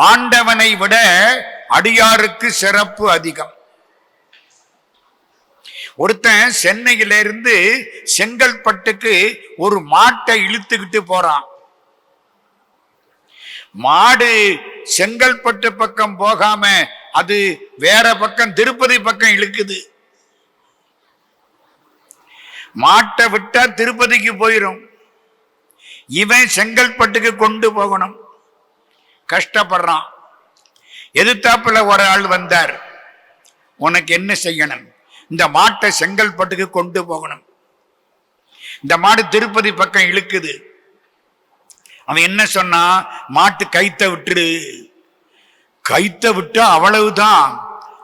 ஆண்டவனை விட அடியாருக்கு சிறப்பு அதிகம். ஒருத்தன் சென்னையிலிருந்து செங்கல்பட்டுக்கு ஒரு மாட்டை இழுத்துக்கிட்டு போறான். மாடு செங்கல்பட்டு பக்கம் போகாம அது வேற பக்கம் திருப்பதி பக்கம் இழுக்குது. மாட்டை விட்டா திருப்பதிக்கு போயிரும். இவன் செங்கல்பட்டுக்கு கொண்டு போகணும், கஷ்டப்படுறான். எதிர்த்தாப்புல ஒரு ஆள் வந்தார், உனக்கு என்ன செய்யணும்? இந்த மாட்டை செங்கல்பட்டுக்கு கொண்டு போகணும். இந்த மாடு திருப்பதி பக்கம் இழுக்குது. அவன் என்ன சொன்னா, மாட்டு கைத்த விட்டுடு. கைத்த விட்டு அவ்வளவுதான்,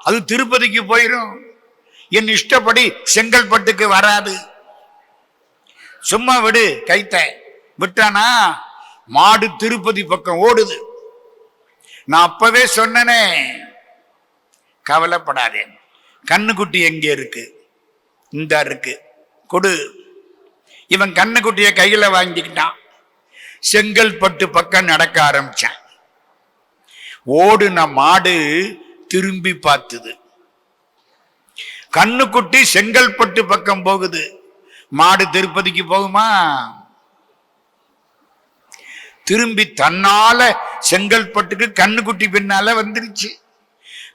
அது திருப்பதிக்கு போயிடும். என் இஷ்டப்படி செங்கல்பட்டுக்கு வராது. சும்மா விடு. கைத்த விட்டானா மாடு திருப்பதி பக்கம் ஓடுது. நான் அப்பவே சொன்னனே, கவலைப்படாதே. கண்ணுக்குட்டி எங்கே இருக்கு? இந்த இருக்கு, கொடு. இவன் கண்ணுக்குட்டிய கையில வாங்கிக்கிட்டான். செங்கல்பட்டு பக்கம் நடக்க ஆரம்பிச்சான். ஓடுன மாடு திரும்பி பார்த்துது. கண்ணுக்குட்டி செங்கல்பட்டு பக்கம் போகுது, மாடு திருப்பதிக்கு போகுமா? திரும்பி தன்னால செங்கல்பட்டுக்கு கண்ணுக்குட்டி பின்னால வந்துருச்சு.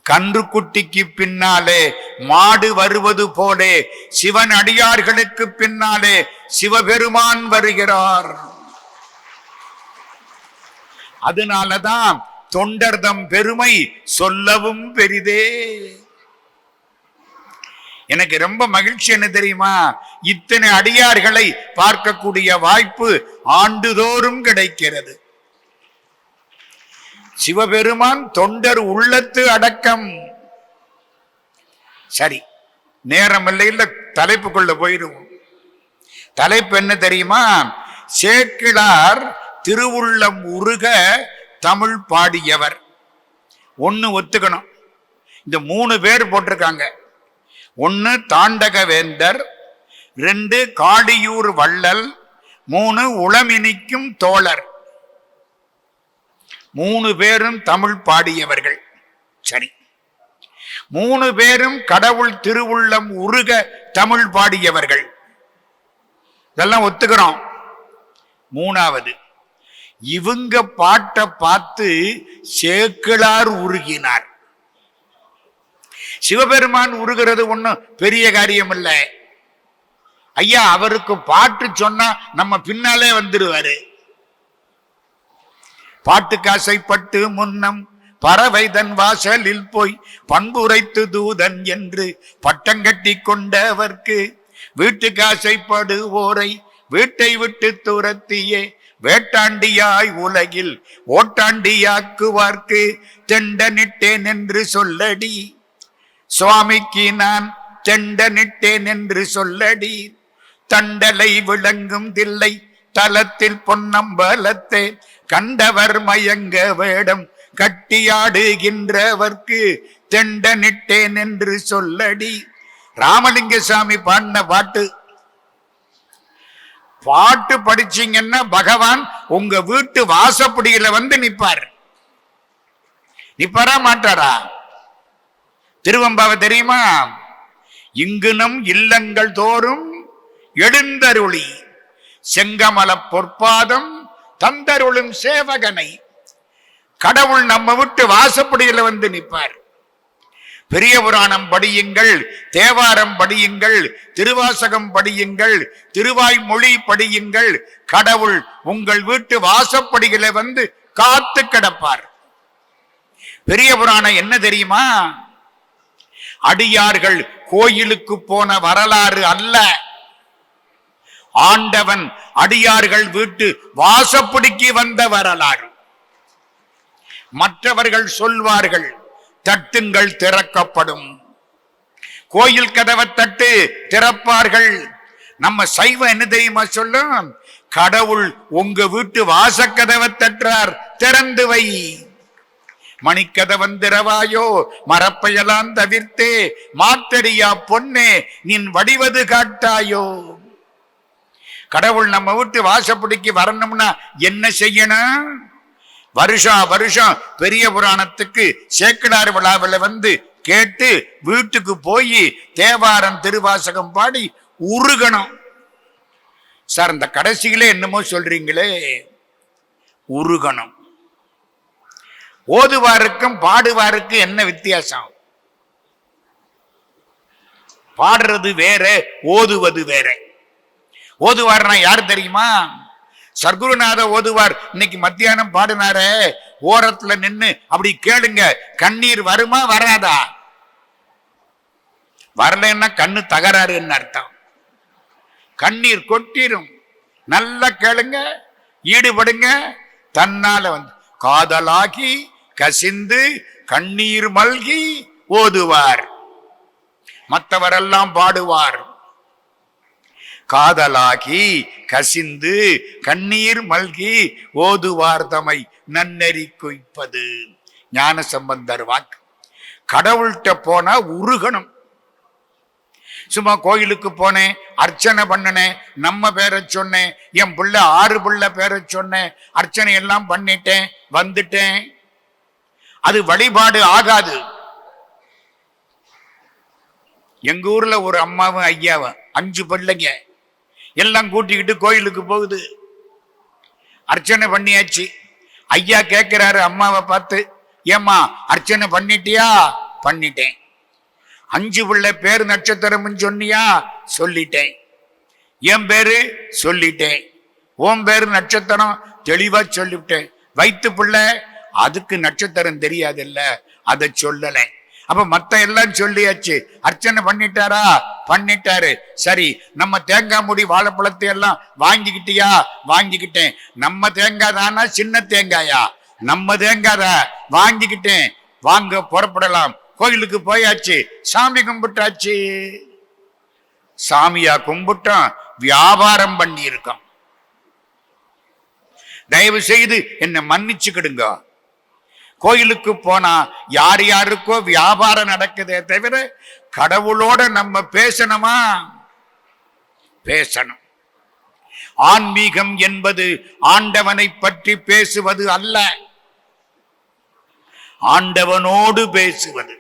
கன்றுக்குட்டிக்கு பின்னாலே மாடு வருவது போலே சிவன் அடியார்களுக்கு பின்னாலே சிவபெருமான் வருகிறார். அதனாலதான் தொண்டர்தம் பெருமை சொல்லவும் பெரிதே. எனக்கு ரொம்ப மகிழ்ச்சி என்ன தெரியுமா? இத்தனை அடியார்களை பார்க்கக்கூடிய வாய்ப்பு ஆண்டுதோறும் கிடைக்கிறது. சிவபெருமான் தொண்டர் உள்ளத்து அடக்கம். சரி, நேரம் இல்ல, தலைப்புக்குள்ள போயிடுவோம். தலைப்பு என்ன தெரியுமா? சேக்கிழார் திருவுள்ளம் உருக தமிழ் பாடியவர். ஒன்னு ஒத்துக்கணும், இந்த 3 பேர் போட்டிருக்காங்க. 1 தாண்டகவேந்தர், 2 காடியூர் வள்ளல், 3 உளமினிக்கும் தோழர். 3 பேரும் தமிழ் பாடியவர்கள். சரி, 3 பேரும் கடவுள் திருவுள்ளம் உருக தமிழ் பாடியவர்கள். இதெல்லாம் ஒத்துக்கிறோம். 3வது, இவங்க பாட்டை பார்த்து சேக்கிழார் உருகினார். சிவபெருமான் உருகிறது ஒண்ணும் பெரிய காரியம் இல்ல ஐயா. அவருக்கு பாட்டு சொன்னா நம்ம பின்னாலே வந்துடுவாரு. பாட்டுக்கு ஆசைப்பட்டு முன்னம் பறவை தன் வாசலில் போய் பண்புரைத்து தூதன் என்று பட்டங்கட்டி கொண்டவர்க்கு வீட்டுக்கு ஆசைப்படுவோரை வீட்டை விட்டு துரத்தியே வேட்டாண்டியாய் உலகில் ஓட்டாண்டியாக்குவார்க்கு தெண்டனிட்டேன் என்று சொல்லடி. சுவாமிக்கு நான் தெண்டனிட்டேன் என்று சொல்லடி. தண்டலை விளங்கும் தில்லை தலத்தில் பொன்னம்பலத்தே கண்டவர் மயங்க வேடம் கட்டியாடுகின்றவர்க்கு தெண்டனிட்டேன் என்று சொல்லடி. ராமலிங்க சாமி பாடின பாட்டு. பாட்டு படிச்சீங்கன்னா பகவான் உங்க வீட்டு வாசப்படியில வந்து நிப்பார். நிப்பாரா மாட்டாரா? திருவம்பாவை தெரியுமா? இங்குனம் இல்லங்கள் தோறும் எழுந்தருளி செங்கமல பொற்பாதம் தந்தருளும் சேவகனை. கடவுள் நம்ம விட்டு வாசப்படியில வந்து நிற்பார். பெரிய புராணம் படியுங்கள், தேவாரம் படியுங்கள், திருவாசகம் படியுங்கள், திருவாய்மொழி படியுங்கள். கடவுள் உங்கள் வீட்டு வாசப்படியில வந்து காத்து கிடப்பார். பெரிய புராணம் என்ன தெரியுமா? அடியார்கள் கோயிலுக்கு போன வரலாறு அல்ல. ஆண்டவன் அடியார்கள் வீட்டு வாசப்படிக்கு வந்த வரலாறு. மற்றவர்கள் சொல்வார்கள், தட்டுங்கள் திறக்கப்படும். கோயில் கதவை தட்டு, திறப்பார்கள். நம்ம சைவம் என்ன தெரியுமா சொல்லும்? கடவுள் உங்க வீட்டு வாசக்கதவை தட்டுறார், திறந்து வை. மணிக்கதவன் திறவாயோ மரப்பையெல்லாம் தவிர்த்தே மாத்தரியா பொன்னே நின் வடிவது காட்டாயோ. கடவுள் நம்ம வீட்டு வாசப்படிக்கு வரணும்னா என்ன செய்யணும்? வருஷம் பெரிய புராணத்துக்கு சேக்கிடார் விழாவில் வந்து கேட்டு வீட்டுக்கு போய் தேவாரம் திருவாசகம் பாடி உருகணும். சார் இந்த கடைசியிலே என்னமோ சொல்றீங்களே, உருகணும். ஓதுவாருக்கும் பாடுவாருக்கும் என்ன வித்தியாசம்? பாடுறது வேற, ஓதுவது வேற. ஓதுவார்னா யாரு தெரியுமா? சர்க்குருநாத ஓதுவார். இன்னைக்கு மத்தியானம் பாடினார, ஓரத்துல நின்னு அப்படி கேளுங்க, கண்ணீர் வருமா வராதா? வரலன்னா கண்ணு தகராறுன்னு அர்த்தம். கண்ணீர் கொட்டிரும். நல்லா கேளுங்க, ஈடுபடுங்க. தன்னால வந்து காதலாகி கசிந்து கண்ணீர் மல்கி ஓதுவார், மற்றவரெல்லாம் பாடுவார். காதலாகி கசிந்து கண்ணீர் மல்கி ஓதுவார் தமை நன்னெறி குய்ப்பது. ஞான சம்பந்தர் வாக்கு. கடவுள்கிட்ட போனா உருகணும். சும்மா கோயிலுக்கு போனேன், அர்ச்சனை பண்ணனேன், நம்ம பேரை சொன்னேன், என் பிள்ளை 6 பிள்ளை பேரை சொன்னேன், அர்ச்சனை எல்லாம் பண்ணிட்டேன், வந்துட்டேன், அது வழிபாடு ஆகாது. எங்க ஊர்ல ஒரு அம்மாவும் ஐயாவும் 5 பிள்ளைங்க எல்லாம் கூட்டிக்கிட்டு கோயிலுக்கு போகுது. அர்ச்சனை பண்ணியாச்சு. ஐயா கேட்கிறாரு அம்மாவை பார்த்து, ஏம்மா அர்ச்சனை பண்ணிட்டியா? பண்ணிட்டேன். 5 பிள்ளை பேரு நட்சத்திரம் சொன்னியா? சொல்லிட்டேன். என் பேரு சொல்லிட்டேன். உன் பேரு நட்சத்திரம் தெளிவா சொல்லிவிட்டேன். வயிற்று பிள்ளை அதுக்கு நட்சத்திரம் தெரியாதுல்ல, அதை சொல்லலை. அப்ப மத்த எல்லாம் சொல்லியாச்சு. அர்ச்சனை பண்ணிட்டாரா? பண்ணிட்டாரு. சரி, நம்ம தேங்காய் மூடி வாழைப்பழத்தை எல்லாம் வாங்கிக்கிட்டியா? வாங்கிக்கிட்டேன். நம்ம தேங்காய் தானா சின்ன தேங்காயா? நம்ம தேங்காய் தான், வாங்கிக்கிட்டேன். வாங்க புறப்படலாம். கோயிலுக்கு போயாச்சு, சாமி கும்பிட்டாச்சு. சாமியா கும்பிட்டோம், வியாபாரம் பண்ணி இருக்கோம். தயவு செய்து என்னை மன்னிச்சுக்கிடுங்க. கோயிலுக்கு போனா யார் யாருக்கோ வியாபாரம் நடக்குதே தவிர கடவுளோட நம்ம பேசணுமா? பேசணும். ஆன்மீகம் என்பது ஆண்டவனை பற்றி பேசுவது அல்ல, ஆண்டவனோடு பேசுவது.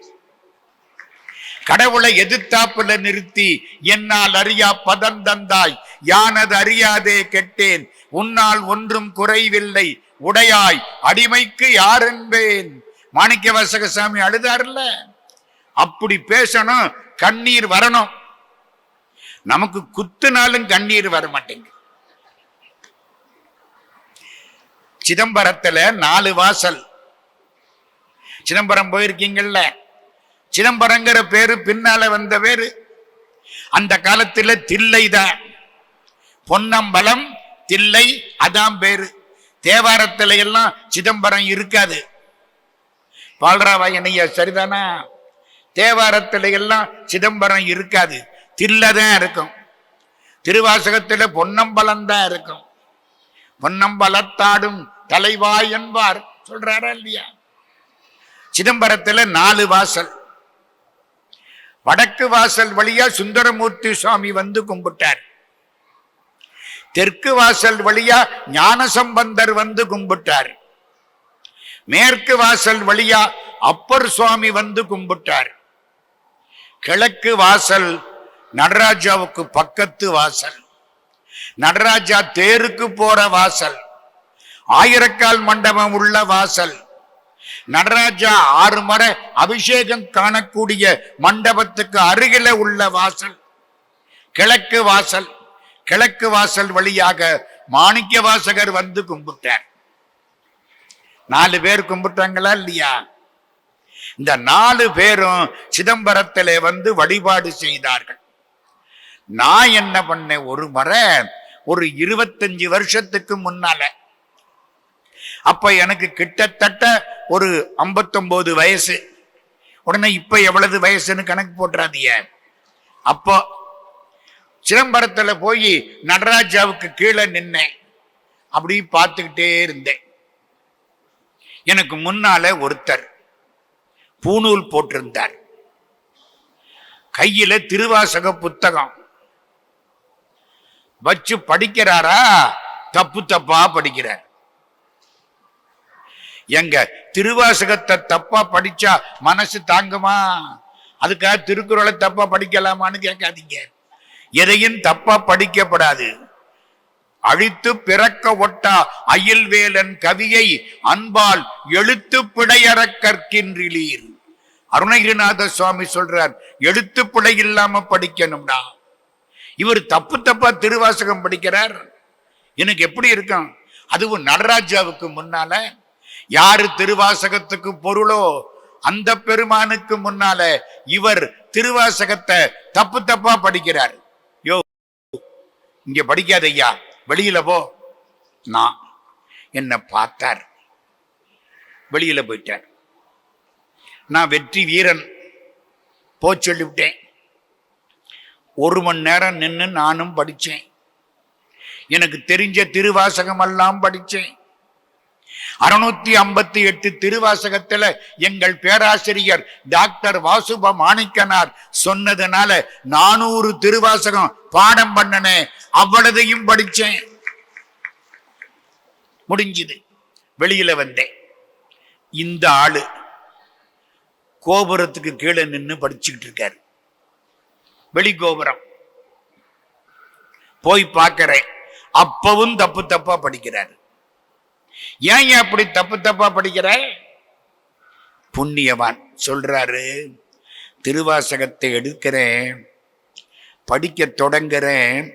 கடவுளை எதிர்த்தாப்புல நிறுத்தி என்னால் அறியா பதந்தந்தாய், யானது அறியாதே கெட்டேன், உன்னால் ஒன்றும் குறைவில்லை, உடையாய் அடிமைக்கு யார் என்பேன். மாணிக்க வாசகசாமி அழுதார்ல, அப்படி பேசணும். கண்ணீர் வரணும். நமக்கு குத்துனாலும் கண்ணீர் வர மாட்டேங்குது. சிதம்பரத்துல 4 வாசல். சிதம்பரம் போயிருக்கீங்கல்ல? சிதம்பரங்கிற பேரு பின்னால வந்த பேரு. அந்த காலத்துல தில்லைதான், பொன்னம்பலம் தில்லை, அதான் பேரு. தேவாரத்துல எல்லாம் சிதம்பரம் இருக்காது. பால்ராவாயனையா சரிதானா? தேவாரத்துல எல்லாம் சிதம்பரம் இருக்காது, தில்லைதான் இருக்கும். திருவாசகத்துல பொன்னம்பலம் தான் இருக்கும். பொன்னம்பலத்தாடும் தலைவாய் என்பார், சொல்றாரா இல்லையா? சிதம்பரத்துல 4 வாசல். வடக்கு வாசல் வழியா சுந்தரமூர்த்தி சுவாமி வந்து கும்பிட்டார். தெற்கு வாசல் வழியா ஞானசம்பந்தர் வந்து கும்பிட்டார். மேற்கு வாசல் வழியா அப்பர் சுவாமி வந்து கும்பிட்டார். கிழக்கு வாசல் நடராஜாவுக்கு பக்கத்து வாசல், நடராஜா தேருக்கு போற வாசல், 1000 மண்டபம் உள்ள வாசல், நடராஜா 6 முறை அபிஷேகம் காணக்கூடிய மண்டபத்துக்கு அருகில உள்ள வாசல் கிழக்கு வாசல். கிழக்கு வாசல் வழியாக மாணிக்க வாசகர் வந்து கும்பிட்டார். 4 பேர் கும்பிட்டாங்களா இல்லையா? இந்த 4 பேரும் சிதம்பரத்திலே வந்து வழிபாடு செய்தார்கள். நான் என்ன பண்ணேன், ஒரு முறை ஒரு 25 வருஷத்துக்கு முன்னால, அப்ப எனக்கு கிட்டத்தட்ட ஒரு 59 வயசு. உடனே இப்ப எவ்வளவு வயசுன்னு கணக்கு போட்டுறாதீங்க. அப்போ சிதம்பரத்துல போய் நடராஜாவுக்கு கீழே நின்னேன், அப்படி பார்த்துக்கிட்டே இருந்தேன். எனக்கு முன்னால ஒருத்தர் பூணூல் போட்டிருந்தார், கையில திருவாசக புத்தகம் வச்சு படிக்கிறாரா? தப்பு தப்பா படிக்கிறார். எங்க திருவாசகத்தை தப்பா படிச்சா மனசு தாங்குமா? அதுக்காக திருக்குறளை தப்பா படிக்கலாமான்னு கேட்காதீங்க. எதையும் தப்பா படிக்கப்படாது. அழித்து பிறக்க ஒட்டா அயில்வேலன் கவியை அன்பால் எழுத்து பிழையற கற்கின்றீர். அருணகிரிநாத சுவாமி சொல்றார், எழுத்து பிழை இல்லாம படிக்கணும்டா. இவர் தப்பு தப்பா திருவாசகம் படிக்கிறார். எனக்கு எப்படி இருக்கும்? அதுவும் நடராஜாவுக்கு முன்னால யாரு திருவாசகத்துக்கு பொருளோ அந்த பெருமானுக்கு முன்னால இவர் திருவாசகத்தை தப்பு தப்பா படிக்கிறார். யோ, இங்க படிக்காத ஐயா, வெளியில போ. நான் என்ன பார்த்தார், வெளியில போயிட்டார். நான் வெற்றி வீரன் போ சொல்லிவிட்டேன். 1 மணி நேரம் நின்று நானும் படிச்சேன். எனக்கு தெரிஞ்ச திருவாசகம் எல்லாம் படிச்சேன். 658 திருவாசகத்துல எங்கள் பேராசிரியர் டாக்டர் வாசுப மாணிக்கனார் சொன்னதுனால 400 திருவாசகம் பாடம் பண்ணனே, அவ்வளதையும் படிச்சேன். முடிஞ்சது. வெளியில வந்தேன். இந்த ஆளு கோபுரத்துக்கு கீழே நின்று படிச்சுக்கிட்டு இருக்காரு. வெளி கோபுரம் போய் பார்க்கிறேன். அப்பவும் தப்பு தப்பா படிக்கிறாரு. ஏன் அப்படி தப்பு தப்பா படிக்கிற? புண்ணியவான் சொல்றாரு, திருவாசகத்தை எடுக்கிறேன், படிக்க தொடங்குறேன்,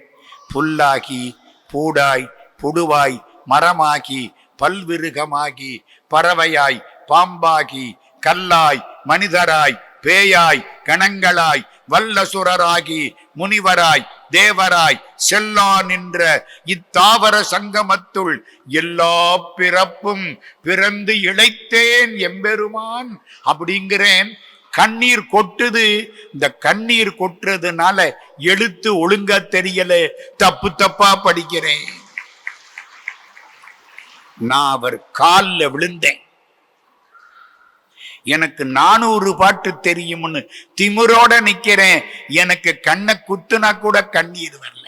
புல்லாகி பூடாய் புடுவாய் மரமாகி பல்விருகமாகி பறவையாய் பாம்பாகி கல்லாய் மனிதராய் பேயாய் கணங்களாய் வல்லசுரராகி முனிவராய் தேவராய் செல்லா நின்ற இத்தாவர சங்கமத்துள் எல்லா பிறப்பும் பிறந்து இழைத்தேன் எம்பெருமான் அப்படிங்கிறேன். கண்ணீர் கொட்டுது. இந்த கண்ணீர் கொட்டுறதுனால எழுத்து ஒழுங்கா தெரியல, தப்பு தப்பா படிக்கிறேன். நான் அவர் காலில் விழுந்தேன். எனக்கு 400 பாட்டு தெரியும்னு திமிரோட நிக்கிறேன். எனக்கு கண்ணை குத்துனா கூட கண்ணீர் வரல.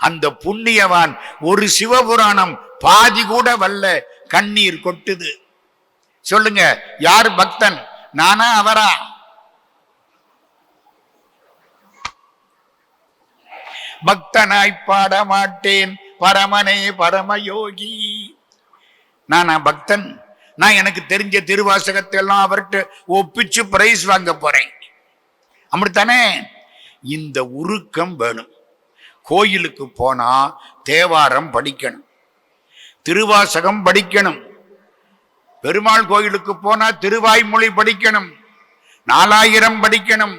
அந்த புண்ணியவான் ஒரு சிவபுராணம் பாதி கூட வரல, கண்ணீர் கொட்டுது. சொல்லுங்க, யார் பக்தன்? நானா அவரா? பக்தனாய் பாட மாட்டேன் பரமனே பரமயோகி. நானா பக்தன்? நான் எனக்கு தெரிஞ்ச திருவாசகத்தை எல்லாம் அவர்கிட்ட ஒப்பிச்சு பிரைஸ் வாங்க போறேன். அப்படித்தானே? இந்த உருக்கம் வேணும். கோயிலுக்கு போனா தேவாரம் படிக்கணும், திருவாசகம் படிக்கணும். பெருமாள் கோயிலுக்கு போனா திருவாய்மொழி படிக்கணும், 4000 படிக்கணும்.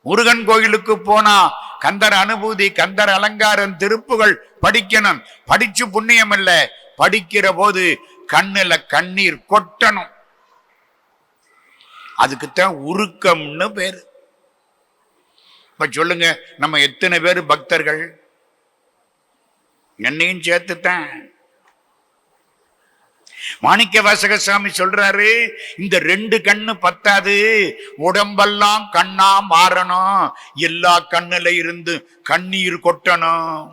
முருகன் கோயிலுக்கு போனா கந்தர் அனுபூதி, கந்தர் அலங்காரம், திருப்புகள் படிக்கணும். படிச்சு புண்ணியம் இல்ல, படிக்கிற போது கண்ணுல கண்ணீர் கொட்டணும். அதுக்குத்தான் உருக்கம்னு பேரு. இப்ப சொல்லுங்க, நம்ம எத்தனை பேர் பக்தர்கள்? என்னையும் சேர்த்துத்தான். மாணிக்க வாசக சாமி சொல்றாரு, இந்த 2 கண்ணு பத்தாது, உடம்பெல்லாம் கண்ணா மாறணும், எல்லா கண்ணுல இருந்து கண்ணீர் கொட்டணும்.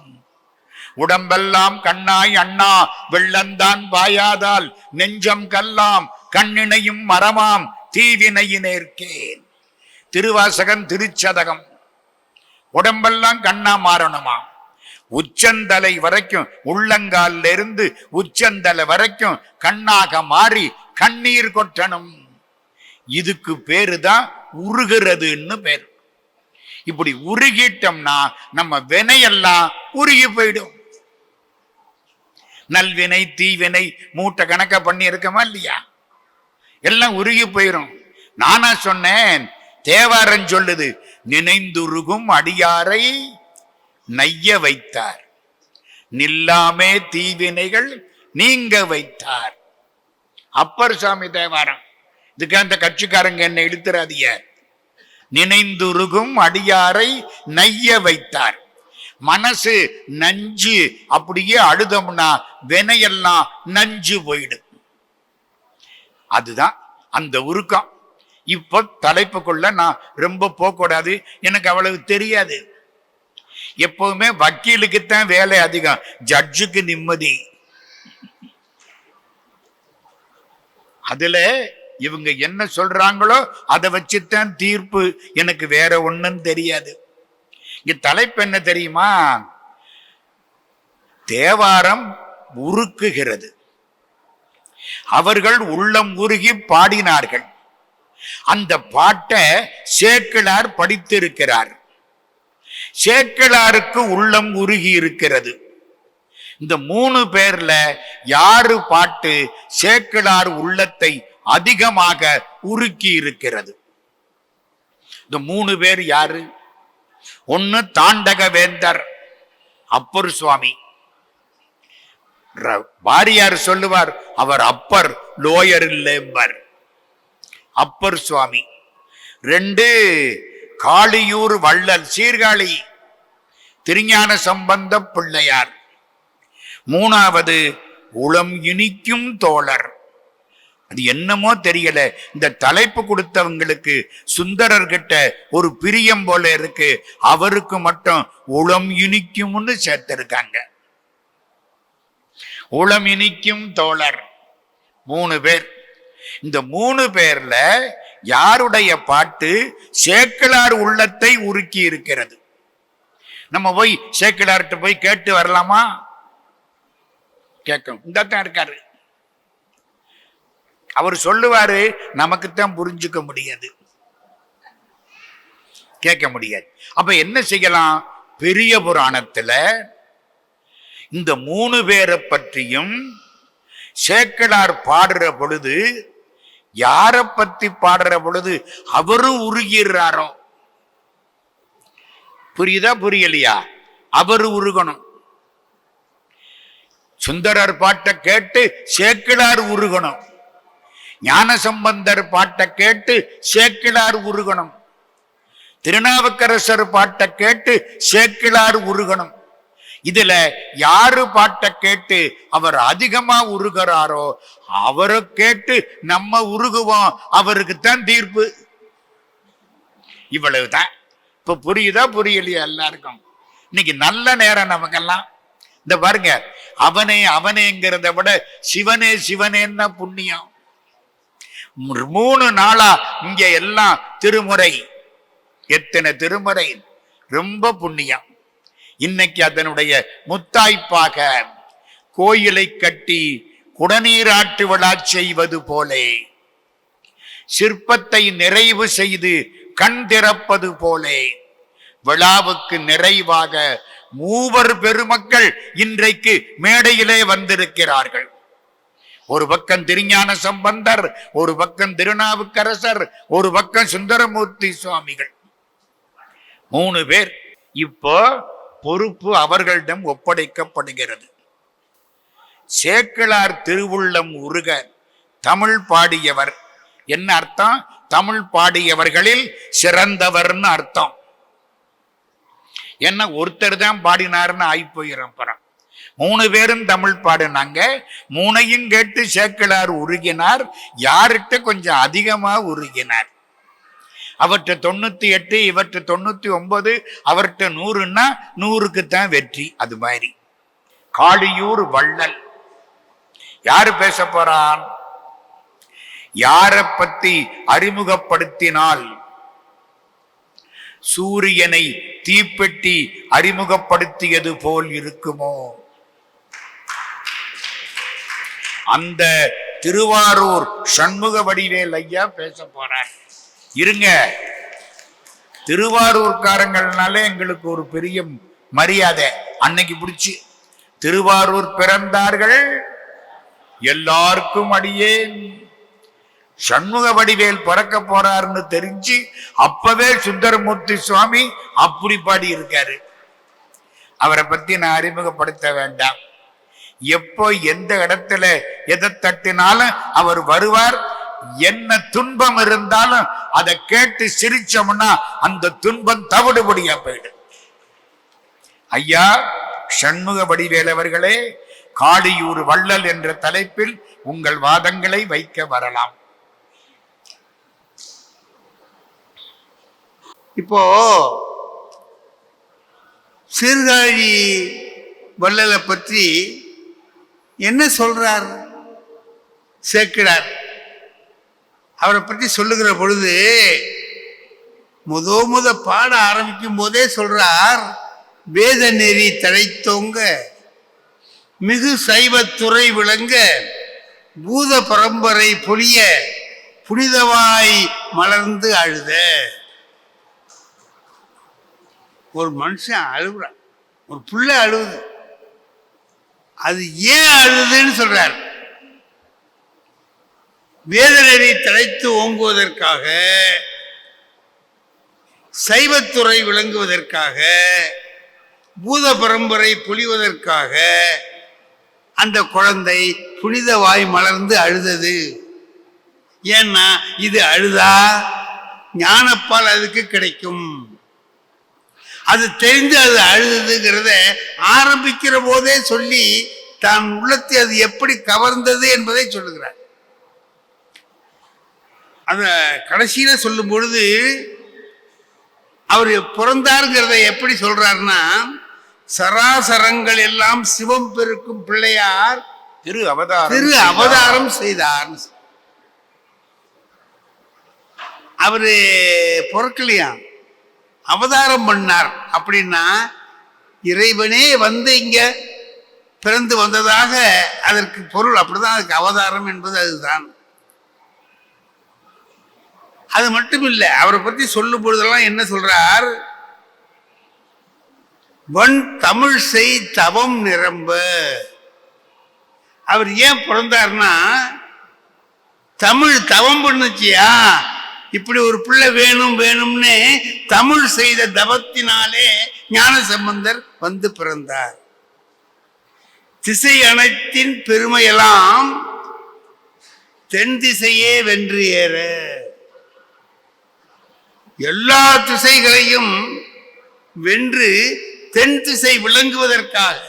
உடம்பெல்லாம் கண்ணாய் அண்ணா வெள்ளந்தான் பாயாதால் நெஞ்சம் கல்லாம் கண்ணினையும் மரமாம் தீவினையினேற்கேன். திருவாசகம் திருச்சதகம். உடம்பெல்லாம் கண்ணா மாறணுமா? உச்சந்தலை வரைக்கும், உள்ளங்கால இருந்து உச்சந்தலை வரைக்கும் கண்ணாக மாறி கண்ணீர் கொட்டணும். இதுக்கு பேருதான் உருகிறதுன்னு பேரு. இப்படி உருகிட்டோம்னா நம்ம வினையெல்லாம் உருகி போயிடும். நல்வினை தீவினை மூட்டை கணக்க பண்ணி இருக்கமா இல்லையா? எல்லாம் உருகி போயிடும். நானா சொன்னேன்? தேவாரம் சொல்லுது, நினைந்துருகும் அடியாரை நைய வைத்தார், நில்லாமே தீவினைகள் நீங்க வைத்தார். அப்பர் சாமி தேவாரம். இதுக்கு அந்த கட்சிக்காரங்க என்ன இழுத்துறாதிய. நினைந்துருகும் அடியாரை நைய வைத்தார். மனசு நஞ்சு, அப்படியே அழுதம்னா வினையெல்லாம் நஞ்சு போயிடும். அதுதான் அந்த உருக்கம். இப்ப தலைப்புக்குள்ள நான் ரொம்ப போகக்கூடாது, எனக்கு அவ்வளவு தெரியாது. எப்பவுமே வக்கீலுக்குத்தான் வேலை அதிகம், ஜட்ஜுக்கு நிம்மதி. அதுல இவங்க என்ன சொல்றாங்களோ அதை வச்சுதான் தீர்ப்பு. எனக்கு வேற ஒண்ணும் தெரியாது. இங்க தலைப்பு என்ன தெரியுமா? தேவாரம் உருக்குகிறது. அவர்கள் உள்ளம் உருகி பாடினார்கள். அந்த பாட்டை சேக்கிழார் படித்திருக்கிறார். சேக்கிழாருக்கு உள்ளம் உருகி இருக்கிறது. இந்த 3 பேர்ல யாரு பாட்டு சேக்கிழார் உள்ளத்தை அதிகமாக உருக்கி இருக்கிறது? இந்த 3 பேர் யாரு? ஒன்னு தாண்டக வேந்தர் அப்பர் சுவாமி. வாரியார் சொல்லுவார், அவர் அப்பர் லோயர் இல்லைம்பர். அப்பர் சுவாமி. 2 காளியூர் வள்ளல் சீர்காழி திருஞான சம்பந்த பிள்ளையார். 3வது உளம் இனிக்கும் தோழர். அது என்னமோ தெரியல, இந்த தலைப்பு கொடுத்தவங்களுக்கு சுந்தரர்கிட்ட ஒரு பிரியம் போல இருக்கு. அவருக்கு மட்டும் உளம் இனிக்கும்னு சேர்த்திருக்காங்க. உளம் இனிக்கும் தோழர் 3 பேர். இந்த 3 பேர்ல யாருடைய பாட்டு சேக்கிழார் உள்ளத்தை உருக்கி இருக்கிறது? நம்ம போய் சேக்கிழார்கிட்ட போய் கேட்டு வரலாமா? கேட்கணும். இந்த தான் இருக்காரு. அவர் சொல்லுவாரு, நமக்குத்தான் புரிஞ்சுக்க முடியாது, கேட்க முடியாது. அப்ப என்ன செய்யலாம்? பெரிய புராணத்துல இந்த 3 பேரை பற்றியும் சேக்கிழார் பாடுற பொழுது, யார பத்தி பாடுற பொழுது அவரும் உருகிறாரோ, புரியுதா புரியலையா? அவரு உருகணும். சுந்தரர் பாட்டை கேட்டு சேக்கிழார் உருகணும். ஞானசம்பந்தர் பாட்டை கேட்டு சேக்கிழார் உருகணும். திருநாவுக்கரசர் பாட்டை கேட்டு சேக்கிழார் உருகணும். இதுல யாரு பாட்டை கேட்டு அவர் அதிகமா உருகிறாரோ அவரை கேட்டு நம்ம உருகுவோம். அவருக்குத்தான் தீர்ப்பு. இவ்வளவுதான். இப்ப புரியுதா புரியலையா எல்லாருக்கும்? இன்னைக்கு நல்ல நேரம் நமக்கெல்லாம். இந்த பாருங்க, அவனே அவனேங்கிறத விட சிவனே சிவனேன்னா புண்ணியம். 3 நாளா இங்க எல்லாம் திருமுறை. எத்தனை திருமுறை, ரொம்ப புண்ணியம். இன்னைக்கு அதனுடைய முத்தாய்ப்பாக கோயிலை கட்டி குடநீராட்டு விழா செய்வது போலே, சிற்பத்தை நிறைவு செய்து கண் திறப்பது போலே, விழாவுக்கு நிறைவாக 3 பெருமக்கள் இன்றைக்கு மேடையிலே வந்திருக்கிறார்கள். ஒரு பக்கம் திருஞான சம்பந்தர், ஒரு பக்கம் திருநாவுக்கரசர், ஒரு பக்கம் சுந்தரமூர்த்தி சுவாமிகள். 3 பேர். இப்போ பொறுப்பு அவர்களிடம் ஒப்படைக்கப்படுகிறது. சேக்கிழார் திருவுள்ளம் உருக தமிழ் பாடியவர். என்ன அர்த்தம்? தமிழ் பாடியவர்களில் சிறந்தவர்னு அர்த்தம். என்ன ஒருத்தர் தான் பாடினார்னு ஆகி போயிடும். 3 பேரும் தமிழ் பாடினாங்க. 3ஐயும் கேட்டு சேக்கிழார் உருகினார். யார்கிட்ட கொஞ்சம் அதிகமா உருகினார். அவற்றை 98, இவற்றை 99, அவர்கிட்ட 100ன்னா 100க்கு தான் வெற்றி. அது மாதிரி காளியூர் வள்ளல். யாரு பேச போறான்? யார பத்தி அறிமுகப்படுத்தினால் சூரியனை தீப்பெட்டி அறிமுகப்படுத்தியது போல் இருக்குமோ, அந்த திருவாரூர் சண்முக வடிவேல் ஐயா பேச போறார். இருங்க, திருவாரூர்காரங்கள்னாலே எங்களுக்கு ஒரு பெரிய மரியாதை. அன்னைக்கு பிடிச்சி திருவாரூர் பிறந்தார்கள் எல்லாருக்கும் அடியேன். சண்முக வடிவேல் பிறக்க போறாருன்னு தெரிஞ்சு அப்பவே சுந்தரமூர்த்தி சுவாமி அப்படி பாடி இருக்காரு. அவரை பத்தி நான் அறிமுகப்படுத்த வேண்டாம். எப்போ எந்த இடத்துல எதை தட்டினாலும் அவர் வருவார். என்ன துன்பம் இருந்தாலும் அதை கேட்டு சிரிச்சோம்னா அந்த துன்பம் தவிடுபடியா போயிடும். ஐயா சண்முக வடிவேல் அவர்களே, காளியூர் வள்ளல் என்ற தலைப்பில் உங்கள் வாதங்களை வைக்க வரலாம். இப்போ சீர்காழி வள்ளலை பற்றி என்ன சொல்றார் சேக்கிழார்? அவரை பற்றி சொல்லுகிற பொழுது முத பாட ஆரம்பிக்கும் போதே சொல்றார், வேத நெறி தழைத்தோங்க, மிகு சைவத்துறை விளங்க, பூத பரம்பரை பொழிய, புனிதவாய் மலர்ந்து அழுத. ஒரு மனுஷன் அழுகுறான், ஒரு புள்ள அழுகுது. அது ஏன் அழுதுன்னு சொல்றார். வேதநெறி தழைத்து ஓங்குவதற்காக, சைவத்துறை விளங்குவதற்காக, பூத பரம்பரை பொழிவதற்காக அந்த குழந்தை புனிதவாய் மலர்ந்து அழுதது. ஏன்னா இது அழுதா ஞானப்பால் அதுக்கு கிடைக்கும். அது தெரிந்து அது அழுதுங்கிறத ஆரம்பிக்கிற போதே சொல்லி தான் உள்ளத்தை அது எப்படி கவர்ந்தது என்பதை சொல்லுகிறார். அத கடைசியில சொல்லும் பொழுது அவர் பிறந்தாருங்கிறத எப்படி சொல்றாருன்னா, சராசரங்கள் எல்லாம் சிவம் பெருக்கும் பிள்ளையார் திரு அவதாரம் செய்தார். அவரு பொறுக்கலையா, அவதாரம் பண்ணார். அப்படின்னா இறைவனே வந்து இங்க பிறந்து வந்ததாக அதற்கு பொருள். அப்படிதான் அதுக்கு அவதாரம் என்பது அதுதான். அது மட்டும் இல்லை, அவரை பற்றி சொல்லும் பொழுதெல்லாம் என்ன சொல்றார், வன் தமிழ் செய் தவம் நிரம்ப. அவர் ஏன் பிறந்தார்னா, தமிழ் தவம் பண்ணுச்சியா, இப்படி ஒரு பிள்ளை வேணும் வேணும்னு தமிழ் செய்த தவத்தினாலே ஞான சம்பந்தர் வந்து பிறந்தார். திசை அனைத்தின் பெருமையெல்லாம் தென் திசையே வென்று ஏற. எல்லா திசைகளையும் வென்று தென் திசை விளங்குவதற்காக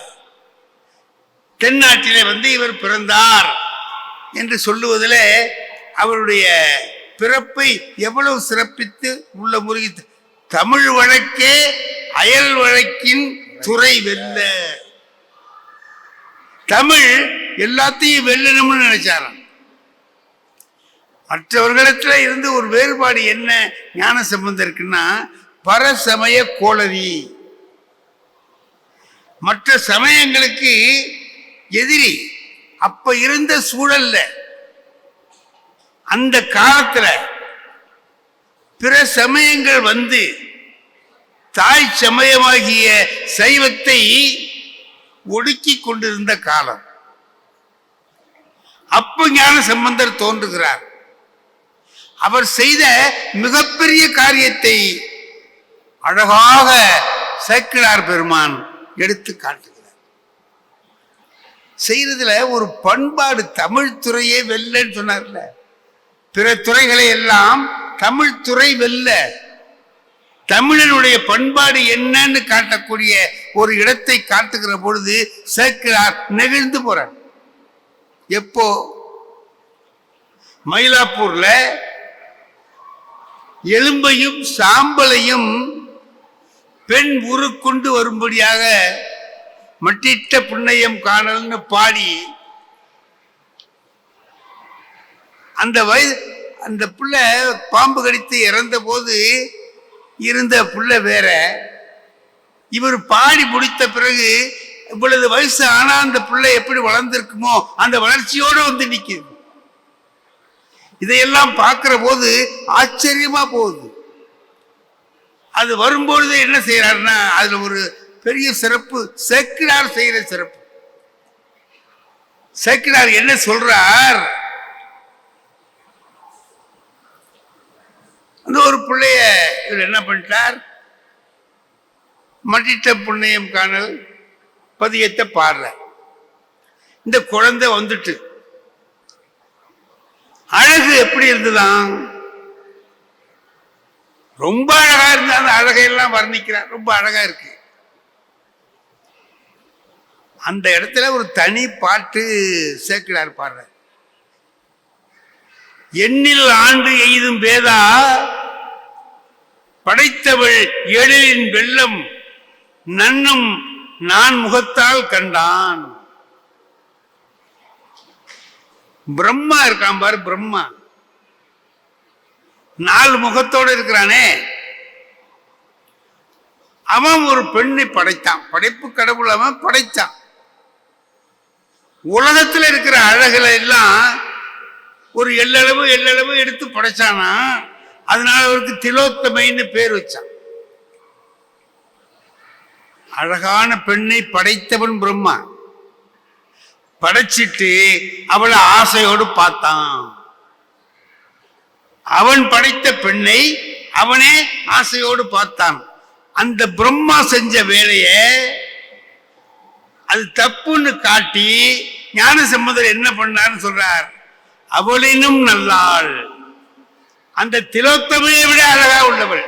தென்னாட்டிலே வந்து இவர் பிறந்தார் என்று சொல்லுவதில் அவருடைய பிறப்பை எவ்வளவு சிறப்பித்து உள்ள முருகி. தமிழ் வழக்கே அயல் வழக்கின் துறை வெல்ல. தமிழ் எல்லாத்தையும் வெல்லணும்னு நினைச்சாராம். மற்றவர்களிடத்துல இருந்து ஒரு வேறுபாடு என்ன ஞான சம்பந்தம் இருக்குன்னா, பரசமய கோளரி. மற்ற சமயங்களுக்கு எதிரி. அப்ப இருந்த சூழல்ல, அந்த காலத்துல பிற சமயங்கள் வந்து தாய் சமயமாகிய சைவத்தை ஒடுக்கி கொண்டிருந்த காலம். அப்ப ஞான சம்பந்தர் தோன்றுகிறார். அவர் செய்த மிகப்பெரிய காரியத்தை அழகாக சேக்கிழார் பெருமான் எடுத்து காட்டுகிறார். செய்யறதுல ஒரு பண்பாடு. தமிழ் துறையே வெல்லன்னு சொன்னார்ல, பிற துறைகளை எல்லாம் தமிழ் துறை வெல்ல. தமிழனுடைய பண்பாடு என்னன்னு காட்டக்கூடிய ஒரு இடத்தை காட்டுகிற பொழுது சேக்கிழார் நெகிழ்ந்து போறார். எப்போ மயிலாப்பூர்ல எலும்பையும் சாம்பலையும் பெண் உருக்கொண்டு வரும்படியாக மட்டிட்ட புண்ணையம் காணல்னு பாடி, அந்த புள்ள பாம்பு கடித்து இறந்த போது இருந்த புள்ள வேற. இவர் பாடி முடித்த பிறகு இவ்வளவு வயசு ஆனா அந்த பிள்ளை எப்படி வளர்ந்திருக்குமோ அந்த வளர்ச்சியோடு வந்து நிற்குது. இதையெல்லாம் பார்க்கிற போது ஆச்சரியமா போகுது. அது வரும்பொழுது என்ன செய்யறாருன்னா, அதுல ஒரு பெரிய சிறப்பு சேக்கிழார் செய்யற சிறப்பு. சேக்கிழார் என்ன சொல்றார், அந்த ஒரு பிள்ளைய இவர் என்ன பண்ணிட்டார், மட்டிட்ட புண்ணியம் காணல் பதியத்தை பாடுற. இந்த குழந்தை வந்துட்டு அழகு எப்படி இருந்துதான், ரொம்ப அழகா இருந்தா. அந்த அழகையெல்லாம் வர்ணிக்கிறார், ரொம்ப அழகா இருக்கு. அந்த இடத்துல ஒரு தனி பாட்டு சேக்கிழார் பாடுற. எண்ணில் ஆண்டு எய்தும் வேதா படைத்தவள் எழிலின் வெள்ளம் நன்னும் நான் முகத்தால் கண்டான். பிரம்மா இருக்கான் பாரு, பிரம்மா 4 முகத்தோடு இருக்கிறானே, அவன் ஒரு பெண்ணை படைத்தான். படைப்பு கடவுள் அவன் படைத்தான். உலகத்தில் இருக்கிற அழகுல எல்லாம் ஒரு எள்ளளவு எடுத்து படைச்சானா. அதனால அவருக்கு திலோத்தமைன்னு பேர் வச்சான். அழகான பெண்ணை படைத்தவன் பிரம்மா. படைச்சிட்டு அவளை ஆசையோடு பார்த்தான். அவன் படைத்த பெண்ணை அவனே ஆசையோடு பார்த்தான். அந்த பிரம்மா செஞ்ச வேலைய அது தப்புன்னு காட்டி ஞானசம்பந்தர் என்ன பண்ணார்னு சொல்றார். அவளினும் நல்லாள், அந்த திலோத்தமையை விட அழகா உள்ளவள்,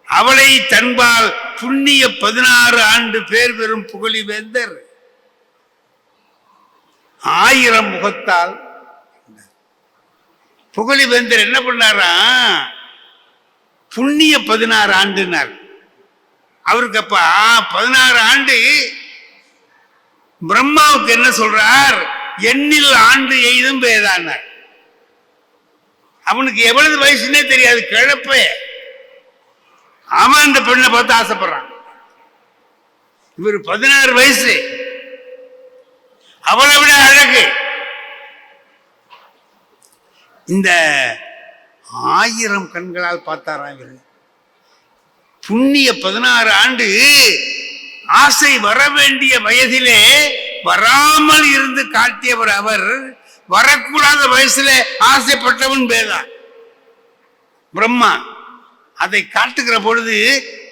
அவளை தன்பால் புண்ணிய 16 ஆண்டு பேர் பெறும் புகழி வேந்தர் 1000 முகத்தால். புகழி வேந்தர் என்ன பண்ணாரா, புண்ணிய 16 ஆண்டுனார். அவருக்கு அப்ப 16 ஆண்டு. பிரம்மாவுக்கு என்ன சொல்றார், எண்ணில் ஆண்டு எய்தும் பேதானார். அவனுக்கு எவ்வளவு வயசுன்னே தெரியாது, கிழப்ப. அவன் அந்த பெண்ணை பார்த்து ஆசைப்படுறான். இவர் 16 வயசு, அவளை விட அழகு. இந்த 1000 கண்களால் பார்த்தாராம் இவர். புண்ணிய 16 ஆண்டு ஆசை வர வேண்டிய வயதிலே வராமல் இருந்து காட்டியவர் அவர். வரக்கூடாத வயசுல ஆசைப்பட்டவன் பேதான் பிரம்மா. அதை காட்டுகிற பொழுது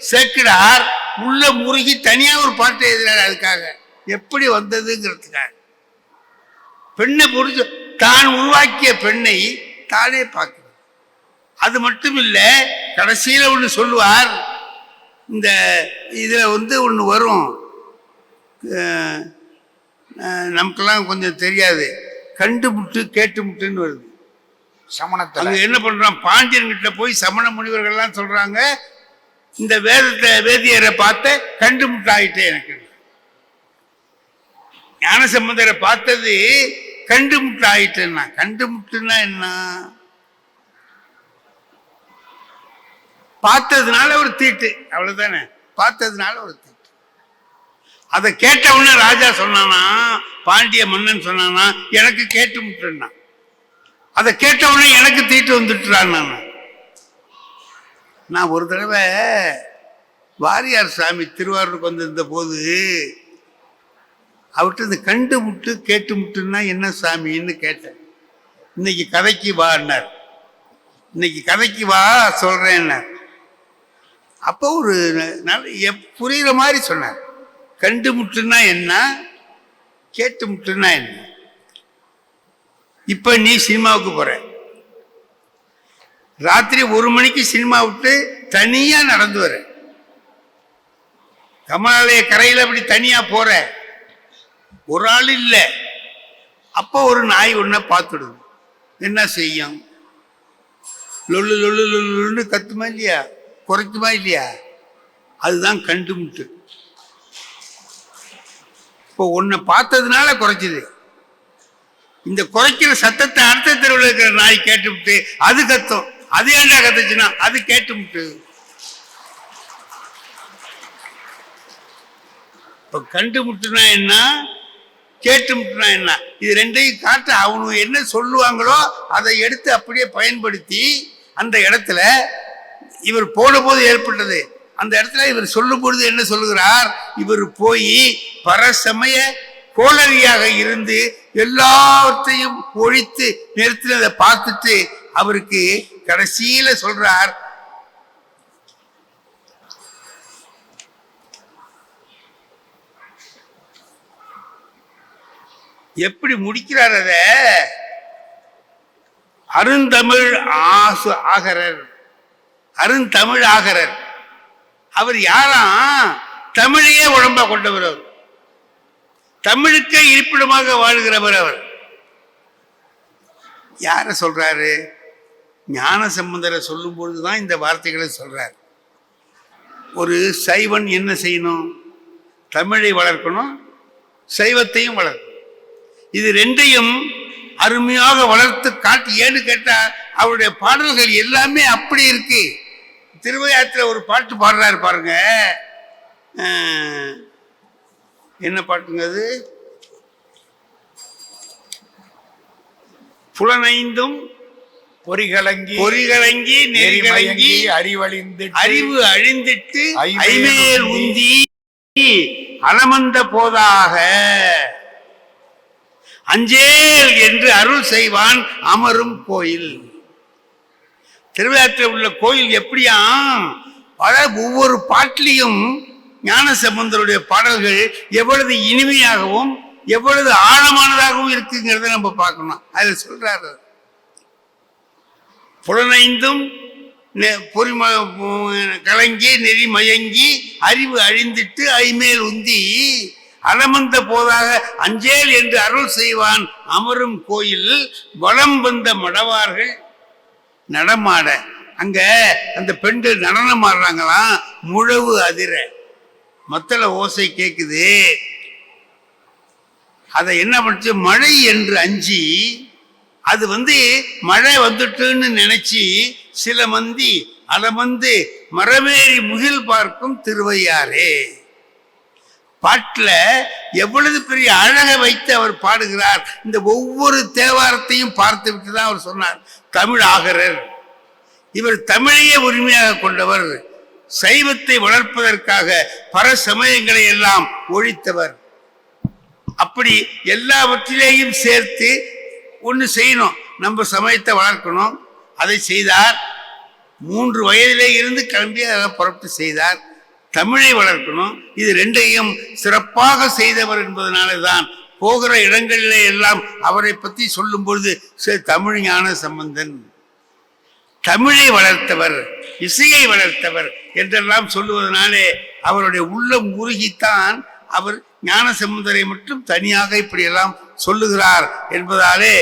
சேக்கிடார் உள்ள முருகி தனியா ஒரு பாட்டை எழுதினார். அதுக்காக எப்படி வந்ததுங்கிறதுக்காக பெண்ணை புரிஞ்சு தான் உருவாக்கிய பெண்ணை தானே பார்க்கிறது. அது மட்டும் இல்ல, கடைசியில ஒண்ணு சொல்லுவார். இந்த இதுல ஒண்ணு வரும், நமக்கெல்லாம் கொஞ்சம் தெரியாது, கண்டு முட்டு கேட்டு முட்டுன்னு வருது. சமணத்தில் அங்க என்ன பண்றான், பாண்டியன் கிட்ட போய் சமண முனிவர்கள்லாம் சொல்றாங்க, இந்த வேதியரை பார்த்த கண்டு முட்டாயிட்டே. எனக்கு ஞானசம்பந்தரை பார்த்தது கண்டு முட்டாயிட்டேன்னா. கண்டு முட்டுன்னா என்ன, பார்த்ததுனால ஒரு தீட்டு, அவ்வளவுதானே. பார்த்ததுனால ஒரு தீட்டு. அதை கேட்ட உடனே ராஜா சொன்னானா, பாண்டிய மன்னன் சொன்னானா, எனக்கு கேட்டு முட்டுன்னா. அதை கேட்ட உடனே எனக்கு தீட்டு வந்துட்டுறான். நான் ஒரு தடவை வாரியார் சாமி திருவாரூருக்கு வந்திருந்த போது அவர்கிட்ட இந்த கண்டு முட்டு கேட்டு முட்டுன்னா என்ன சாமின்னு கேட்டேன். இன்னைக்கு கதைக்கு வான்னார். இன்னைக்கு கதைக்கு வா சொல்றேன்னார். அப்போ ஒரு நல்ல புரியுற மாதிரி சொன்னார். கண்டு முட்டுன்னா என்ன, கேட்டு முட்டுன்னா என்ன. இப்ப நீ சினிமாவுக்கு போற, ராத்திரி 1 மணிக்கு சினிமா விட்டு தனியா நடந்து வர, கமலாலய கரையில அப்படி தனியா போற, ஒரு ஆள் இல்ல. அப்போ ஒரு நாய் ஒன்ன பார்த்துடுது. என்ன செய்யும், லொல்லு லொல்லு லொல்லுன்னு கத்துமா இல்லையா, குறைக்குமா இல்லையா, அதுதான் கண்டு முட்டு. இப்போ உன்னை பார்த்ததுனால குறைச்சிது. இந்த குறைக்கிற சத்தத்தை அடுத்த தெருவில் இருக்கிற நாய் கேட்டு விட்டு அது கத்தும். அது ஏன்டா கத்துச்சுன்னா அது கேட்டு விட்டு. இப்ப கண்டு முட்டுனா என்ன, கேட்டு முட்டுனா என்ன, இது ரெண்டையும் காட்ட அவங்க என்ன சொல்லுவாங்களோ அதை எடுத்து அப்படியே பயன்படுத்தி அந்த இடத்துல இவர் போன போது ஏற்பட்டது. அந்த இடத்துல இவர் சொல்லும் பொழுது என்ன சொல்லுகிறார், இவர் போய் பரசமய கோளரியாக இருந்து எல்லாத்தையும் ஒழித்து நிறுத்தினதை பார்த்துட்டு அவருக்கு கடைசியில சொல்றார், எப்படி முடிக்கிறார் அத, அருந்தமிழ் ஆகரர். அருந்தமிழ் ஆகரர் அவர் யாராம், தமிழையே உடம்பா கொண்டவர். அவர் தமிழுக்கே இருப்பிடமாக வாழ்கிறவர். அவர் யார சொல்றாரு, ஞான சம்பந்தரை சொல்லும் பொழுதுதான் இந்த வார்த்தைகளை சொல்றார். ஒரு சைவன் என்ன செய்யணும், தமிழை வளர்க்கணும், சைவத்தையும் வளர்க்கணும். இது ரெண்டையும் அருமையாக வளர்த்து காட்டி. ஏன்னு கேட்டா அவருடைய பாடல்கள் எல்லாமே அப்படி இருக்கு. திருவையாற்றில் ஒரு பாட்டு பாடுறாரு பாருங்க, என்ன பாட்டுங்க அது? புலனைந்தும் பொறிகளங்கி நெறிகளங்கி அறிவு அழிந்திட்டு ஐமேல் உந்தி அலமந்த போதாக அஞ்சேல் என்று அருள் செய்வான் அமரும் கோயில். திருவிழாற்றில் உள்ள கோயில் எப்படியா, ஒவ்வொரு பாட்டிலையும் ஞானசம்பந்தருடைய பாடல்கள் எவ்வளவு இனிமையாகவும் எவ்வளவு ஆழமானதாகவும் இருக்குங்கிறத நம்ம பார்க்கணும். அதில் சொல்றாரு, புலனைந்தும் கலங்கி நெறி மயங்கி அறிவு அழிந்திட்டு ஐமேல் உந்தி அலமந்த போதாக அஞ்சேல் என்று அருள் செய்வான் அமரும் கோயில். வலம் வந்த மடவார்கள் நடமாட, அங்க அந்த பெண்கள் நடனம் ஆடுறாங்களாம். முழவு அதிர மத்தள ஓசை கேக்குது. அதை என்ன பண்ணுச்சு, மழை என்று அஞ்சி, அது மழை வந்துட்டுன்னு நினைச்சு சில மந்தி அலமந்து மரமேறி முகில் பார்க்கும் திருவையாரே. பாட்டுல எவ்வளவு பெரிய அழகை வைத்து அவர் பாடுகிறார். இந்த ஒவ்வொரு தேவாரத்தையும் பார்த்து விட்டுதான் அவர் சொன்னார், தமிழ் ஆகரர். இவர் தமிழையே உரிமையாக கொண்டவர். சைவத்தை வளர்ப்பதற்காக பர சமயங்களை எல்லாம் ஒழித்தவர். அப்படி எல்லாவற்றிலேயும் சேர்த்து ஒன்று செய்யணும், நம்ம சமயத்தை வளர்க்கணும். அதை செய்தார். 3 வயதிலே இருந்து கிளம்பி அதை புறப்பட்டு செய்தார். தமிழை வளர்க்கணும், இது ரெண்டையும் சிறப்பாக செய்தவர் என்பதனால தான் போகிற இடங்களிலே எல்லாம் அவரை பற்றி சொல்லும் பொழுது தமிழ் ஞான சம்பந்தன், தமிழை வளர்த்தவர், இசையை வளர்த்தவர் என்றெல்லாம் சொல்லுவதனாலே அவருடைய உள்ளம் உருகித்தான் அவர் ஞான சம்பந்தரை மட்டும் தனியாக இப்படியெல்லாம் சொல்லுகிறார் என்பதாலே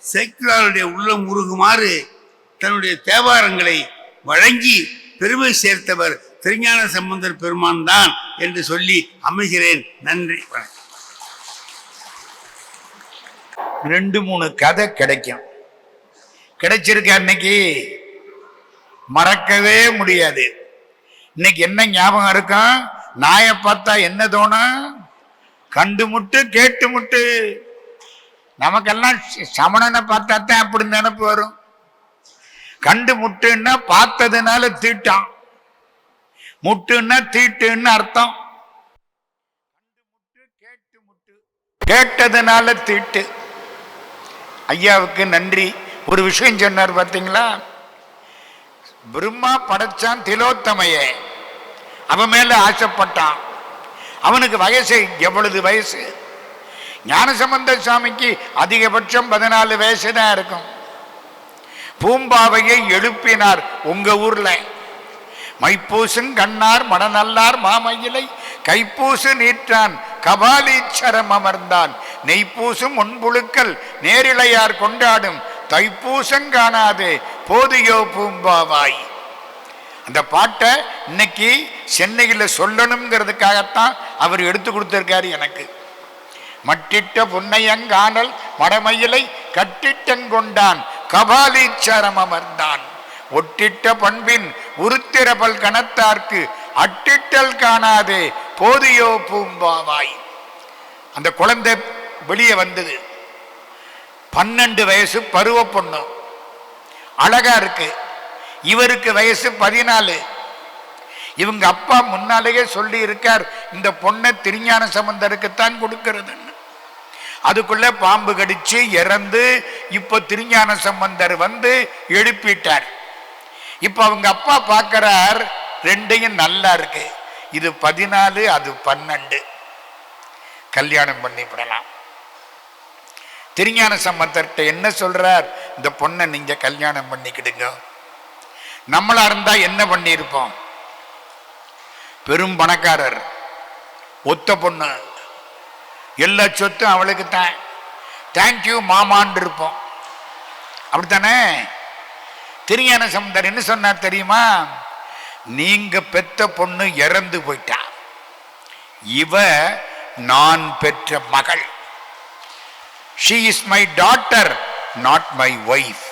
சேக்கிழாருடைய உள்ளம் உருகுமாறு தன்னுடைய தேவாரங்களை வழங்கி பெருமை சேர்த்தவர் திருஞான சம்பந்தர் பெருமான் தான் என்று சொல்லி அமைகிறேன். நன்றி, வணக்கம். 2-3 கதை கிடைக்கும், கிடைச்சிருக்க அன்னைக்கு மறக்கவே முடியாது. இன்னைக்கு என்ன ஞாபகம் இருக்கும், நாயை பார்த்தா என்ன தோணும், கண்டு முட்டு கேட்டு முட்டு. நமக்கெல்லாம் சமணனை பார்த்தா தான் அப்படி நினைப்பு வரும். கண்டு முட்டுன்னா பார்த்ததுனால தீட்டான், முட்டுன்னா தீட்டுன்னு அர்த்தம். கேட்டு முட்டு, கேட்டதுனால தீட்டு. ஐயாவுக்கு நன்றி. ஒரு விஷயம் சொன்னார் பார்த்தீங்களா, பிரம்மா படைச்சான் திலோத்தமைய, அவன் மேல ஆசைப்பட்டான். அவனுக்கு வயசு எவ்வளவு வயசு? ஞானசம்பந்த சுவாமிக்கு அதிகபட்சம் 14 வயசு தான் இருக்கும். பூம்பாவையை எழுப்பினார் உங்க ஊர்ல. மைப்பூசும் கண்ணார் மடநல்லார் மாமையிலை கைப்பூசு நீற்றான் கபாலீச்சரம் அமர்ந்தான் நெய்ப்பூசும் முன்புழுக்கள் நேரிழையார் கொண்டாடும் தைப்பூசம் காணாதே போதியோ பூம்பாவாய். அந்த பாட்டை இன்னைக்கு சென்னையில் சொல்லணுங்கிறதுக்காகத்தான் அவர் எடுத்து கொடுத்திருக்காரு எனக்கு. மட்டிட்ட புன்னையங்கானல் மடமயிலை கட்டிட்டங்கொண்டான் கபாலீச்சரம் அமர்ந்தான் ஒட்டிட்ட பண்பின் உருத்திரபல் கணத்தார்க்கு அட்டிட்டல் காணாதே போதியோ பூம்பாவாய். அந்த குழந்தை வெளியே வந்தது, 12 வயசு பருவ பொண்ணு, அழகா இருக்கு. இவருக்கு வயசு 14. இவங்க அப்பா முன்னாலேயே சொல்லி இருக்கார், இந்த பொண்ணை திருஞான சம்பந்தருக்குத்தான் கொடுக்கிறதுன்னு. அதுக்குள்ள பாம்பு கடிச்சு இறந்து இப்ப திருஞான சம்பந்தர் வந்து எழுப்பிட்டார். இப்ப அவங்க அப்பா பார்க்கிறார், ரெண்டையும் நல்லா இருக்கு, இது 14 அது 12, கல்யாணம் பண்ணிவிடலாம். திருஞான சம்பந்தர்கிட்ட என்ன சொல்றார், இந்த பொண்ணை நீங்க கல்யாணம் பண்ணிக்கிடுங்க. நம்மளா இருந்தா என்ன பண்ணியிருப்போம், பெரும் பணக்காரர், ஒத்த பொண்ணு, எல்லா சொத்தும் அவளுக்கு தான், தேங்க்யூ மாமான் இருப்போம், அப்படித்தானே? திருஞான சம்பந்தர் என்ன சொன்னார் தெரியுமா, நீங்க பெத்த பொண்ணு இறந்து போயிட்டா, இவ நான் பெற்ற மகள், she is my daughter, not my wife.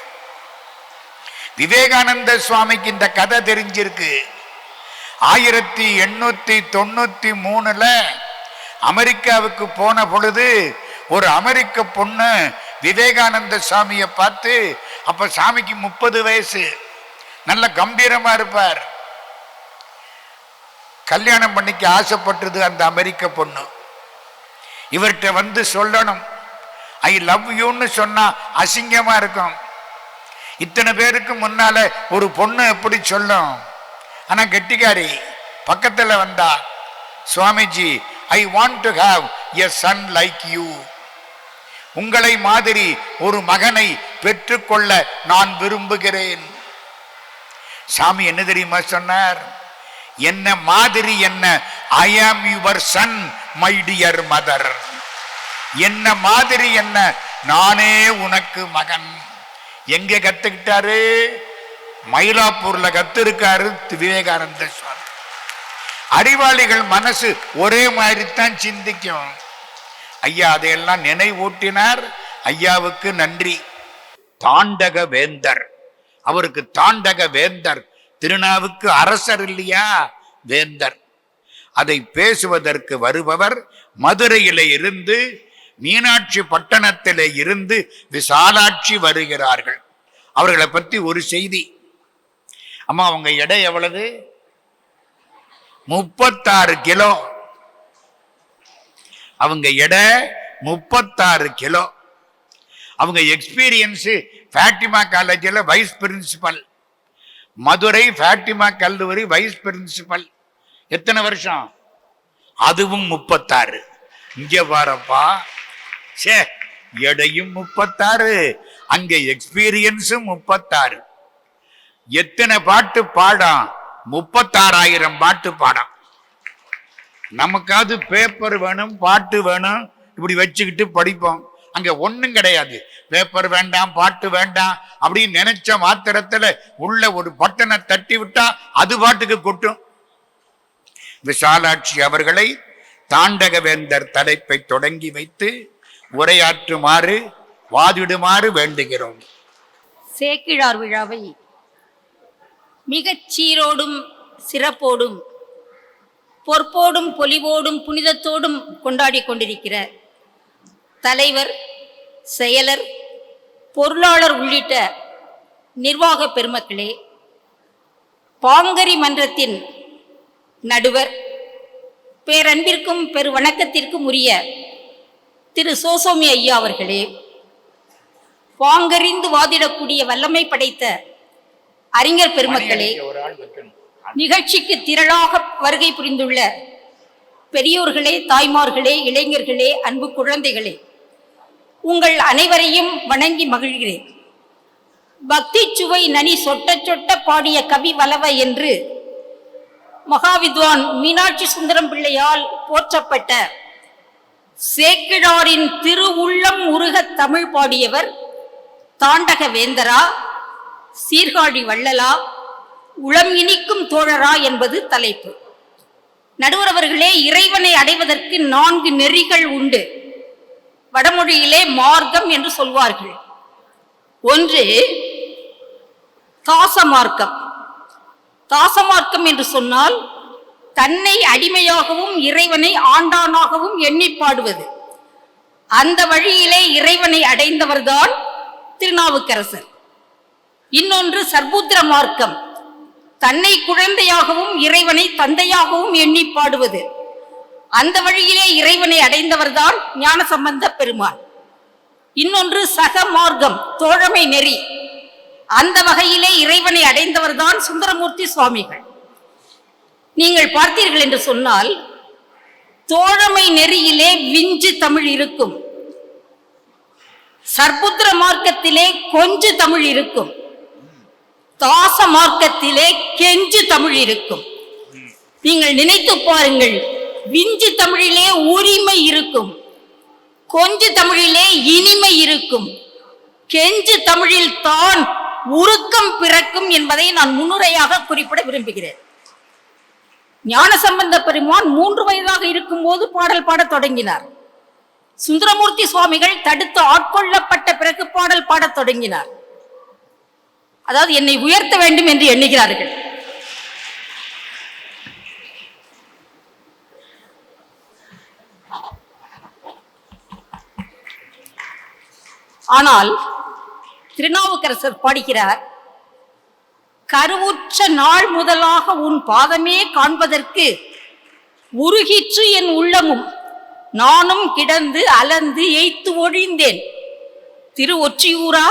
Vivekananda சுவாமிக்கு இந்த கதை தெரிஞ்சிருக்கு. 1893 அமெரிக்காவுக்கு போன பொழுது ஒரு அமெரிக்க பொண்ணு விவேகானந்த சாமியை பார்த்து, அப்ப சாமிக்கு 30 வயசு, நல்ல கம்பீரமா இருப்பார், கல்யாணம் பண்ணிக்க ஆசைப்பட்டது அந்த அமெரிக்க பொண்ணு. இவர்கிட்ட வந்து சொல்லணும், ஐ லவ் யூன்னு சொன்னா அசிங்கமா இருக்கும். இத்தனை பேருக்கு முன்னால ஒரு பொண்ணு எப்படி சொல்லும்? ஆனா கெட்டிக்காரி பக்கத்துல வந்தா, Swamiji, I want to have a Sun like you. உங்களை மாதிரி ஒரு மகனை பெற்றுக்கொள்ள நான் விரும்புகிறேன். சாமி என்ன தெரியுமா சொன்னார்? என்ன மாதிரி என்ன, I am your son my dear mother. என்ன மாதிரி என்ன, நானே உனக்கு மகன். எங்க கத்துக்கிட்டாரு? மயிலாப்பூர்ல கத்திருக்காரு விவேகானந்த சுவாமி. அறிவாளிகள் மனசு ஒரே மாதிரி தான் சிந்திக்கும். ஐயா அதையெல்லாம் நினைவூட்டினார். ஐயாவுக்கு நன்றி. தாண்டக வேந்தர், அவருக்கு தாண்டக வேந்தர். திருநாவுக்கு அரசர் இல்லையா, வேந்தர். அதை பேசுவதற்கு வருபவர் மதுரையில இருந்து, மீனாட்சி பட்டணத்திலே இருந்து விசாலாட்சி வருகிறார்கள். அவர்களை பற்றி ஒரு செய்தி. அம்மா, அவங்க எடை எவ்வளவு? 36 கிலோ. அவங்க எடை 36 கிலோ. அவங்க எக்ஸ்பீரியன்ஸ் ஃபேட்டிமா காலேஜில் வைஸ் பிரின்சிபல், மதுரை ஃபேட்டிமா கல்லூரி வைஸ் பிரின்சிபல். எத்தனை வருஷம்? அதுவும் 36. இங்க பாருப்பா, சே, எடையும் 36, அங்க எக்ஸ்பீரியன்ஸும் 36. எத்தனை பாட்டு பாடம்? 36,000 பாட்டு பாடம். நமக்காவது பேப்பர் வேணும், பாட்டு வேணும், இப்படி வச்சுக்கிட்டு படிப்போம். அங்க ஒண்ணும் கிடையாது. பேப்பர் வேண்டாம், பாட்டு வேண்டாம் அப்படின்னு நினைச்ச மாத்திரத்துல உள்ள ஒரு பட்டனை தட்டி விட்டா அது பாட்டுக்கு கொட்டும். விசாலாட்சி அவர்களை தாண்டக வேந்தர் தலைப்பை தொடங்கி வைத்து உரையாற்றுமாறு வாதிடுமாறு வேண்டுகிறோம். சேக்கிழார் விழாவை மிகச் சீரோடும் சிறப்போடும் பொற்போடும் பொலிவோடும் புனிதத்தோடும் கொண்டாடி கொண்டிருக்கிற தலைவர், செயலர், பொருளாளர் உள்ளிட்ட நிர்வாக பெருமக்களே, பாங்கரி மன்றத்தின் நடுவர், பேரன்பிற்கும் பெரு வணக்கத்திற்கும் உரிய திரு சோசோமி ஐயா அவர்களே, பாங்கறிந்து வாதிடக்கூடிய வல்லமை படைத்த அறிஞர் பெருமக்களே, நிகழ்ச்சிக்கு திரளாக வருகை புரிந்துள்ள பெரியோர்களே, தாய்மார்களே, இளைஞர்களே, அன்பு குழந்தைகளே, உங்கள் அனைவரையும் வணங்கி மகிழ்கிறேன். பக்தி சுவை நனி சொட்ட சொட்ட பாடிய கவி வலவ என்று மகாவித்வான் மீனாட்சி சுந்தரம் பிள்ளையால் போற்றப்பட்ட சேக்கிழாரின் திருவுள்ளம் உருக தமிழ் பாடியவர் தாண்டக வேந்தரா, சீர்காழி வள்ளலா, உளம் இனிக்கும் தோழரா என்பது தலைப்பு. நடுவர் அவர்களே, இறைவனை அடைவதற்கு 4 நெறிகள் உண்டு. வடமொழியிலே மார்க்கம் என்று சொல்வார்கள். ஒன்று தாசமார்க்கம். தாசமார்க்கம் என்று சொன்னால் தன்னை அடிமையாகவும் இறைவனை ஆண்டானாகவும் எண்ணி பாடுவது. அந்த வழியிலே இறைவனை அடைந்தவர்தான் திருநாவுக்கரசர். இன்னொன்று சர்புத்திர மார்க்கம். தன்னை குழந்தையாகவும் இறைவனை தந்தையாகவும் எண்ணி பாடுவது. அந்த வழியிலே இறைவனை அடைந்தவர்தான் ஞானசம்பந்த பெருமான். இன்னொன்று சக மார்க்கம், தோழமை நெறி. அந்த வகையிலே இறைவனை அடைந்தவர்தான் சுந்தரமூர்த்தி சுவாமிகள். நீங்கள் பார்த்தீர்கள் என்று சொன்னால், தோழமை நெறியிலே விஞ்சு தமிழ் இருக்கும், சர்புத்திர மார்க்கத்திலே கொஞ்சு தமிழ் இருக்கும், தாச மார்க்கத்திலே கெஞ்சு தமிழ் இருக்கும். நீங்கள் நினைத்து பாருங்கள், விஞ்சு தமிழிலே உரிமை இருக்கும், கொஞ்சு தமிழிலே இனிமை இருக்கும், கெஞ்சு தமிழில் தான் உருக்கம் பிறக்கும் என்பதை நான் முன்னுரையாக குறிப்பிட விரும்புகிறேன். ஞானசம்பந்த பெருமான் 3 வயதாக இருக்கும் போது பாடல் பாடத் தொடங்கினார். சுந்தரமூர்த்தி சுவாமிகள் தடுத்து ஆட்கொள்ளப்பட்ட பிறகு பாடல் பாடத் தொடங்கினார். அதாவது என்னை உயர்த்த வேண்டும் என்று எண்ணுகிறார்கள். ஆனால் திருநாவுக்கரசர் பாடுகிறார், கருவுற்ற நாள் முதலாக உன் பாதமே காண்பதற்கு உருகிற்று என் உள்ளமும், நானும் கிடந்து அலந்து எய்த்து ஒழிந்தேன். திரு ஒற்றியூரா,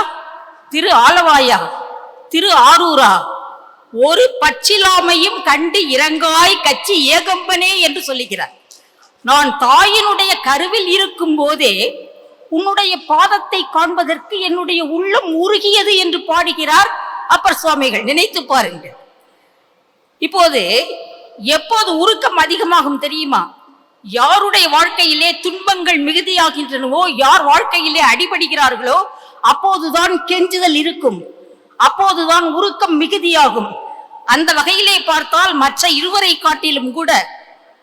திரு ஆலவாயா, திரு ஆரூரா, ஒரு பச்சிலாமையும் கண்டு இறங்காய் கச்சி ஏகம்பனே என்று சொல்லுகிறார். நான் தாயினுடைய கருவில் இருக்கும் போதே உன்னுடைய பாதத்தை காண்பதற்கு என்னுடைய உள்ளம் உருகியது என்று பாடுகிறார் அப்பர் சுவாமிகள். நினைத்து பாருங்கள். இப்போது எப்போது உருக்கம் அதிகமாகும் தெரியுமா? யாருடைய வாழ்க்கையிலே துன்பங்கள் மிகுதியாகின்றனவோ, யார் வாழ்க்கையிலே அடிபடுகிறார்களோ அப்போதுதான் கெஞ்சுதல் இருக்கும், அப்போதுதான் உருக்கம் மிகுதியாகும். அந்த வகையிலே பார்த்தால் மற்ற இருவரை காட்டிலும் கூட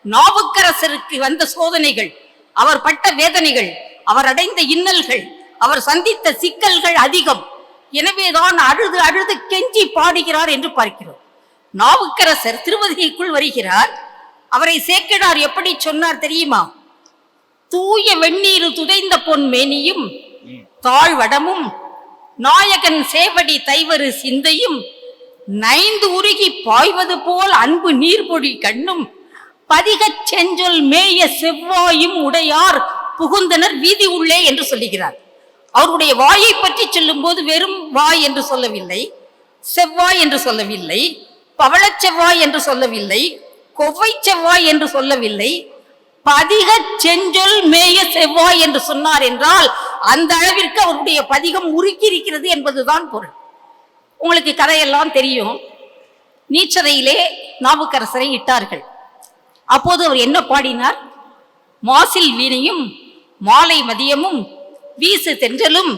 நாவுக்கரசருக்கு வந்த சோதனைகள், அவர் பட்ட வேதனைகள், அவர் அடைந்த இன்னல்கள், அவர் சந்தித்த சிக்கல்கள் அதிகம். எனவேதான் அழுது அழுது கெஞ்சி பாடுகிறார் என்று பார்க்கிறோம். நாவுக்கரசர் திருவதிகைக்குள் வருகிறார். அவரை சேக்கிழார் எப்படி சொன்னார் தெரியுமா? தூய வெந்நீரு துதைந்த பொன் மேனியும் தாழ்வடமும் நாயகன் சேவடி தைவரு சிந்தையும் நைந்து உருகி பாய்வது போல் அன்பு நீர்பொழி கண்ணும் பதிகச் செஞ்சொல் மேய செவ்வாயும் உடையார் புகுந்தனர் வீதி உள்ளே என்று சொல்லுகிறார். அவருடைய வாயை பற்றி சொல்லும் போது வெறும் வாய் என்று சொல்லவில்லை, செவ்வாய் என்று சொல்லவில்லை, பவளச் செவ்வாய் என்று சொல்லவில்லை, கொவ்வை செவ்வாய் என்று சொல்லவில்லை, பதிகச் செஞ்சொல் மேய செவ்வாய் என்று சொன்னார். என்றால் அந்த அளவிற்கு அவருடைய பதிகம் உருக்கி இருக்கிறது என்பதுதான் பொருள். உங்களுக்கு கதையெல்லாம் தெரியும். நீச்சரையிலே நாவுக்கரசரை இட்டார்கள். அப்போது அவர் என்ன பாடினார்? மாசில் வீணையும் மாலை மதியமும் வீசு தென்றலும்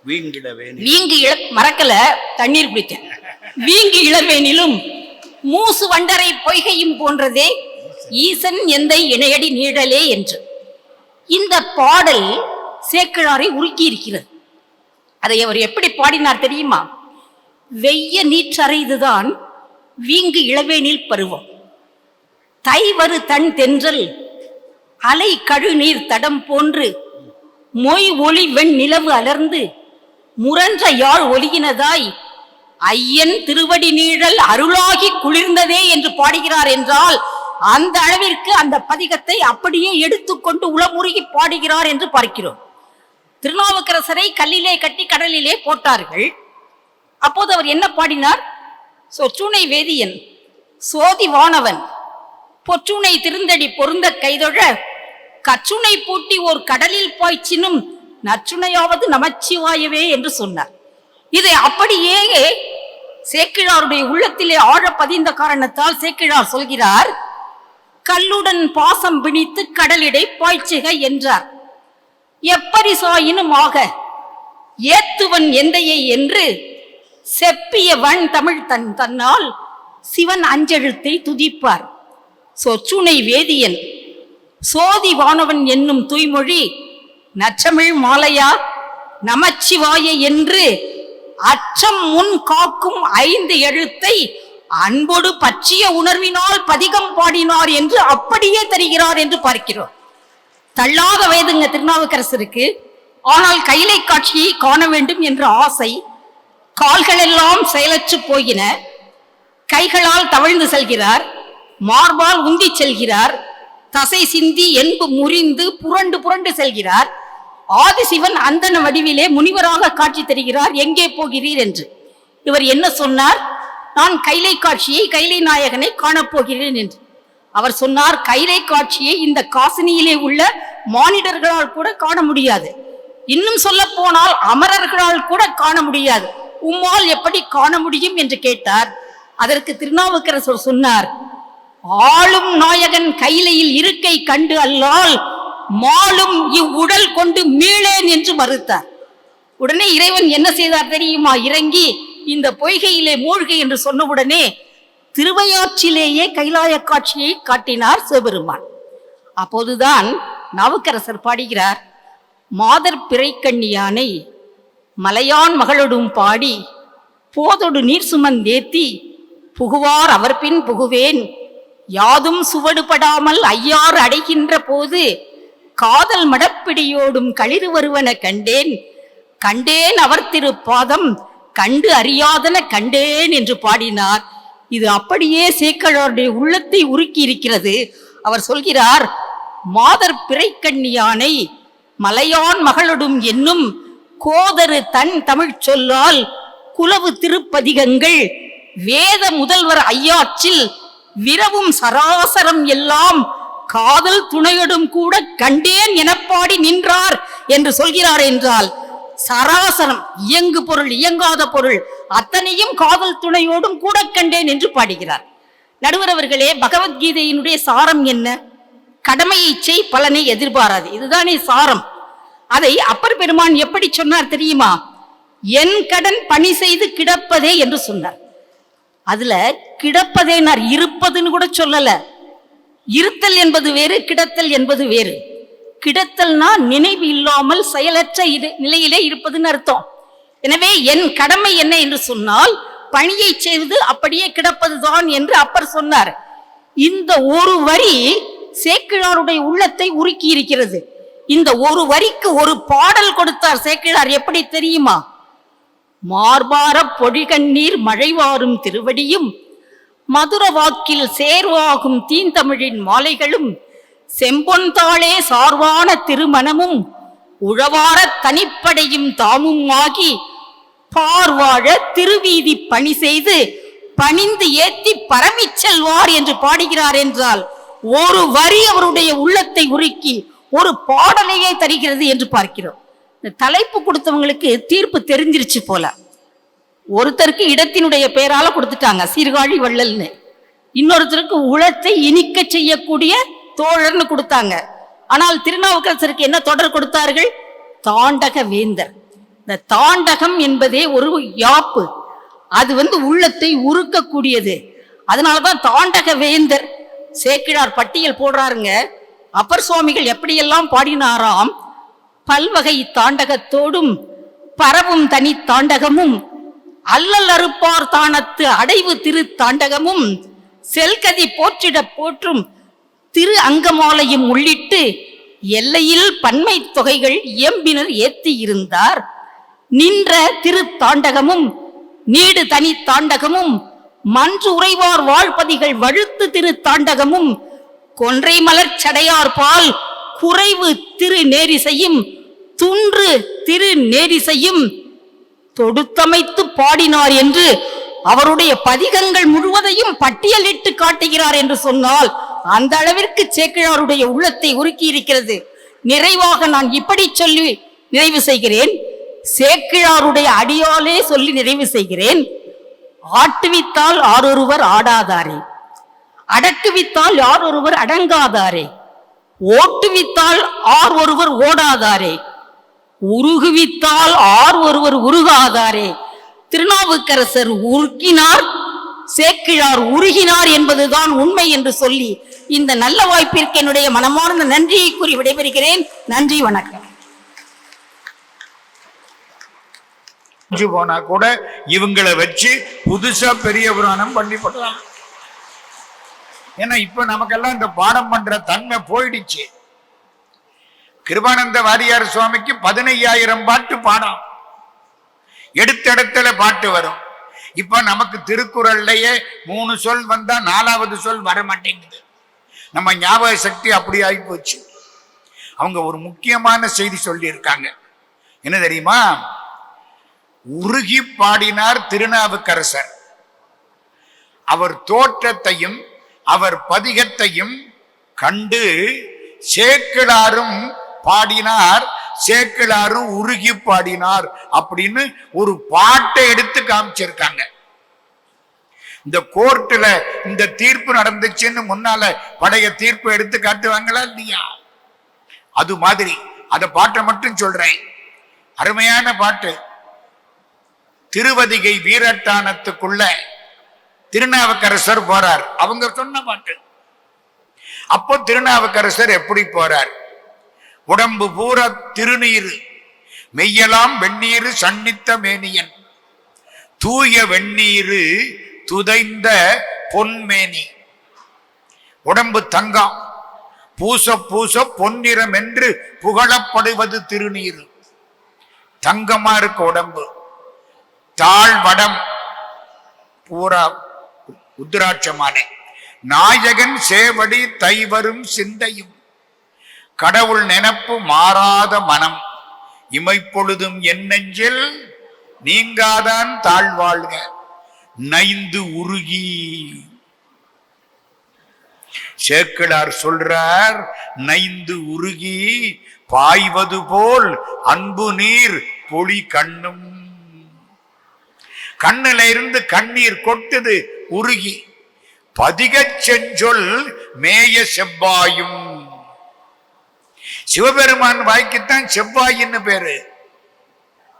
வீங்கு மறக்கல, தண்ணீர் குடித்தேன், வீங்கு இளவேனிலும் மூசு வண்டரை பொய்கையும் போன்றதே ஈசன் எந்தை இணையடி நீழலே என்று. இந்த பாடல் சேக்கிழாரை உருக்கி இருக்கிறது. அதை அவர் எப்படி பாடினார் தெரியுமா? வெய்ய நீற்றறைதுதான் வீங்கு இளவேனில் பருவம், தைவரு தன் தென்றல் அலை கழுநீர் தடம் போன்று மொய் ஒளி வெண் நிலவு அலர்ந்து முரன்ற யாழ் ஒலியினதாய் ஐயன் திருவடி நீழல் அருளாகி குளிர்ந்ததே என்று பாடுகிறார். என்றால் அந்த அளவிற்கு அந்த பதிகத்தை அப்படியே எடுத்துக்கொண்டு உளமுருகி பாடுகிறார் என்று பார்க்கிறோம். திருநாவுக்கரசரை கல்லிலே கட்டி கடலிலே போட்டார்கள். அப்போது அவர் என்ன பாடினார்? சொற்றுணை வேதியன் சோதி வானவன் பொற்றுணை திருந்தடி பொருந்த கைதொழ கற்றுணை பூட்டி ஓர் கடலில் பாய்ச்சினும் நற்றுணையாவது நமச்சிவாயவே என்று சொன்னார். இதை அப்படியே சேக்கிழாருடைய உள்ளத்திலே ஆழ பதிந்த காரணத்தால் சேக்கிழார் சொல்கிறார், கல்லுடன் பாசம் பிணித்து கடலிடை பாய்ச்சுக என்றார். எப்பரிசாயினும் ஆக ஏத்துவன் எந்தையை என்று செப்பிய வன் தமிழ் தன்னால் சிவன் அஞ்செழுத்தை துதிப்பார். சொற்றுணை வேதியன் சோதி வானவன் என்னும் தூய்மொழி நற்றமிழ் மாலையா நமச்சிவாய என்று அச்சம் முன் காக்கும் 5 எழுத்தை அன்போடு பற்றிய உணர்வினால் பதிகம் பாடினார் என்று அப்படியே தருகிறார் என்று பார்க்கிறோம். தள்ளாத வயதுங்க திருநாவுக்கரசருக்கு. ஆனால் கைலை காட்சியை காண வேண்டும் என்ற ஆசை. கால்கள் எல்லாம் செயலற்று போயின. கைகளால் தவழ்ந்து செல்கிறார், மார்பால் உந்தி செல்கிறார், தசை சிந்தி என்பு முறிந்து புரண்டு புரண்டு செல்கிறார். ஆதிசிவன் அந்தன வடிவிலே முனிவராக காட்சி தருகிறார். எங்கே போகிறீர் என்று. இவர் என்ன சொன்னார்? நான் கைலை காட்சியை, கைலை நாயகனை காணப்போகிறேன் என்று. அவர் சொன்னார், கைலை காட்சியை இந்த காசினியிலே உள்ள மானிடர்களால் கூட காண முடியாது, இன்னும் சொல்ல போனால் அமரர்களால் கூட காண முடியாது, உம்மால் எப்படி காண முடியும் என்று கேட்டார். அதற்கு திருநாவுக்கரசர் சொன்னார், ஆளும் நாயகன் கைலையில் இருக்கை கண்டு அல்லால் மாலும் இவ்வுடல் கொண்டு மீளேன் என்று மறுத்தார். உடனே இறைவன் என்ன செய்தார் தெரியுமா? இறங்கி இந்த பொய்கையிலே மூழ்கை என்று சொன்னவுடனே திருவையாற்றிலேயே கைலாய காட்சியை காட்டினார் சிவபெருமான். அப்போதுதான் நாவுக்கரசர் பாடுகிறார், மாதர் பிறைக்கண்ணியானை மலையான் மகளொடும் பாடி போதொடு நீர் சுமந்தேத்தி புகுவார் அவர் பின் புகுவேன் யாதும் சுவடுபடாமல் ஐயாறு அடைகின்ற போது காதல் மடப்பிடியோடும் களிறு வருவன கண்டேன் கண்டேன் அவர் திருப்பாதம் கண்டு அறியாதன கண்டேன் என்று பாடினார். இது அப்படியே சேக்கிழாருடைய உள்ளத்தை உருக்கி இருக்கிறது. அவர் சொல்கிறார், மாதர் பிறைக்கண்ணியானை மலையான் மகளொடும் என்னும் கோதரு தன் தமிழ் சொல்லால் குலவு திருப்பதிகங்கள் வேத முதல்வர் ஐயாற்றில் விரவும் சராசரம் எல்லாம் காதல் துணையோடும் கூட கண்டேன் எனப்பாடி நின்றார் என்று சொல்கிறார். என்றால் சராசரம், இயங்கு பொருள், இயங்காத பொருள் அத்தனையும் காதல் துணையோடும் கூட கண்டேன் என்று பாடுகிறார். நடுவர் அவர்களே, பகவத்கீதையினுடைய சாரம் என்ன? கடமையை செய், பலனை எதிர்பாராது. இதுதானே சாரம். அதை அப்பர் பெருமான் எப்படி சொன்னார் தெரியுமா? என் கடன் பணி செய்து கிடப்பதே என்று சொன்னார். அதுல கிடப்பதே நான் இருப்பதுன்னு கூட சொல்லல. இருத்தல் என்பது வேறு, கிடத்தல் என்பது வேறு. கிடத்தல்னா நினைவு இல்லாமல் செயலற்ற நிலையிலே இருப்பதுன்னு அர்த்தம். எனவே என் கடமை என்ன என்று சொன்னால் பணியை செய்து அப்படியே கிடப்பதுதான் என்று அப்பர் சொன்னார். இந்த ஒரு வரி சேக்கிழாருடைய உள்ளத்தை உருக்கி இருக்கிறது. இந்த ஒரு வரிக்கு ஒரு பாடல் கொடுத்தார் சேக்கிழார். எப்படி தெரியுமா? மார்பார பொழிகண்ணீர் மழைவாரும் திருவடியும் மதுர வாக்கில் சேர்வாகும் தீந்தமிழின் மாலைகளும் செம்பொன் தாளே சார்வான திருமணமும் உழவார தனிப்படையும் தாமும் ஆகி பார்வாழ திருவீதி பணி செய்து பணிந்து ஏத்தி பரமிச் செல்வார் என்று பாடுகிறார். என்றால் ஒரு வரி அவருடைய உள்ளத்தை உருக்கி ஒரு பாடலையே தருகிறது என்று பார்க்கிறோம். இந்த தலைப்பு கொடுத்தவங்களுக்கு தீர்ப்பு தெரிஞ்சிருச்சு போல. ஒருத்தருக்கு இடத்தினுடைய பெயரால கொடுத்துட்டாங்க சீர்காழி வள்ளல்னு, இன்னொருத்தருக்கு உளத்தை இனிக்க செய்யக்கூடிய தோழர்னு கொடுத்தாங்க. ஆனால் திருநாவுக்கரசருக்கு என்ன தொடர் கொடுத்தார்கள்? தாண்டக வேந்தர். இந்த தாண்டகம் என்பதே ஒரு யாப்பு, அது உள்ளத்தை உருக்கக்கூடியது. அதனாலதான் தாண்டக வேந்தர். சேக்கிழார் பட்டியல் போடுறாருங்க. அப்பர் சுவாமிகள் எப்படியெல்லாம் பாடினாராம். பல்வகை தாண்டகத்தோடும் பரவும் தனி தாண்டகமும் அல்லல் அறுப்பார் தானத்து அடைவு திரு தாண்டகமும் செல்கதி போற்றிட போற்றும் திரு அங்கமாலையும் உள்ளிட்டு எல்லையில் பன்மை தொகைகள் இயம்பினர் ஏத்தி இருந்தார். நின்ற திரு தாண்டகமும் நீடு தனி தாண்டகமும் மன்று உறைவார் வாழ்பதிகள் வழுத்து திரு தாண்டகமும் கொன்றை மலர் சடையார் பால் குறைவு திரு நேரிசையும் துன்று திரு நேரிசையும் தொடுத்தமைத்து பாடினார் என்று அவருடைய பதிகங்கள் முழுவதையும் பட்டியலிட்டு காட்டுகிறார் என்று சொன்னால் அந்த அளவிற்கு சேக்கிழாருடைய உள்ளத்தை உருக்கி இருக்கிறது. நிறைவாக நான் இப்படி சொல்லி நிறைவு செய்கிறேன். சேக்கிழாருடைய அடியாலே சொல்லி நிறைவு செய்கிறேன். ஆட்டுவித்தால் ஆரொருவர் ஆடாதாரே, அடக்குவித்தால் யார் ஒருவர் அடங்காதாரே, ஓட்டுவித்தால் ஆர் ஒருவர் ஓடாதாரே, உருகுவித்தால் ஆர் ஒருவர் உருகாதாரே. திருநாவுக்கரசர் உருக்கினார், சேக்கிழார் உருகினார் என்பதுதான் உண்மை என்று சொல்லி இந்த நல்ல வாய்ப்பிற்கு என்னுடைய மனமார்ந்த நன்றியை கூறி விடைபெறுகிறேன். நன்றி, வணக்கம். போனா கூட இவங்களை வச்சு புதுசா பெரிய புராணம் பண்ணி போடலாம். ஏன்னா இப்ப நமக்கெல்லாம் இந்த பாடம் பண்ற தன்மை போயிடுச்சு. கிருபானந்த வாரியார் சுவாமிக்கு 15,000 பாட்டு பாடம், எடுத்த இடத்துல பாட்டு வரும். இப்ப நமக்கு திருக்குறள்லயே 3 சொல் வந்தா 4வது சொல் வர மாட்டேங்குது. நம்ம ஞாபக சக்தி அப்படி ஆகி போச்சு. அவங்க ஒரு முக்கியமான செய்தி சொல்லி இருக்காங்க. என்ன தெரியுமா? உருகி பாடினார் திருநாவுக்கரசர். அவர் தோற்றத்தையும் அவர் பதிகத்தையும் கண்டு சேக்கிழாரும் பாடினார், சேக்கிழாரும் உருகி பாடினார் அப்படின்னு ஒரு பாட்டை எடுத்து காமிச்சிருக்காங்க. இந்த கோர்ட்டுல இந்த தீர்ப்பு நடந்துச்சுன்னு முன்னால பழைய தீர்ப்பு எடுத்து காட்டுவாங்களா இல்லையா? அது மாதிரி அந்த பாட்டை மட்டும் சொல்றேன். அருமையான பாட்டு. திருவதிகை வீரட்டானத்துக்குள்ள திருநாவுக்கரசர் போறார். அவங்க சொன்ன பாட்டு. அப்போ திருநாவுக்கரசர் எப்படி போறார்? உடம்பு பூரா திருநீரு, மெய்யலாம் வெந்நீரு சன்னித்த மேனியன், தூய வெந்நீரு துதைந்த பொன்மேனி. உடம்பு தங்கம், பூச பூச பொன்னிறம் என்று புகழப்படுவது திருநீரு. தங்கமா இருக்க உடம்பு. தாழ்வடம் பூரா உத்ராட்சமானே. நாயகன் சேவடி தைவரும் சிந்தையும், கடவுள் நினப்பு மாறாத மனம், இமைப்பொழுதும் என் நெஞ்சில் நீங்காதான் தாழ்வாழ்க நைந்து உருகி. சேக்கிழார் சொல்றார், நைந்து உருகி பாய்வது போல் அன்பு நீர் பொழி கண்ணும். கண்ணில இருந்து கண்ணீர் கொட்டுது உருகி. பதிகச் செஞ்சொல் மேய செவ்வாயும். சிவபெருமான் வாய்க்குத்தான் செவ்வாயின்னு பேரு.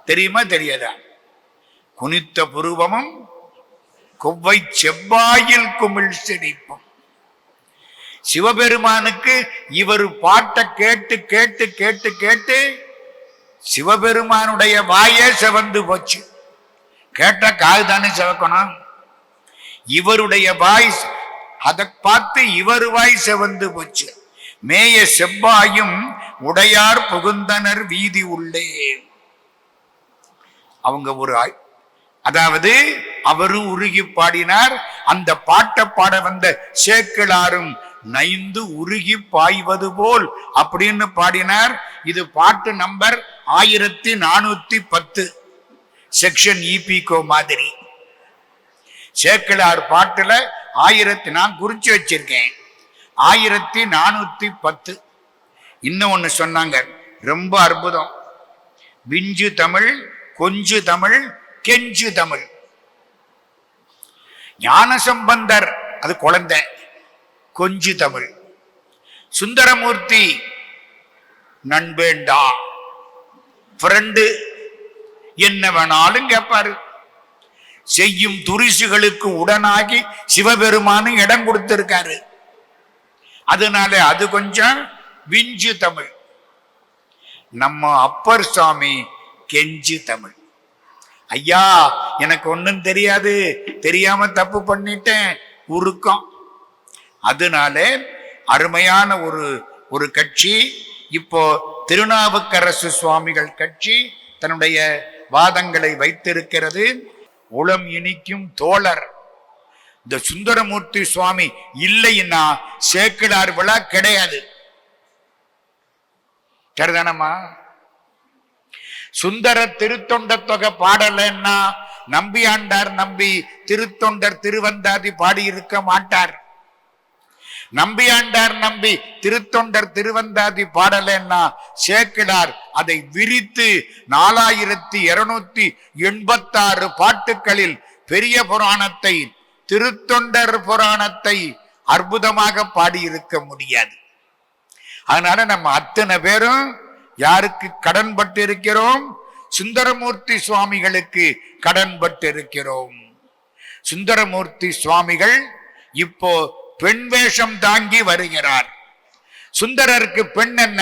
தெரியுமா தெரியாதா? குனித்த புருவமும் கொவ்வை செவ்வாயில் குமிழ் செடிப்பும். சிவபெருமானுக்கு இவர் பாட்டை கேட்டு கேட்டு கேட்டு கேட்டு சிவபெருமானுடைய வாயே செவந்து போச்சு. கேட்ட காதுதானே செவக்கணும். இவருடைய வாய் அதை பார்த்து இவர் வாய் செவந்து போச்சு. மேய செவ்வாயும் உடையார் புகுந்தனர் வீதி உள்ளே. அவங்க ஒரு அதாவது அவரும் உருகி பாடினார். அந்த பாட்டை பாட வந்த சேக்கிழாரும் நைந்து உருகி பாய்வது போல் அப்படின்னு பாடினார். இது பாட்டு நம்பர் 1410, செக்ஷன் இபிகோ மாதிரி. சேக்கிழார் பாட்டுல 1000 நான் குறிச்சு வச்சிருக்கேன், 1410. இன்னும் ஒண்ணு சொன்னாங்க, ரொம்ப அற்புதம். விஞ்சு தமிழ், கொஞ்சு தமிழ், கெஞ்சு தமிழ். ஞானசம்பந்தர் அது குழந்தை, கொஞ்சு தமிழ். சுந்தரமூர்த்தி நண்பேண்டா, ஃப்ரெண்டு, என்ன வேணாலும் கேட்பாரு. செய்யும் துரிசுகளுக்கு உடனாகி சிவபெருமானும் இடம் கொடுத்திருக்காரு. அதனால அது கொஞ்சம் விஞ்சு தமிழ். நம்ம அப்பர் சுவாமி கெஞ்சு தமிழ். ஐயா எனக்கு ஒண்ணும் தெரியாது, தெரியாம தப்பு பண்ணிட்டேன், உருக்கம். அதனால அருமையான ஒரு கட்சி இப்போ திருநாவுக்கரசு சுவாமிகள் கட்சி தன்னுடைய வாதங்களை வைத்திருக்கிறது. உளம் இனிக்கும் தோழர் இந்த சுந்தரமூர்த்தி சுவாமி இல்லைன்னா சேக்கிழார் விழா கிடையாது. சரிதானம்மா? சுந்தர திருத்தொண்ட தொகை பாடலன்னா நம்பியாண்டார் நம்பி திருத்தொண்டர் திருவந்தாதி பாடி இருக்க மாட்டார். நம்பியாண்டார் நம்பி திருத்தொண்டர் திருவந்தாதி பாடலன்னா சேக்கிழார் அதை விரித்து 4286 பாட்டுக்களில் பெரிய புராணத்தை, திருத்தொண்டர் புராணத்தை அற்புதமாக பாடியிருக்க முடியாது. அதனால நம்ம அத்தனை பேரும் யாருக்கு கடன் பட்டு இருக்கிறோம்? சுந்தரமூர்த்தி சுவாமிகளுக்கு கடன் பட்டு இருக்கிறோம். சுந்தரமூர்த்தி சுவாமிகள் இப்போ பெண் வேஷம் தாங்கி வருகிறார். சுந்தரருக்கு பெண் என்ன?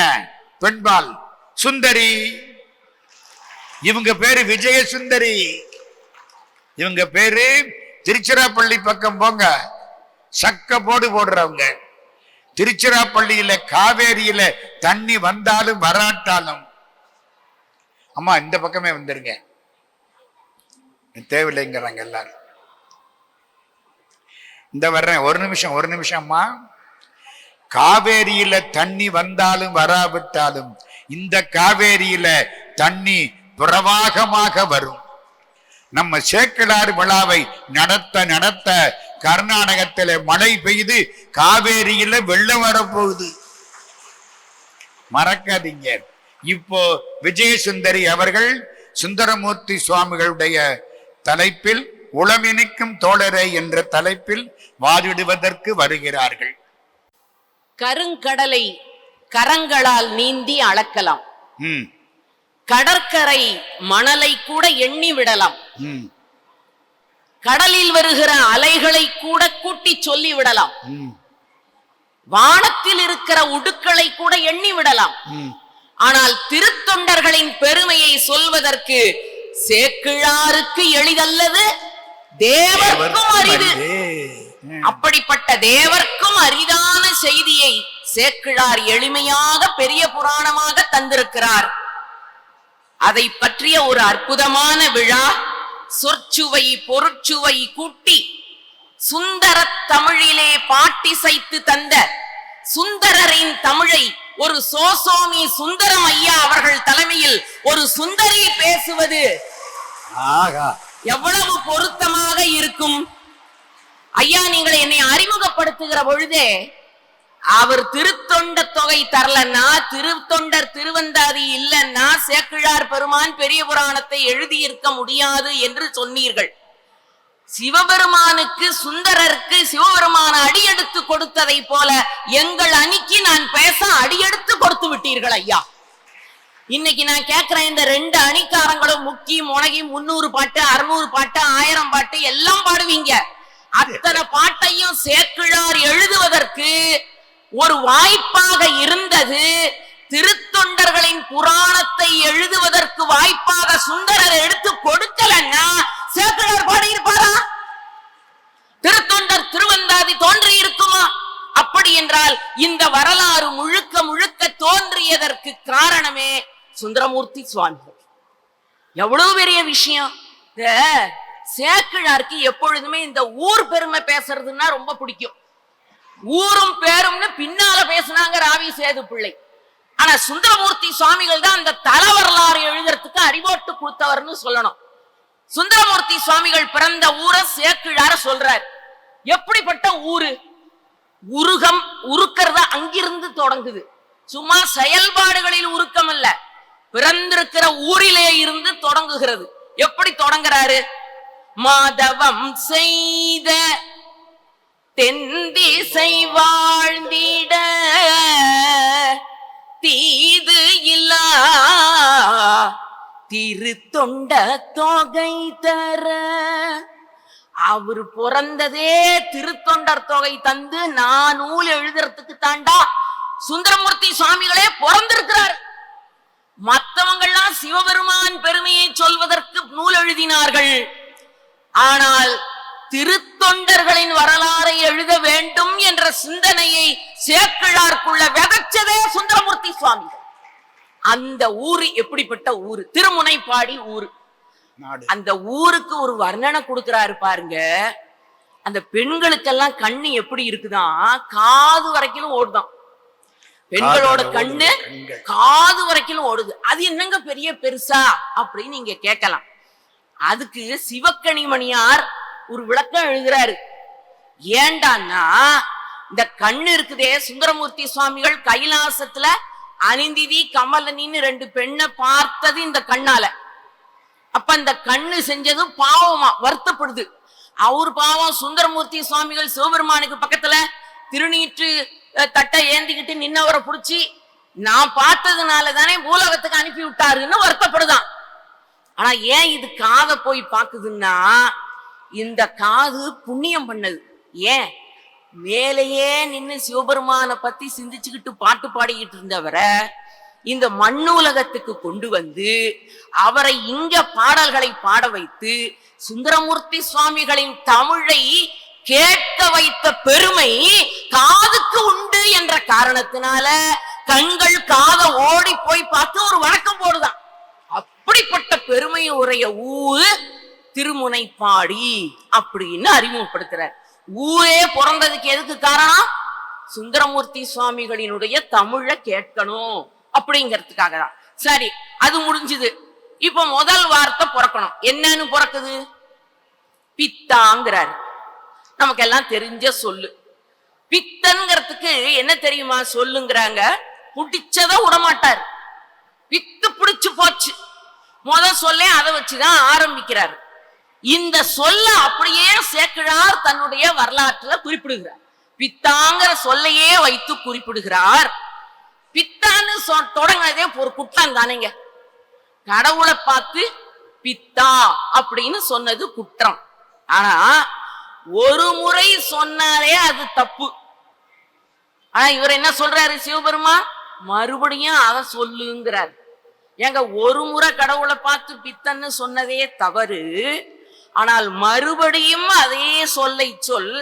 பெண்பால் சுந்தரி. இவங்க பேரு விஜய சுந்தரி. இவங்க பேரு திருச்சிராப்பள்ளி பக்கம் போங்க, சக்க போடு போடுறவங்க. திருச்சிராப்பள்ளியில காவேரியில தண்ணி வந்தாலும் வராட்டாலும், அம்மா இந்த பக்கமே வந்துருங்க, தேவையில்லைங்கிறாங்க எல்லாரும். இந்த வர்றேன், ஒரு நிமிஷம் அம்மா. காவேரியில தண்ணி வந்தாலும் வராவிட்டாலும் இந்த காவேரியில தண்ணி பிரவாகமாக வரும். நம்ம சேக்கிழார் விழாவை நடத்த நடத்த கர்நாடகத்தில மழை பெய்து காவேரியில வெள்ளம் வரப்போகுது, மறக்காதீங்க. இப்போ விஜயசுந்தரி அவர்கள் சுந்தரமூர்த்தி சுவாமிகளுடைய தலைப்பில் உளமினிக்கும் தோழரை என்ற தலைப்பில் வாதிடுவதற்கு வருகிறார்கள். கருங்கடலை கரங்களால் நீந்தி அளக்கலாம், கடற்கரை மணலை கூட எண்ணி விடலாம், கடலில் வருகிற அலைகளை கூட கூட்டி சொல்லி விடலாம், வானத்தில் இருக்கிற உடுக்களை கூட எண்ணி விடலாம், ஆனால் திருத்தொண்டர்களின் பெருமையை சொல்வதற்கு சேக்கிழாருக்கு எளிதல்லது, தேவர்க்கும் அரிது. அப்படிப்பட்ட தேவர்க்கும் அரிதான செய்தியை சேக்கிழார் எளிமையாக பெரிய புராணமாக தந்திருக்கிறார். அதை பற்றிய ஒரு அற்புதமான விழா, சொற்சுவை பொருட்சுவை கூட்டி சுந்தர தமிழிலே பாட்டிசைத்து தந்த சுந்தரரின் தமிழை ஒரு சோசோமி சுந்தரம் ஐயா அவர்கள் தலைமையில் ஒரு சுந்தரி பேசுவது எவ்வளவு பொருத்தமாக இருக்கும். ஐயா, நீங்கள் என்னை அறிமுகப்படுத்துகிற பொழுதே அவர் திருத்தொண்ட தொகை தரலன்னா, திருத்தொண்டர் திருவந்தாதி இல்லைன்னா சேக்கிழார் பெருமான் பெரிய புராணத்தை எழுதியிருக்க முடியாது என்று சொன்னீர்கள். சிவபெருமானுக்கு சுந்தரருக்கு சிவபெருமான அடியெடுத்து கொடுத்ததை போல எங்கள் அணிக்கு நான் பேச அடியெடுத்து கொடுத்து விட்டீர்கள் ஐயா. இன்னைக்கு நான் கேட்கிறேன், இந்த 2 அணிக்காரங்களும் முக்கி முனகி 300 பாட்டு 600 பாட்டு 1000 பாட்டு எல்லாம் பாடுவீங்க. அத்தனை பாட்டையும் சேக்கிழார் எழுதுவதற்கு ஒரு வாய்ப்பாக இருந்தது. திருத்தொண்டர்களின் புராணத்தை எழுதுவதற்கு வாய்ப்பாக சுந்தரர் எடுத்து கொடுக்கலன்னா சேக்கிழார் பாடியிருப்பாரா? திருத்தொண்டர் திருவந்தாதி தோன்றி இருக்குமா? அப்படி என்றால் இந்த வரலாறு முழுக்க முழுக்க தோன்றியதற்கு காரணமே சுந்தரமூர்த்தி சுவாமிகள். எவ்வளவு பெரிய விஷயம். இந்த சேக்கிழாருக்கு எப்பொழுதுமே இந்த ஊர் பெருமை பேசுறதுன்னா ரொம்ப பிடிக்கும். ஊரும் பேரும்னு பின்னால பேசினாங்க ராவி சேது பிள்ளை. ஆனா சுந்தரமூர்த்தி சுவாமிகள் தான் அந்த தல வரலாறு எழுதுறதுக்கு அறிவோட்டு கொடுத்தவர்னு சொல்லணும். சுந்தரமூர்த்தி சுவாமிகள் பிறந்த ஊரை சேக்கிழார சொல்றார். எப்படிப்பட்ட ஊரு? உருகம், உருக்கிறத அங்கிருந்து தொடங்குது. சும்மா செயல்பாடுகளில் உருக்கம் அல்ல, பிறந்திருக்கிற ஊரிலே இருந்து தொடங்குகிறது. எப்படி தொடங்குறாரு? மாதவம் செய்த தென்திசை வாழ்ந்திட தீது இல்லா திருத்தொண்ட தொகை தர. அவர் பிறந்ததே திருத்தொண்டர் தொகை தந்து நான் நூல் எழுதுறதுக்கு தாண்டா சுந்தரமூர்த்தி சுவாமிகளே பிறந்திருக்கிறார். மற்றவங்கள்லாம் சிவபெருமான் பெருமையை சொல்வதற்கு நூல் எழுதினார்கள். ஆனால் திருத்தொண்டர்களின் வரலாறை எழுத வேண்டும் என்ற சிந்தனையை சேக்கிழாருக்குள்ள விதைச்சதே சுந்தரமூர்த்தி சுவாமிகள். அந்த ஊரு எப்படிப்பட்ட ஊரு? திருமுனைப்பாடி ஊரு. அந்த ஊருக்கு ஒரு வர்ணனை கொடுக்கிறாரு பாருங்க. அந்த பெண்களுக்கெல்லாம் கண்ணு எப்படி இருக்குதான், காது வரைக்கும் ஓடுதான். பெண்களோட கண்ணு காது வரைக்கும் ஓடுது. அது என்னங்க பெரிய பெருசா அப்படின்னு நீங்க கேட்கலாம். அதுக்கு சிவக்கணிமணியார் ஒரு விளக்கம் எழுதுறாரு. ஏண்டான்னா, இந்த கண்ணு இருக்குதே, சுந்தரமூர்த்தி சுவாமிகள் கைலாசத்துல அனிந்திதி கமலனின்னு 2 பெண்ணை பார்த்தது இந்த கண்ணால. அப்ப அந்த கண்ணு செஞ்சது பாவமா வருத்தப்படுது. அவரு பாவம் சுந்தரமூர்த்தி சுவாமிகள் சிவபெருமானுக்கு பக்கத்துல திருநீற்று தட்டை ஏந்திக்கிட்டு நின்னவரை புடிச்சு நான் பார்த்ததுனால தானே பூலோகத்துக்கு அனுப்பி விட்டாருன்னு வருத்தப்படுதான். ஆனா ஏன் இது காதை போய் பாக்குதுன்னா, இந்த காது புண்ணியம் பண்ணது. ஏன்? மேலேயே நின்னு சிவபெருமான பத்தி சிந்திச்சுக்கிட்டு பாட்டு பாடிக்கிட்டு இருந்தவரை இந்த மண்ணுலகத்துக்கு கொண்டு வந்து அவரை இங்க பாடல்களை பாட வைத்து சுந்தரமூர்த்தி சுவாமிகளின் தமிழை கேட்க வைத்த பெருமை காதுக்கு உண்டு என்ற காரணத்தினால கண்கள் காத ஓடி போய் பார்த்து ஒரு வணக்கம் போடுதான். அப்படிப்பட்ட பெருமை உடைய ஊரு திருமுனைப்பாடி அப்படின்னு அறிமுகப்படுத்துறார். ஊரே பிறந்ததுக்கு எதுக்கு காரணம்? சுந்தரமூர்த்தி சுவாமிகளினுடைய தமிழை கேட்கணும் அப்படிங்கிறதுக்காக தான். சரி, அது முடிஞ்சது. இப்ப முதல் வார்த்தை பிறக்கணும். என்னன்னு பிறக்குது? பித்தாங்கிறார். நமக்கெல்லாம் தெரிஞ்ச சொல்லு. பித்தன்கிறதுக்கு என்ன தெரியுமா சொல்லுங்கிறாங்க? பிடிச்சத விடமாட்டார். பித்து பிடிச்சு போச்சு. சொல்ல அதை வச்சுதான் ஆரம்பிக்கிறார். இந்த சொல்ல அப்படியே சேக்கிழார் தன்னுடைய வரலாற்றுல குறிப்பிடுகிறார். பித்தாங்கிற சொல்லையே வைத்து குறிப்பிடுகிறார். பித்தான்னு தொடங்கினதே ஒரு குற்றம் தானேங்க. கடவுளை பார்த்து பித்தா அப்படின்னு சொன்னது குற்றம். ஆனா ஒரு முறை சொன்னாரே அது தப்பு. ஆனா இவர் என்ன சொல்றாரு? சிவபெருமான் மறுபடியும் அதை சொல்லுங்கிறார். ஏங்க, ஒரு முறை கடவுளை பார்த்து பித்தன்னு சொன்னதே தவறு, ஆனால் மறுபடியும் அதே சொல்லை சொல்.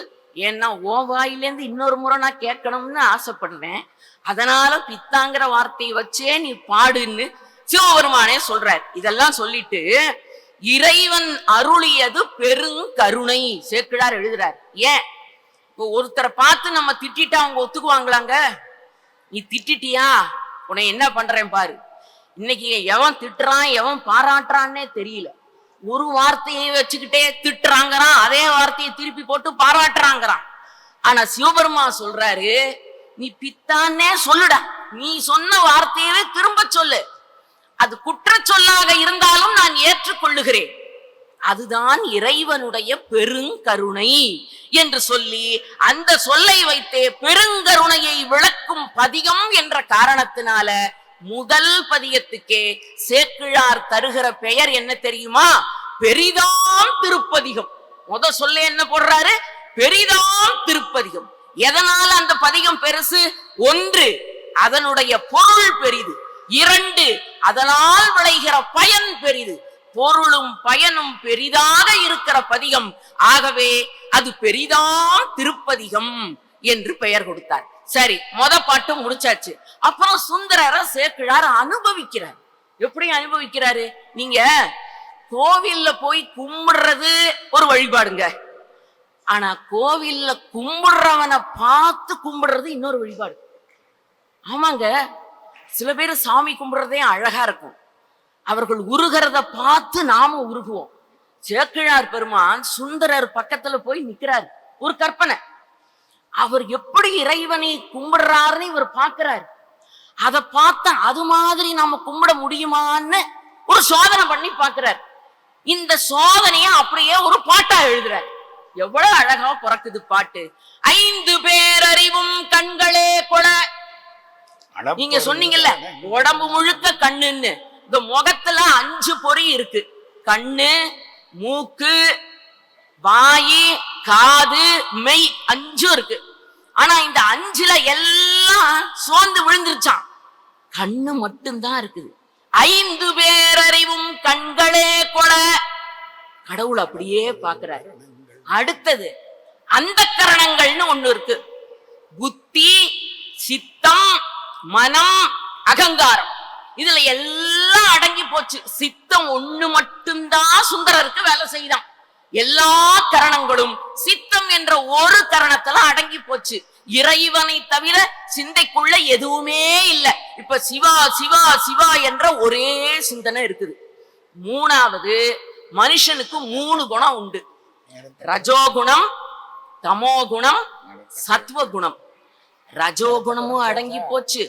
ஏன்னா உன் வாயிலேருந்து இன்னொரு முறை நான் கேட்கணும்னு ஆசைப்படுறேன், அதனால பித்தாங்கிற வார்த்தையை வச்சே நீ பாடுன்னு சிவபெருமானே சொல்றார். இதெல்லாம் சொல்லிட்டு இறைவன் அருளியது பெருங்கருணை சேக்கிழார் எழுதுறார். ஏன், இப்போ ஒருத்தரை பார்த்து நம்ம திட்டா அவங்க ஒத்துக்குவாங்களாங்க? நீ திட்டியா, உன்னை என்ன பண்றேன் பாரு. இன்னைக்கு எவன் திட்டுறான் எவன் பாராட்டுறான்னே தெரியல. ஒரு வார்த்தையை வச்சுக்கிட்டே திட்டுறாங்கிறான், அதே வார்த்தையை திருப்பி போட்டு பாராட்டுறாங்கிறான். ஆனா சிவபெருமான் சொல்றாரு, நீ பித்தானே சொல்லுடா, நீ சொன்ன வார்த்தையவே திரும்ப சொல்லு, அது குற்ற சொல்லாக இருந்தாலும் நான் ஏற்றுக்கொள்ளுகிறேன், அதுதான் இறைவனுடைய பெருங்கருணை என்று சொல்லி அந்த சொல்லை வைத்தே பெருங்கருணையை விளக்கும் பதிகம் என்ற காரணத்தினால முதல் பதிகத்துக்கே சேக்கிழார் தருகிற பெயர் என்ன தெரியுமா? பெரிதாம் திருப்பதிகம். சொல்ல என்ன போடுறாரு? பெரிதாம் திருப்பதிகம். எதனால அந்த பதிகம் பெருசு? ஒன்று, அதனுடைய பொருள் பெரிது. இரண்டு, அதனால் விளைகிற பயன் பெரிது. பொருளும் பயனும் பெரிதாக இருக்கிற பதிகம். ஆகவே அது பெரிதாம் திருப்பதிகம் என்று பெயர் கொடுத்தார். சரி, பாட்டு முடிச்சாச்சு. அப்புறம் சுந்தரர சேக்கிழார் அனுபவிக்கிறார். எப்படி அனுபவிக்கிறாரு? நீங்க கோவில்ல போய் கும்பிடுறது ஒரு வழிபாடுங்க, ஆனா கோவில்ல கும்பிடுறவனை பார்த்து கும்பிடுறது இன்னொரு வழிபாடு. ஆமாங்க, சில பேர் சாமி கும்பிடுறதே அழகா இருக்கும், அவர்கள் உருகிறத பார்த்து நாம உருகுவோம். சேக்கிழார் பெருமான் சுந்தரர் பக்கத்துல போய் நிக்கிறார். ஒரு கற்பனை, அவர் எப்படி இறைவனை கும்பிடுறாருன்னு இவர் பார்க்கிறார். அதை பார்த்த அது மாதிரி நாம கும்பிட முடியுமான்னு ஒரு சோதனை பண்ணி பார்க்கிறார். இந்த சோதனைய அப்படியே ஒரு பாட்டா எழுதுறார். எவ்வளவு அழகா பிறக்குது பாட்டு. 5 பேரறிவும் கண்களே கொல. நீங்க சொன்னீங்கல்ல உடம்பு முழுக்க கண்ணுன்னு, இந்த முகத்துல 5 பொறி இருக்கு. கண்ணு, மூக்கு, வாயி, காது, மெய், 5 இருக்கு. ஆனா இந்த 5ல எல்லாம் சோர்ந்து விழுந்துருச்சான், கண்ணு மட்டும்தான் இருக்குது. 5 பேரறிவும் கண்களே கொல. கடவுள் அப்படியே பாக்குறாரு. அடுத்தது அந்த கரணங்கள்னு ஒண்ணு இருக்கு. புத்தி, சித்தம், மனம், அகங்காரம். இதுல எல்லாம் அடங்கி போச்சு. சித்தம் ஒண்ணு மட்டும்தான் சுந்தரருக்கு வேலை செய்தான். எல்லா கரணங்களும் சித்தம் என்ற ஒரு கரணத்துல அடங்கி போச்சு. இறைவனை தவிர சிந்தைக்குள்ள எதுவுமே இல்லை. இப்ப சிவா சிவா சிவா என்ற ஒரே சிந்தனை இருக்குது. மூணாவது, மனுஷனுக்கு 3 குணம் உண்டு. ரஜோகுணம், தமோகுணம், சத்வகுணம். ரஜோகுணமும் அடங்கி போச்சு,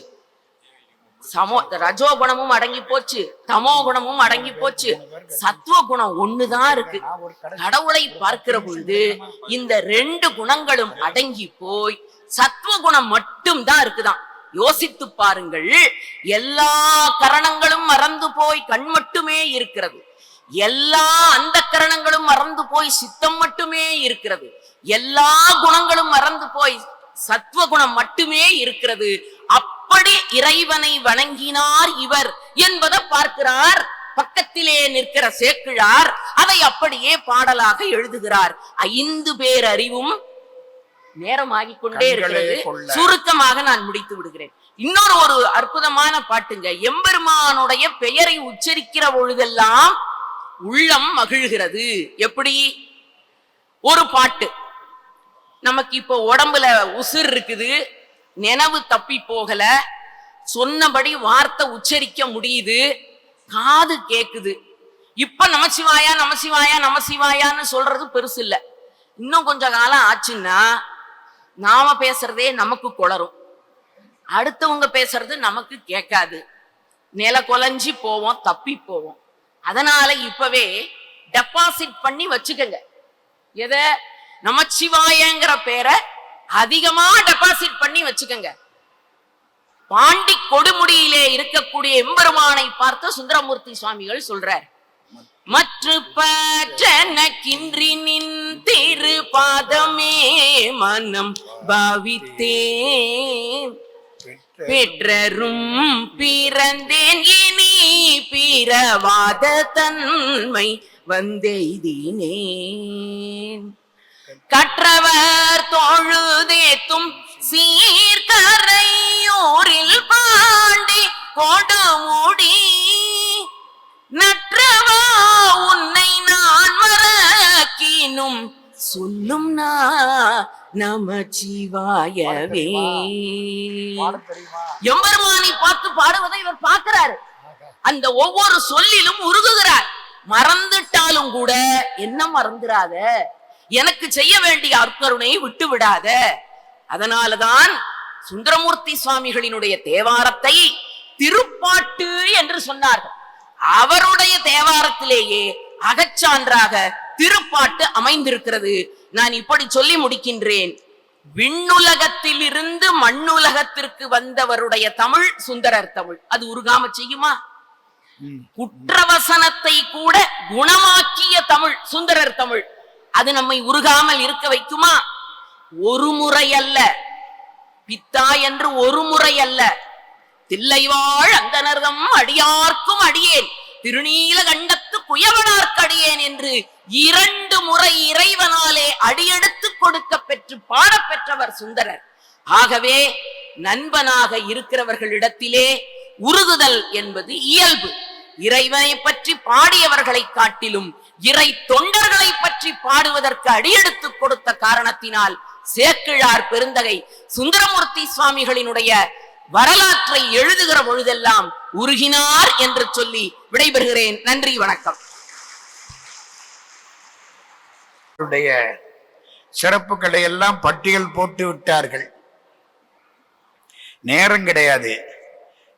ரஜோகுணமும் அடங்கி போச்சு, தமோ குணமும் அடங்கி போச்சு, சத்துவ குணம் ஒண்ணுதான் இருக்கு. கடவுளை பார்க்கிற பொழுது இந்த 2 குணங்களும் அடங்கி போய் சத்துவ குணம் மட்டும் தான் இருக்குதான். யோசித்து பாருங்கள், எல்லா கரணங்களும் மறந்து போய் கண் மட்டுமே இருக்கிறது, எல்லா அந்த கரணங்களும் மறந்து போய் சித்தம் மட்டுமே இருக்கிறது, எல்லா குணங்களும் மறந்து போய் சத்துவ குணம் மட்டுமே இருக்கிறது. அப்படி இறைவனை வணங்கினார் இவர் என்பதை பார்க்கிறார். பக்கத்திலே நிற்கிற சேக்கிழார் அதை அப்படியே பாடலாக எழுதுகிறார். 5 பேர் அறிவும். நேரமாகிக் கொண்டே இருக்கிறது, சுருக்கமாக நான் முடித்து விடுகிறேன். இன்னொரு ஒரு அற்புதமான பாட்டுங்க. எம்பெருமானுடைய பெயரை உச்சரிக்கிற பொழுதெல்லாம் உள்ளம் மகிழ்கிறது. எப்படி? ஒரு பாட்டு, நமக்கு இப்போ உடம்புல உசிர் இருக்குது, நினைவு தப்பி போகல, சொன்னபடி வார்த்தை உச்சரிக்க முடியுது, காது கேக்குது. இப்ப நமசிவாயா நமசிவாயா நமசிவாயான்னு சொல்றது பெருசு இல்ல. இன்னும் கொஞ்ச காலம் ஆச்சுன்னா நாம பேசுறதே நமக்கு குளரும், அடுத்தவங்க பேசுறது நமக்கு கேட்காது, நில கொலைஞ்சி போவோம், தப்பி போவோம். அதனால இப்பவே டெபாசிட் பண்ணி வச்சுக்கங்க. எத? நமச்சிவாயங்கிற பேரை அதிகமா டெபாசிட் பண்ணி வச்சுக்கங்க. பாண்டி கொடுமுடியிலே இருக்கக்கூடிய எம்பெருமானை பார்த்து சுந்தரமூர்த்தி சுவாமிகள் சொல்றார், மற்ற பற்றனக்கின்றி நின் திரு பாதமே மனம் பாவித்தேன். பெற்றரும் பிறந்தேன் இனி பிறவாத தன்மை வந்தெய்தினேன். கற்றவர் தொழுதேத்தும் சீர்கரையூரில் பாண்டி கொடுமுடி நற்றவா உன்னை நான் மறக்கினும் சொல்லும் நமச்சிவாயவே. எம்பெருமானை பார்த்து பாடுவதை இவர் பார்க்கிறார். அந்த ஒவ்வொரு சொல்லிலும் உருகுகிறார். மறந்துட்டாலும் கூட என்ன மறந்துடாத, எனக்கு செய்ய வேண்டிய அருட்கருணையை விட்டு விடாத. அதனாலதான் சுந்தரமூர்த்தி சுவாமிகளினுடைய தேவாரத்தை திருப்பாட்டு என்று சொன்னார்கள். அவருடைய தேவாரத்திலேயே அகச்சான்றாக திருப்பாட்டு அமைந்திருக்கிறது. நான் இப்படி சொல்லி முடிக்கின்றேன். விண்ணுலகத்தில் இருந்து மண்ணுலகத்திற்கு வந்தவருடைய தமிழ் சுந்தரர் தமிழ். அது உருகாம செய்யுமா? குற்றவசனத்தை கூட குணமாக்கிய தமிழ் சுந்தரர் தமிழ். அது நம்மை உருகாமல் இருக்க வைக்குமா? ஒரு முறை அல்ல பித்தா என்று, ஒரு முறை அல்ல. தில்லைவாழ் அந்தனர்தம் அடியார்க்கும் அடியேன், திருநீல கண்டத்து குயவனார்க்கடியேன் என்று 2 முறை இறைவனாலே அடியெடுத்து கொடுக்க பெற்று பாடப்பெற்றவர் சுந்தரர். ஆகவே நண்பனாக இருக்கிறவர்களிடத்திலே உருகுதல் என்பது இயல்பு. இறைவனை பற்றி பாடியவர்களை காட்டிலும் இறை தொண்டர்களை பற்றி பாடுவதற்கு அடியெடுத்து கொடுத்த காரணத்தினால் சேக்கிழார் பெருந்தகை சுந்தரமூர்த்தி சுவாமிகளினுடைய வரலாற்றை எழுதுகிற பொழுதெல்லாம் உருகினார் என்று சொல்லி விடைபெறுகிறேன். நன்றி, வணக்கம். சிறப்புகளை எல்லாம் பட்டியல் போட்டு விட்டார்கள். நேரம் கிடையாது.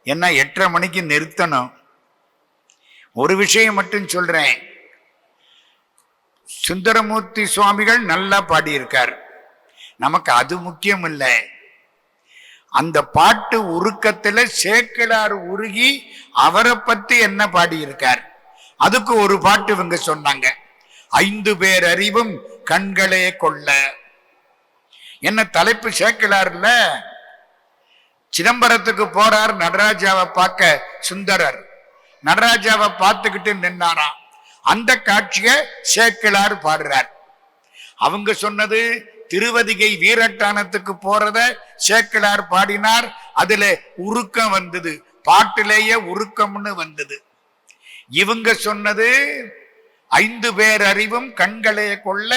என்ன 8:30 மணிக்கு நிறுத்தணும். ஒரு விஷயம் மட்டும் சொல்றேன். சுந்தரமூர்த்தி சுவாமிகள் நல்லா பாடியிருக்கார். நமக்கு அது முக்கியம் இல்லை. அந்த பாட்டு உருக்கத்துல சேக்கிழார் உருகி அவரை பத்தி என்ன பாடியிருக்கார், அதுக்கு ஒரு பாட்டு இவங்க சொன்னாங்க. 5 பேர் அறிவும் கண்களே கொள்ள. என்ன தலைப்பு? சேக்கிழார்ல சிதம்பரத்துக்கு போறார் நடராஜாவை பார்க்க சுந்தரர். நடராஜாவை பார்த்துக்கிட்டு நின்னாராம். அந்த காட்சிய சேக்கிழார் பாடுறார். அவங்க சொன்னது திருவதிகை வீரட்டானத்துக்கு போறத சேக்கிழார் பாடினார். அதுல உருக்கம் வந்தது, பாட்டிலேயே உருக்கம்னு வந்தது. இவங்க சொன்னது 5 பேர் அறிவும் கண்களே கொள்ள,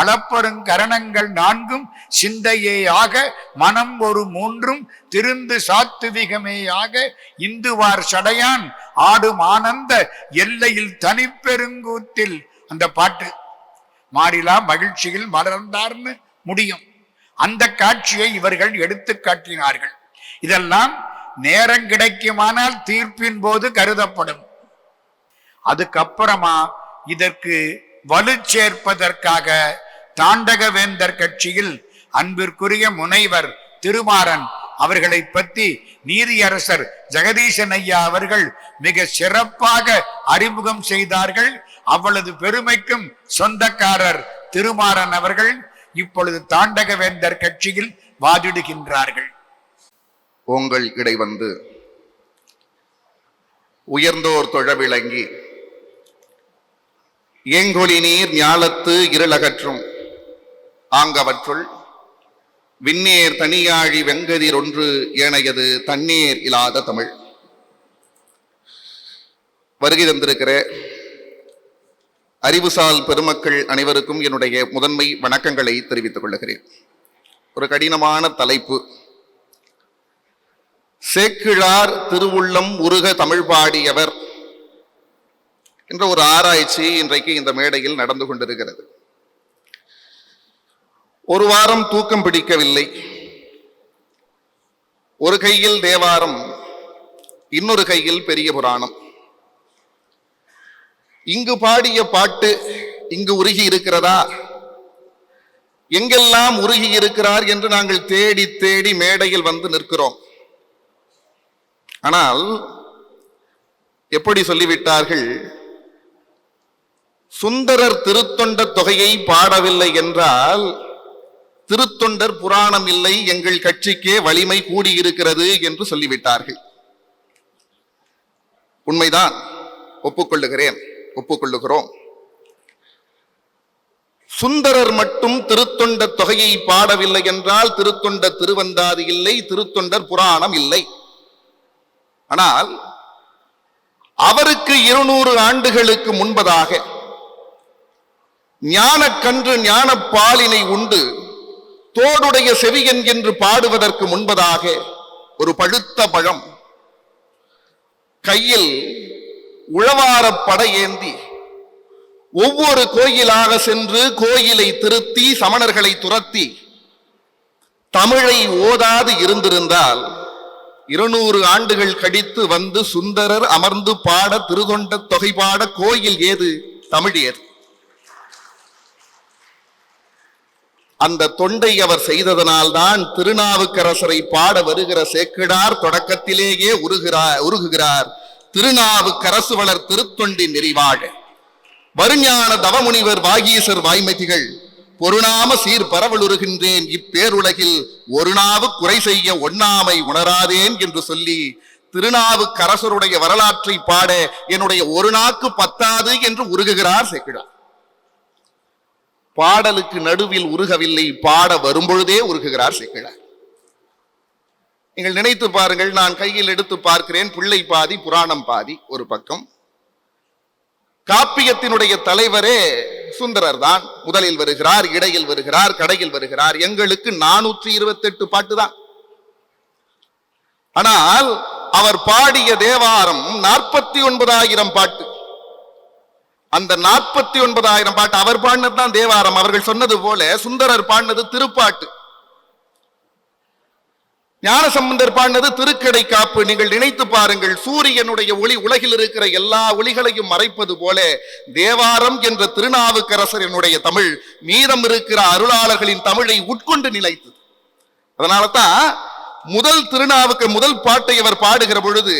அளப்பரும் கரணங்கள் 4 சிந்தையே ஆக, மனம் ஒரு 3 திருந்து சாத்துவிகமே ஆக, இந்துவார் சடையான் ஆடும் ஆனந்த எல்லையில் தனிப்பெருங்கூத்தில். அந்த பாட்டு மாறிலா மகிழ்ச்சியில் மலர்ந்தார்னு முடியும். அந்த காட்சியை இவர்கள் எடுத்து காட்டினார்கள். இதெல்லாம் நேரம் கிடைக்குமானால் தீர்ப்பின் போது கருதப்படும். அதுக்கப்புறமா இதற்கு வலு சேர்ப்பதற்காக தாண்டகவேந்தர் கட்சியில் அன்பிற்குரிய முனைவர் திருமாறன் அவர்களை பற்றி நீதியரசர் ஜெகதீசன் ஐயா அவர்கள் மிக சிறப்பாக அறிமுகம் செய்தார்கள். அவ்வளவு பெருமைக்கும் சொந்தக்காரர் திருமாறன் அவர்கள் இப்பொழுது தாண்டகவேந்தர் கட்சியில் வாதிடுகின்றார்கள். உங்கள் இடை வந்து உயர்ந்தோர் தொழ விளங்கி ஏங்கொலி நீர் ஞாலத்து இருளகற்றும் ஆங்கவற்றுள் விண்ணேர் தனியாழி வெங்கதிர் ஒன்று ஏனையது தண்ணீர் இல்லாத தமிழ். வருகை தந்திருக்கிற அறிவுசால் பெருமக்கள் அனைவருக்கும் என்னுடைய முதன்மை வணக்கங்களை தெரிவித்துக் கொள்ளுகிறேன். ஒரு கடினமான தலைப்பு. சேக்கிழார் திருவுள்ளம் உருக தமிழ் பாடியவர் என்ற ஒரு ஆராய்ச்சி இன்றைக்கு இந்த மேடையில் நடந்து கொண்டிருக்கிறது. ஒரு வாரம் தூக்கம் பிடிக்கவில்லை. ஒரு கையில் தேவாரம், இன்னொரு கையில் பெரிய புராணம். இங்கு பாடிய பாட்டு இங்கு உருகி இருக்கிறதா, எங்கெல்லாம் உருகி இருக்கிறார் என்று நாங்கள் தேடி தேடி மேடையில் வந்து நிற்கிறோம். ஆனால் எப்படி சொல்லிவிட்டார்கள், சுந்தரர் திருத்தொண்ட தொகையை பாடவில்லை என்றால் திருத்தொண்டர் புராணம் இல்லை, எங்கள் கட்சிக்கே வலிமை கூடியிருக்கிறது என்று சொல்லிவிட்டார்கள். உண்மைதான், ஒப்புக்கொள்ளுகிறோம். சுந்தரர் மட்டும் திருத்தொண்ட தொகையை பாடவில்லை என்றால் திருத்தொண்ட திருவந்தாதி இல்லை, திருத்தொண்டர் புராணம் இல்லை. ஆனால் அவருக்கு 200 ஆண்டுகளுக்கு முன்பதாக ஞானக்கன்று ஞானப்பாலினை உண்டு தோடுடைய செவியன் என்று பாடுவதற்கு முன்பதாக ஒரு பழுத்த பழம் கையில் உழவார படையேந்தி ஒவ்வொரு கோயிலாக சென்று கோயிலை திருத்தி சமணர்களை துரத்தி தமிழை ஓதாது இருந்திருந்தால் 200 ஆண்டுகள் கழித்து வந்து சுந்தரர் அமர்ந்து பாட திருத்தொண்ட தொகை பாட கோயில் ஏது, தமிழ் ஏது? அந்த தொண்டை அவர் செய்ததனால்தான் திருநாவுக்கரசரை பாட வருகிற சேக்கிழார் தொடக்கத்திலேயே உருகுகிறார். திருநாவுக்கரசு வளர் திருத்தொண்டின் நெறிவாழ வருஞான தவமுனிவர் வாகீசர் வாய்மதிகள் பொருணாம சீர் பரவலுறுகின்றேன் இப்பேருலகில் ஒரு நாவு குறை செய்ய ஒண்ணாமை உணராதேன் என்று சொல்லி திருநாவுக்கரசருடைய வரலாற்றை பாட என்னுடைய ஒரு நாக்கு பத்தாது என்று உருகுகிறார் சேக்கிழார். பாடலுக்கு நடுவில் உருகவில்லை, பாட வரும்பொழுதே உருகுகிறார் சேக்கிழார். நீங்கள் நினைத்து பாருங்கள், நான் கையில் எடுத்து பார்க்கிறேன், பிள்ளை பாதி புராணம் பாதி ஒரு பக்கம். காப்பியத்தினுடைய தலைவரே சுந்தரர் தான். முதலில் வருகிறார், இடையில் வருகிறார், கடையில் வருகிறார். எங்களுக்கு 428 பாட்டு தான். ஆனால் அவர் பாடிய தேவாரம் 49,000 பாட்டு. அந்த 49,000 பாட்டு அவர் பாடினதுதான் தேவாரம். அவர்கள் சொன்னது போல சுந்தரர் பாடினது திருப்பாட்டு, ஞானசம்பந்தர் பாடினது திருக்கடை காப்பு. நீங்கள் நினைத்து பாருங்கள், சூரியனுடைய ஒளி உலகில் இருக்கிற எல்லா ஒளிகளையும் மறைப்பது போல தேவாரம் என்ற திருநாவுக்கரசர் என்னுடைய தமிழ் மீதம் இருக்கிற அருளாளர்களின் தமிழை உட்கொண்டு நிலைத்தது. அதனால தான் முதல் பாட்டை அவர் பாடுகிற பொழுது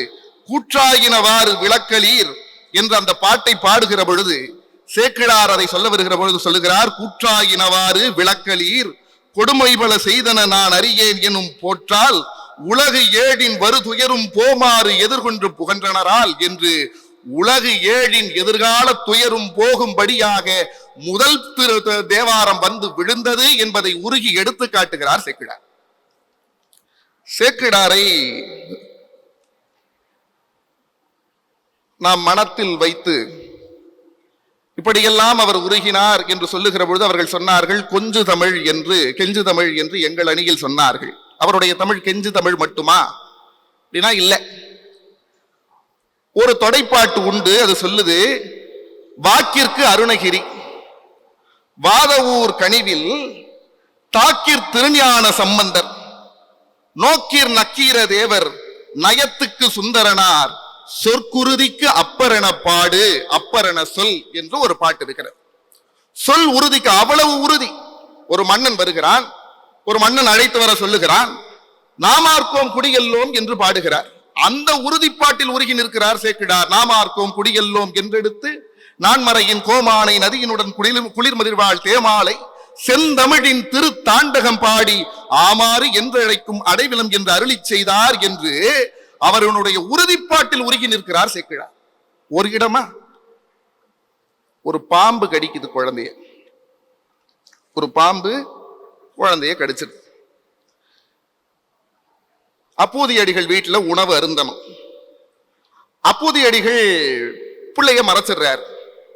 கூற்றாயினவாறு விளக்கலீர் என்ற அந்த பாட்டை பாடுகிற பொழுது சேக்கிழார் அதை சொல்ல வருகிற பொழுது சொல்லுகிறார், கூற்றாயினவாறு விளக்கலீர் கொடுமைபல செய்தன நான் அறியேன் எனும் போற்றால் உலகு ஏழின் வருதுயரும் போமாறு எதிர்கொண்டு புகன்றனரால் என்று உலகு ஏழின் எதிர்கால துயரும் போகும்படியாக முதல் தேவாரம் வந்து விழுந்தது என்பதை உருகி எடுத்து காட்டுகிறார் சேக்கிழார். சேக்கிழாரை நாம் மனத்தில் வைத்து இப்படியெல்லாம் அவர் உருகினார் என்று சொல்லுகிற பொழுது அவர்கள் சொன்னார்கள் கொஞ்சு தமிழ் என்று, கெஞ்சு தமிழ் என்று எங்கள் அணியில் சொன்னார்கள். அவருடைய தமிழ் கெஞ்சு தமிழ் மட்டுமா அப்படின்னா இல்ல. ஒரு தொடைப்பாட்டு உண்டு, அது சொல்லுது, வாக்கிற்கு அருணகிரி வாதவூர் கனிவில் தாக்கிற் திருஞான சம்பந்தர் நோக்கிற் நக்கீர தேவர் நயத்துக்கு சுந்தரனார் சொற்குருதிக்கு அப்பரண பாடு அப்பரண சொல் என்று ஒரு பாட்டு இருக்கிறது. சொல் உறுதிக்கு அவ்வளவு உறுதி. ஒரு மன்னன் வருகிறான், ஒரு மன்னன் அழைத்து வர சொல்லுகிறான், நாமார்க்கோம் குடியெல்லோம் என்று பாடுகிறார். அந்த உறுதிப்பாட்டில் உருகி நிற்கிறார் சேக்கிழார். நாமார்க்கோம் குடியெல்லோம் என்றெடுத்து நான்மறையின் கோமானை நதியினுடன் குளிர்மதிர்வாள் தேமாலை செந்தமிழின் திரு தாண்டகம் பாடி ஆமாறு என்றழைக்கும் அடைவிலம் என்று அருளி செய்தார் என்று அவருடைய உறுதிப்பாட்டில் உருகி நிற்கிறார் சேக்கிழார். ஒரு இடமா ஒரு பாம்பு கடிக்குது குழந்தைய, ஒரு பாம்பு குழந்தைய கடிச்சிருக்கு. அப்பூதியடிகள் வீட்டுல உணவு அருந்தணும். அப்பூதியடிகள் பிள்ளைய மறைச்சிடுறார்.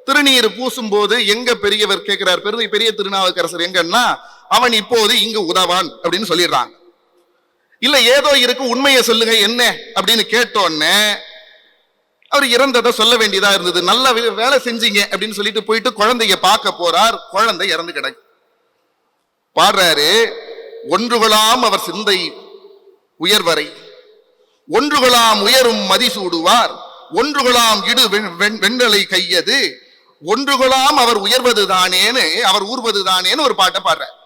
திருநீர் பூசும் போது எங்க பெரியவர் கேட்கிறார், பெரிய திருநாவுக்கரசர் எங்கன்னா அவன் இப்போது இங்கு உதவான் அப்படின்னு சொல்லிடுறாங்க. இல்ல ஏதோ இருக்கு, உண்மையை சொல்லுங்க என்ன அப்படின்னு கேட்டோன்னே அவர் இறந்ததை சொல்ல வேண்டியதா இருந்தது. நல்ல வேலை செஞ்சீங்க அப்படின்னு சொல்லிட்டு போயிட்டு குழந்தைய பார்க்க போறார். குழந்தை இறந்து கிடக்கு. பாடுறாரு, ஒன்றுகளாம் அவர் சிந்தை உயர்வரை ஒன்றுகளாம் உயரும் மதிசூடுவார் ஒன்றுகளாம் இடு வெண்ணலை கையது ஒன்றுகளாம் அவர் உயர்வது தானேன்னு அவர் ஊர்வது தானேன்னு ஒரு பாட்டை பாடுறார்.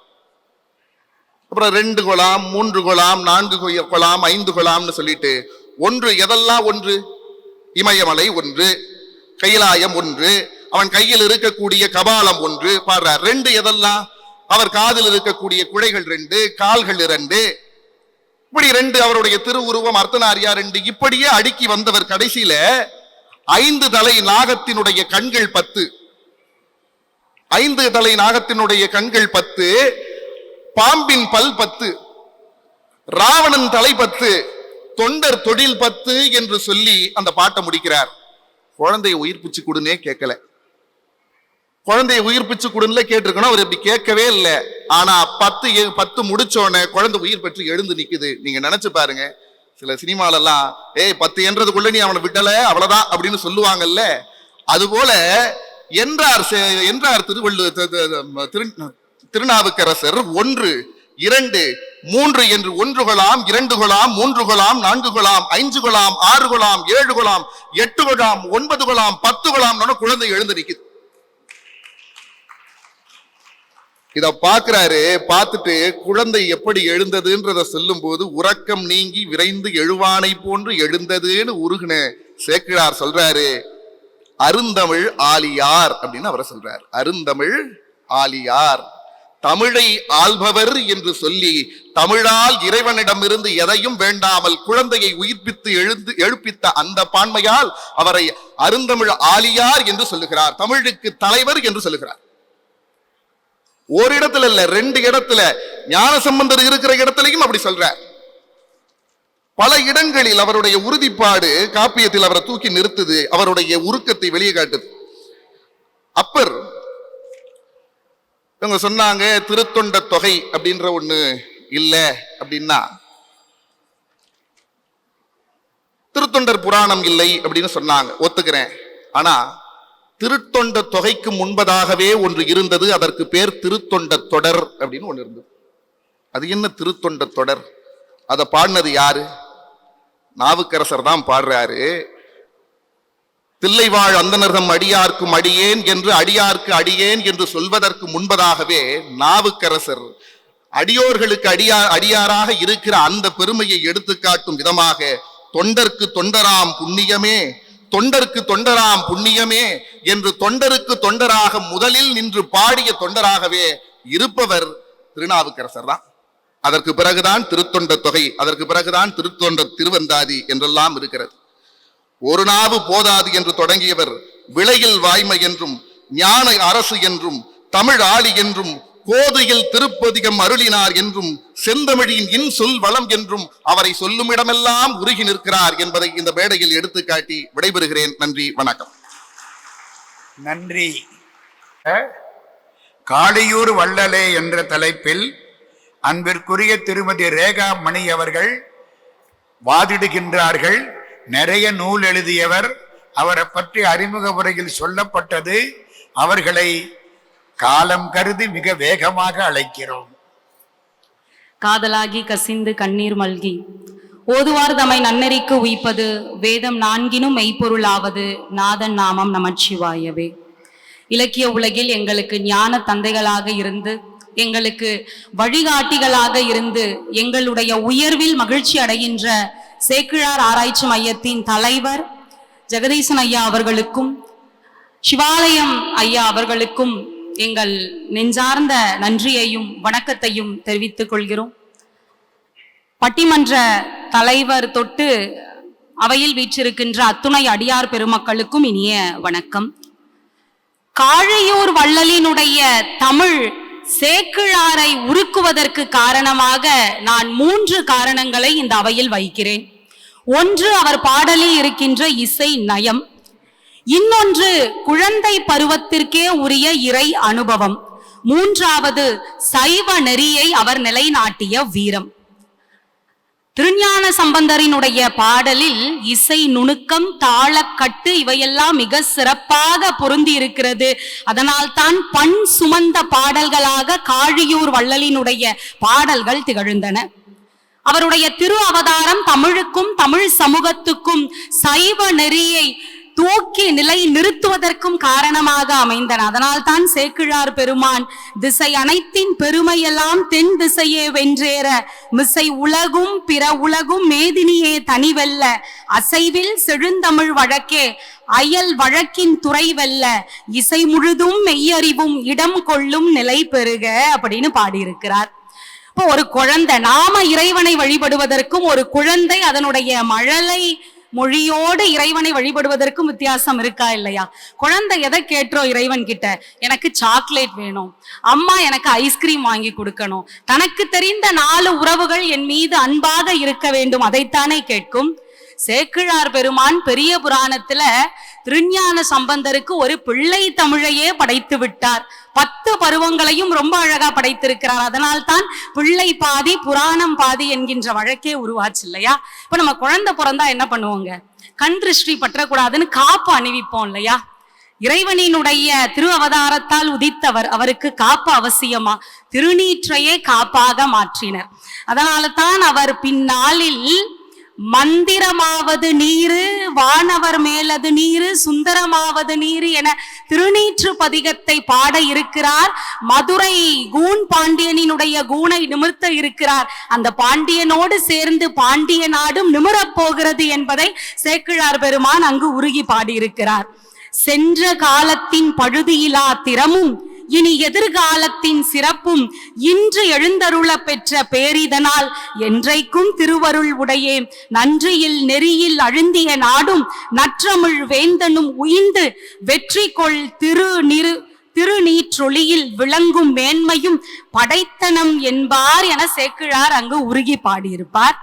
அப்புறம் 2 குலாம் 3 குலாம் 4 குலாம் 5 குலாம்னு சொல்லிட்டு ஒன்று எதெல்லாம் ஒன்று, இமயமலை ஒன்று, கைலாயம் ஒன்று, அவன் கையில் இருக்கக்கூடிய கபாலம் ஒன்று பாடுறார். 2 எதெல்லாம், அவர் காதில் இருக்கக்கூடிய குழைகள் 2, கால்கள் 2, இப்படி 2, அவருடைய திருவுருவம் அர்த்தநாரியா 2, இப்படியே அடுக்கி வந்தவர் கடைசியில 5 தலை நாகத்தினுடைய கண்கள் 10, 5 தலை நாகத்தினுடைய கண்கள் 10, பாம்பின் பல் 10, ராவணன் தலை 10, தொண்டர் தொழில் 10 என்று சொல்லி அந்த பாட்டை முடிக்கிறார். குழந்தையை உயிர்ப்பிச்சு கொடுன்னே கேட்கல. குழந்தையை உயிர்ப்பிச்சு கொடுன்னு கேட்டிருக்கணும், அவர் இப்படி கேட்கவே இல்லை. ஆனா 10 முடிச்சோடனே குழந்தை உயிர் பெற்று எழுந்து நிக்குது. நீங்க நினைச்சு பாருங்க, சில சினிமால எல்லாம் 10 என்றதுக்குள்ள நீ அவனை விட்டல அவ்வளவுதான் அப்படின்னு சொல்லுவாங்கல்ல. அதுபோல என்றார் திருநாவுக்கரசர் 1, 2, 3 என்று 1 குலாம் 2 குலாம் 3 குலாம் 4 குலாம் 5 குலாம் 6 குலாம் 7 குலாம் 8 குலாம் 9 குலாம் 10 குலாம் குழந்தை எழுந்து நிக்குது. இத பாக்குறாரு. பார்த்துட்டு குழந்தை எப்படி எழுந்ததுன்றத சொல்லும் போது உறக்கம் நீங்கி விரைந்து எழுவானை போன்று எழுந்ததுன்னு உருகுன சேக்கிழார் சொல்றாரு, அருந்தமிழ் ஆலியார் அப்படின்னு அவரை சொல்றார். அருந்தமிழ் ஆலியார், தமிழை ஆள்பவர் என்று சொல்லி தமிழால் இறைவனிடமிருந்து எதையும் வேண்டாமல் குழந்தையை உயிர்ப்பித்து எழுப்பித்த அந்த பான்மையால் அவரை அருந்தமிழ் ஆலியார் என்று சொல்லுகிறார். தமிழுக்கு தலைவர் என்று சொல்லுகிறார். ஒரு இடத்துல இல்ல, 2 இடத்துல, ஞானசம்பந்தர் இருக்கிற இடத்திலையும் அப்படி சொல்றார். பல இடங்களில் அவருடைய உறுதிப்பாடு காப்பியத்தில் அவரை தூக்கி நிறுத்துது, அவருடைய உருக்கத்தை வெளியே காட்டுது. அப்பர் இவங்க சொன்னாங்க திருத்தொண்ட தொகை அப்படின்ற ஒண்ணு இல்ல அப்படின்னா, திருத்தொண்டர் புராணம் இல்லை அப்படின்னு சொன்னாங்க, ஒத்துக்கிறேன். ஆனா திருத்தொண்ட தொகைக்கு முன்பதாகவே ஒன்று இருந்தது, அதற்கு பேர் திருத்தொண்ட தொடர் அப்படின்னு ஒண்ணு இருந்தது. அது என்ன திருத்தொண்ட தொடர்? அதை பாடினது யாரு? நாவுக்கரசர் தான் பாடுறாரு. தில்லைவாழ் அந்தனர்தம் அடியார்க்கும் அடியேன் என்று அடியார்க்கு அடியேன் என்று சொல்வதற்கு முன்பதாகவே நாவுக்கரசர் அடியோர்களுக்கு அடியாராக இருக்கிற அந்த பெருமையை எடுத்து காட்டும் விதமாக தொண்டர்க்கு தொண்டராம் புண்ணியமே, தொண்டர்க்கு தொண்டராம் புண்ணியமே என்று தொண்டருக்கு தொண்டராக முதலில் நின்று பாடிய தொண்டராகவே இருப்பவர் திருநாவுக்கரசர் தான். அதற்கு பிறகுதான் திருத்தொண்ட தொகை, அதற்கு பிறகுதான் திருத்தொண்ட திருவந்தாதி என்றெல்லாம் இருக்கிறது. ஒரு நாவு போதாது என்று தொடங்கியவர் விளையில் வாய்மை என்றும் ஞான அரசு என்றும் தமிழ் ஆளி என்றும் கோதையில் திருப்பதிகம் அருளினார் என்றும் செந்தமிழின் இன் சொல் வளம் என்றும் அவரை சொல்லும் இடமெல்லாம் உருகி நிற்கிறார் என்பதை இந்த மேடையில் எடுத்துக்காட்டி விடைபெறுகிறேன். நன்றி, வணக்கம். நன்றி. காளியூர் வள்ளலே என்ற தலைப்பில் அன்பிற்குரிய திருமதி ரேகா மணி அவர்கள் வாதிடுகின்றார்கள். நிறைய நூல் எழுதியவர், அவரை பற்றி அறிமுக உரையில் சொல்லப்பட்டது. அவர்களை காலம் கருதி மிக வேகமாக அழைக்கிறோம். காதலாகி கசிந்து கண்ணீர் மல்கி ஓதுவார் தம்மை நன்னெறிக்கு உய்ப்பது வேதம் 4 மெய்ப்பொருளாவது நாதன் நாமம் நமச்சிவாயவே. இலக்கிய உலகில் எங்களுக்கு ஞான தந்தைகளாக இருந்து, எங்களுக்கு வழிகாட்டிகளாக இருந்து, எங்களுடைய உயர்வில் மகிழ்ச்சி அடைகின்ற சேக்கிழார் ஆராய்ச்சி மையத்தின் தலைவர் ஜெகதீசன் ஐயா அவர்களுக்கும் சிவாலயம் ஐயா அவர்களுக்கும் எங்கள் நெஞ்சார்ந்த நன்றியையும் வணக்கத்தையும் தெரிவித்துக் கொள்கிறோம். பட்டிமன்ற தலைவர் தொட்டு அவையில் வீற்றிருக்கின்ற அத்துணை அடியார் பெருமக்களுக்கும் இனிய வணக்கம். காளையூர் வள்ளலினுடைய தமிழ் சேக்கிழாரை உருக்குவதற்கு காரணமாக நான் 3 காரணங்களை இந்த அவையில் வைக்கிறேன். ஒன்று, அவர் பாடலில் இருக்கின்ற இசை நயம். இன்னொன்று, குழந்தை பருவத்திற்கே உரிய இறை அனுபவம். 3வது, சைவ நெறியை அவர் நிலைநாட்டிய வீரம். திருஞான சம்பந்தரினுடைய பாடலில் இசை நுணுக்கம், தாளக்கட்டு இவையெல்லாம் மிக சிறப்பாக பொருந்தி இருக்கிறது. அதனால் தான் பண் சுமந்த பாடல்களாக காளியூர் வள்ளலினுடைய பாடல்கள் திகழ்ந்தன. அவருடைய திரு அவதாரம் தமிழுக்கும் தமிழ் சமூகத்துக்கும் சைவ நெறியை தூக்கி நிலை நிறுத்துவதற்கும் காரணமாக அமைந்தன. அதனால் தான் சேக்கிழார் பெருமான் திசை அனைத்தின் பெருமையெல்லாம் தென் திசையே வென்றேற மிசை உலகும் பிற உலகும் மேதினியே தனிவெல்ல அசைவில் செழுந்தமிழ் வழக்கே அயல் வழக்கின் துறை வெல்ல இசை முழுதும் மெய்யறிவும் இடம் கொள்ளும் நிலை பெறுக அப்படின்னு பாடியிருக்கிறார். இப்போ ஒரு குழந்தை, நாம இறைவனை வழிபடுவதற்கும் ஒரு குழந்தை அதனுடைய மழலை மொழியோடு இறைவனை வழிபடுவதற்கும் வித்தியாசம் இருக்கா இல்லையா? குழந்தை எதை கேட்டோம் இறைவன் கிட்ட? எனக்கு சாக்லேட் வேணும், அம்மா எனக்கு ஐஸ்கிரீம் வாங்கி கொடுக்கணும், தனக்கு தெரிந்த 4 உறவுகள் என் மீது அன்பாக இருக்க வேண்டும், அதைத்தானே கேட்கும். சேக்கிழார் பெருமான் பெரிய புராணத்துல திருஞான சம்பந்தருக்கு ஒரு பிள்ளை தமிழையே படைத்து விட்டார். 10 பருவங்களையும் ரொம்ப அழகா படைத்திருக்கிறார். அதனால் தான் பிள்ளை பாதி புராணம் பாதி என்கின்ற வழக்கே உருவாச்சு இல்லையா? இப்ப நம்ம குழந்தை பிறந்தா என்ன பண்ணுவோங்க? கண் திருஷ்டி பற்றக்கூடாதுன்னு காப்பு அணிவிப்போம் இல்லையா? இறைவனினுடைய திரு அவதாரத்தால் உதித்தவர், அவருக்கு காப்பு அவசியமா? திருநீற்றையே காப்பாக மாற்றினர். அதனால தான் அவர் பின்னாளில் மந்திரமாவது நீரு வானவர் மேலது நீரு சுந்தரமாவது நீரு என திருநீற்று பதிகத்தை பாட இருக்கிறார். மதுரை கூன் பாண்டியனினுடைய கூனை நிமிர்த்த இருக்கிறார். அந்த பாண்டியனோடு சேர்ந்து பாண்டிய நாடும் நிமிரப் போகிறது என்பதை சேக்கிழார் பெருமான் அங்கு உருகி பாடியிருக்கிறார். சென்ற காலத்தின் பழுதியிலா திறமும் இனி எதிர்காலத்தின் சிறப்பும் இன்று எழுந்தருள பெற்ற பேரிதனால் என்றைக்கும் திருவருள் உடையே நன்றியில் நெறியில் அழுந்திய நாடும் நற்றமிழ் வேந்தனும் உயிர்ந்து வெற்றி கொள் திருநீற்றொளியில் விளங்கும் மேன்மையும் படைத்தனம் என்பார் என சேக்கிழார் அங்கு உருகி பாடியிருப்பார்.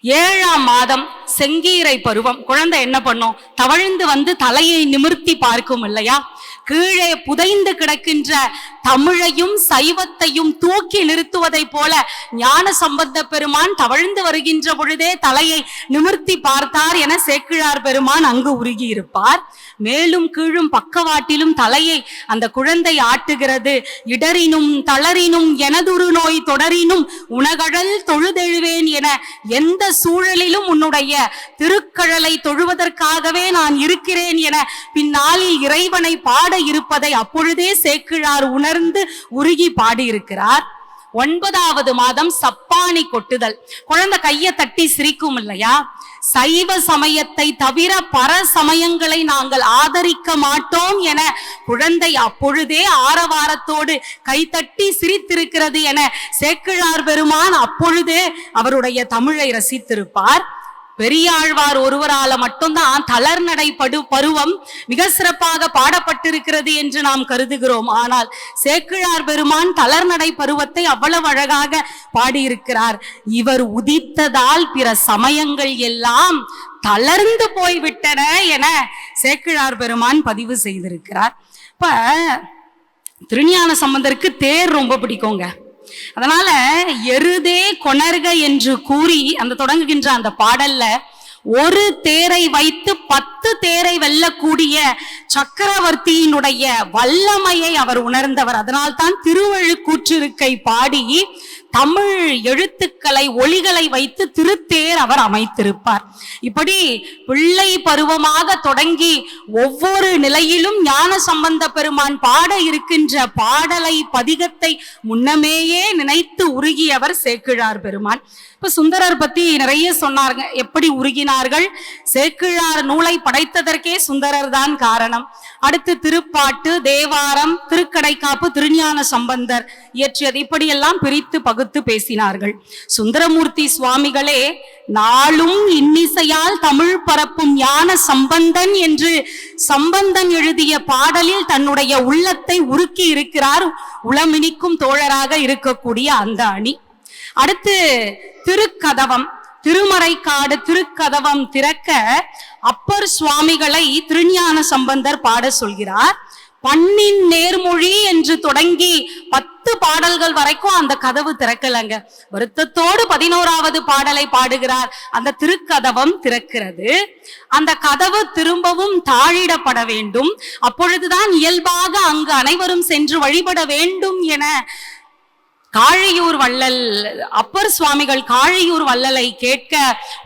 7ஆம் மாதம் செங்கீரை பருவம். குழந்தை என்ன பண்ணும்? தவழ்ந்து வந்து தலையை நிமிர்த்தி பார்க்கும் இல்லையா? கீழே புதைந்து கிடக்கின்ற தமிழையும் சைவத்தையும் தூக்கி நிறுத்துவதை போல ஞான சம்பந்த பெருமான் தவழ்ந்து வருகின்ற பொழுதே தலையை நிமிர்த்தி பார்த்தார் என சேக்கிழார் பெருமான் அங்கு உருகி இருப்பார். மேலும் கீழும் பக்கவாட்டிலும் தலையை அந்த குழந்தை ஆட்டுகிறது. இடரினும் தளரினும் எனதுரு நோய் தொடரினும் உனகழல் தொழுதெழுவேன் என எந்த சூழலிலும் உன்னுடைய திருக்கழலை தொழுவதற்காகவே நான் இருக்கிறேன் என பின்னாளில் இறைவனை பாட இருப்பதை அப்பொழுதே சேக்கிழார் உணர்ந்து உருகி பாடியிருக்கிறார். 9வது மாதம் சப்பானி கொட்டுதல். குழந்தை கையை தட்டி சிரிக்கும் இல்லையா? சைவ சமயத்தை தவிர பர சமயங்களை நாங்கள் ஆதரிக்க மாட்டோம் என குழந்தை அப்பொழுதே ஆரவாரத்தோடு கைத்தட்டி சிரித்திருக்கிறது என சேக்கிழார் பெருமான் அப்பொழுதே அவருடைய தமிழை ரசித்திருப்பார். பெரியாழ்வார் ஒருவரால மட்டும்தான் தளர்நடை பருவம் மிக சிறப்பாக பாடப்பட்டிருக்கிறது என்று நாம் கருதுகிறோம். ஆனால் சேக்கிழார் பெருமான் தளர்நடை பருவத்தை அவ்வளவு அழகாக பாடியிருக்கிறார். இவர் உதித்ததால் பிற சமயங்கள் எல்லாம் தளர்ந்து போய்விட்டன என சேக்கிழார் பெருமான் பதிவு செய்திருக்கிறார். இப்ப திருஞான சம்பந்தருக்கு தேர் ரொம்ப பிடிக்குங்க. அதனால எருதே கொணர்க என்று கூறி அந்த தொடங்குகின்ற அந்த பாடல்ல ஒரு தேரை வைத்து 10 தேரை வெல்லக்கூடிய சக்கரவர்த்தியினுடைய வல்லமையை அவர் உணர்ந்தவர். அதனால்தான் திருவழுக்கூற்றிருக்கை பாடி தமிழ் எழுத்துக்களை ஒளிகளை வைத்து திருத்தேர் அவர் அமைத்திருப்பார். இப்படி பிள்ளை பருவமாக தொடங்கி ஒவ்வொரு நிலையிலும் ஞான சம்பந்த பெருமான் பாட இருக்கின்ற பாடலை பதிகத்தை முன்னமேயே நினைத்து உருகியவர் சேக்கிழார் பெருமான். இப்ப சுந்தரர் பத்தி நிறைய சொன்னாருங்க. எப்படி உருகினார்கள்? சேக்கிழார் நூலை படைத்ததற்கே சுந்தரர் தான் காரணம். அடுத்து திருப்பாட்டு, தேவாரம், திருக்கடைக்காப்பு திருஞான சம்பந்தர் இயற்றியது. இப்படியெல்லாம் பிரித்து பகுத்து பேசினார்கள். சுந்தரமூர்த்தி சுவாமிகளே நாளும் இன்னிசையால் தமிழ் பரப்பும் ஞான சம்பந்தன் என்று சம்பந்தன் எழுதிய பாடலில் தன்னுடைய உள்ளத்தை உருக்கி இருக்கிறார். உளமினிக்கும் தோழராக இருக்கக்கூடிய அந்த அணி. அடுத்து திருக்கதவம், திருமறைக்காடு திருக்கதவம் திறக்க அப்பர் சுவாமிகளை திருஞான சம்பந்தர் பாட சொல்கிறார். பண்ணின் நேர்மொழி என்று தொடங்கி 10 பாடல்கள் வரைக்கும் அந்த கதவு திறக்கலங்க. வருத்தத்தோடு 11வது பாடலை பாடுகிறார். அந்த திருக்கதவம் திறக்கிறது. அந்த கதவு திரும்பவும் தாழிடப்பட வேண்டும். அப்பொழுதுதான் இயல்பாக அங்கு அனைவரும் சென்று வழிபட வேண்டும் என காழியூர் வள்ளல் அப்பர் சுவாமிகள் காழியூர் வள்ளலை கேட்க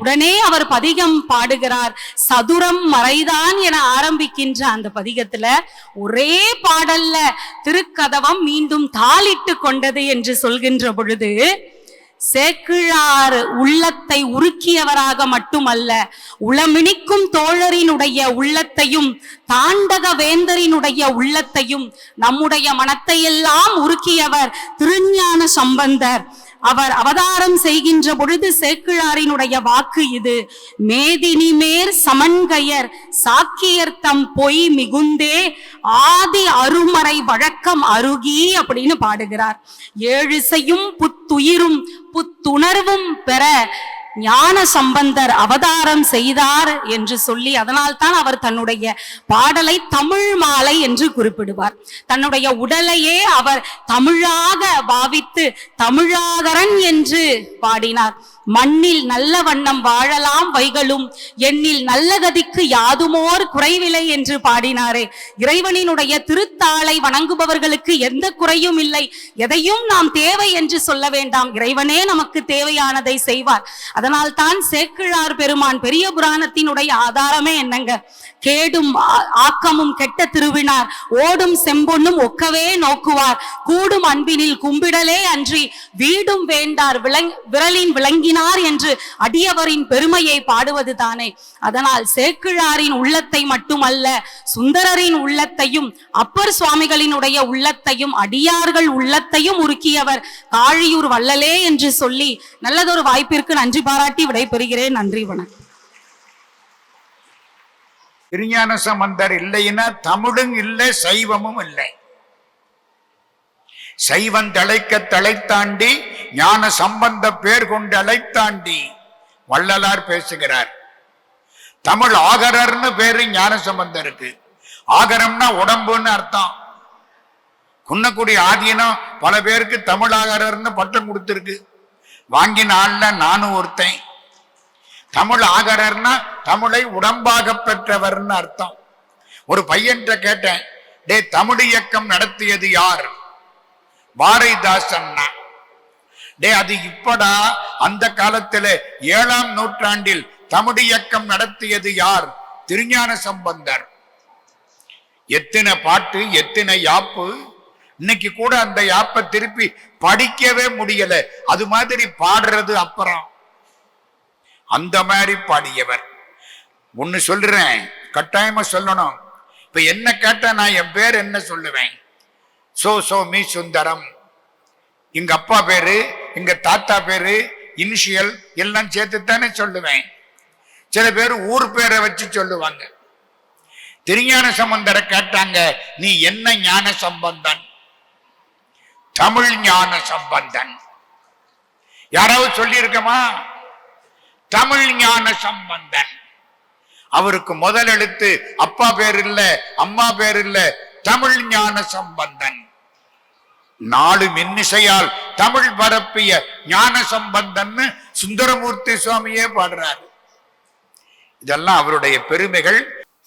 உடனே அவர் பதிகம் பாடுகிறார். சதுரம் மறைதான் என ஆரம்பிக்கின்ற அந்த பதிகத்துல ஒரே பாடல்ல திருக்கதவம் மீண்டும் தாளிட்டு கொண்டது என்று சொல்கின்ற பொழுது, சேக்கிழார் உள்ளத்தை உருக்கியவராக மட்டுமல்ல, உளமினிக்கும் தோழரினுடைய உள்ளத்தையும் தாண்டக வேந்தரினுடைய உள்ளத்தையும் நம்முடைய மனத்தையெல்லாம் உருக்கியவர் திருஞான சம்பந்தர். அவர் அவதாரம் செய்கின்ற பொழுது சேக்கிழாரினுடைய வாக்கு இது: மேதினிமேர் சமன்கையர் சாக்கியர்த்தம் பொய் மிகுந்தே ஆதி அருமறை வழக்கம் அருகி அப்படின்னு பாடுகிறார். ஏழிசையும் புத்துயிரும் புத்துணர்வும் பெற ஞான சம்பந்தர் அவதாரம் செய்தார் என்று சொல்லி, அதனால் தான் அவர் தன்னுடைய பாடலை தமிழ் மாலை என்று குறிப்பிடுவார். தன்னுடைய உடலையே அவர் தமிழாக பாவித்து தமிழாதரன் என்று பாடினார். மண்ணில் நல்ல வண்ணம் வாழலாம் வைகளும் எண்ணில் நல்ல கதிக்கு யாதுமோர் குறைவில்லை என்று பாடினாரே. இறைவனினுடைய திருத்தாளை வணங்குபவர்களுக்கு எந்த குறையும் இல்லை. எதையும் நாம் தேவை என்று சொல்ல வேண்டாம், இறைவனே நமக்கு தேவையானதை செய்வார். அதனால் தான் சேக்கிழார் பெருமான் பெரிய புராணத்தினுடைய ஆதாரமே என்னங்க? கேடும் ஆக்கமும் கெட்ட திருவினார் ஓடும் செம்பொன்னும் ஒக்கவே நோக்குவார் கூடும் அன்பினில் கும்பிடலே அன்றி வீடும் வேண்டார் விரலின் விளங்கினார் என்று அடியவரின் பெருமையை பாடுவது தானே. அதனால் சேக்கிழாரின் உள்ளத்தை மட்டுமல்ல, சுந்தரரின் உள்ளத்தையும் அப்பர் சுவாமிகளினுடைய உள்ளத்தையும் அடியார்கள் உள்ளத்தையும் உருக்கியவர் காழியூர் வள்ளலே என்று சொல்லி நல்லதொரு வாய்ப்பிற்கு நன்றி பாராட்டி விடைபெறுகிறேன். நன்றி, வணக்கம். திருஞான சம்பந்தர் இல்லைன்னா தமிழும் இல்லை, சைவமும் இல்லை. சைவன் தழைக்க தழைத்தாண்டி ஞான சம்பந்த பேர் கொண்டு அழைத்தாண்டி வள்ளலார் பேசுகிறார். தமிழ் ஆகரர்னு பேரு ஞான சம்பந்தருக்கு. ஆகரம்னா உடம்புன்னு அர்த்தம். குன்னக்குடி ஆதீனம் பல பேருக்கு தமிழ் ஆகரர்னு பட்டம் கொடுத்திருக்கு. வாங்கின ஆள்ல நானும் ஒருத்தன். தமிழ் ஆகரர்னா தமிழை உடம்பாக பெற்றவர்னு அர்த்தம். ஒரு பையன்கிட்ட கேட்டேன், டே தமிழ் இயக்கம் நடத்தியது யார்? பாரதிதாசன். டே அது இப்படா, அந்த காலத்துல 7ஆம் நூற்றாண்டில் தமிழ் இயக்கம் நடத்தியது யார்? திருஞான சம்பந்தர். எத்தனை பாட்டு, எத்தனை யாப்பு. இன்னைக்கு கூட அந்த யாப்பை திருப்பி படிக்கவே முடியல. அது மாதிரி பாடுறது அப்புறம். அந்த மாதிரி பாடியவர். ஒன்னு சொல்றேன், கட்டாயமா சொல்லணும். இப்ப என்ன கேட்டா நான் என் பேர் என்ன சொல்லுவேன்? மீ சுந்தரம். எங்க அப்பா பேரு, எங்க தாத்தா பேரு, இனிஷியல் எல்லாம் சேர்த்துத்தானே சொல்லுவேன். சில பேர் ஊர் பேரை வச்சு சொல்லுவாங்க. திருஞான சம்பந்தரை கேட்டாங்க, நீ என்ன ஞான சம்பந்தன்? தமிழ் ஞான சம்பந்தன். யாராவது சொல்லி இருக்கமா? தமிழ் ஞான சம்பந்தன். அவருக்கு முதல் எழுத்து அப்பா பேர் இல்ல, அம்மா பேர் இல்ல, தமிழ் ஞான சம்பந்தன். 4 மின்னிசையால் தமிழ் பரப்பிய ஞான சம்பந்தன் சுந்தரமூர்த்தி சுவாமியே பாடுறாரு. இதெல்லாம் அவருடைய பெருமைகள்.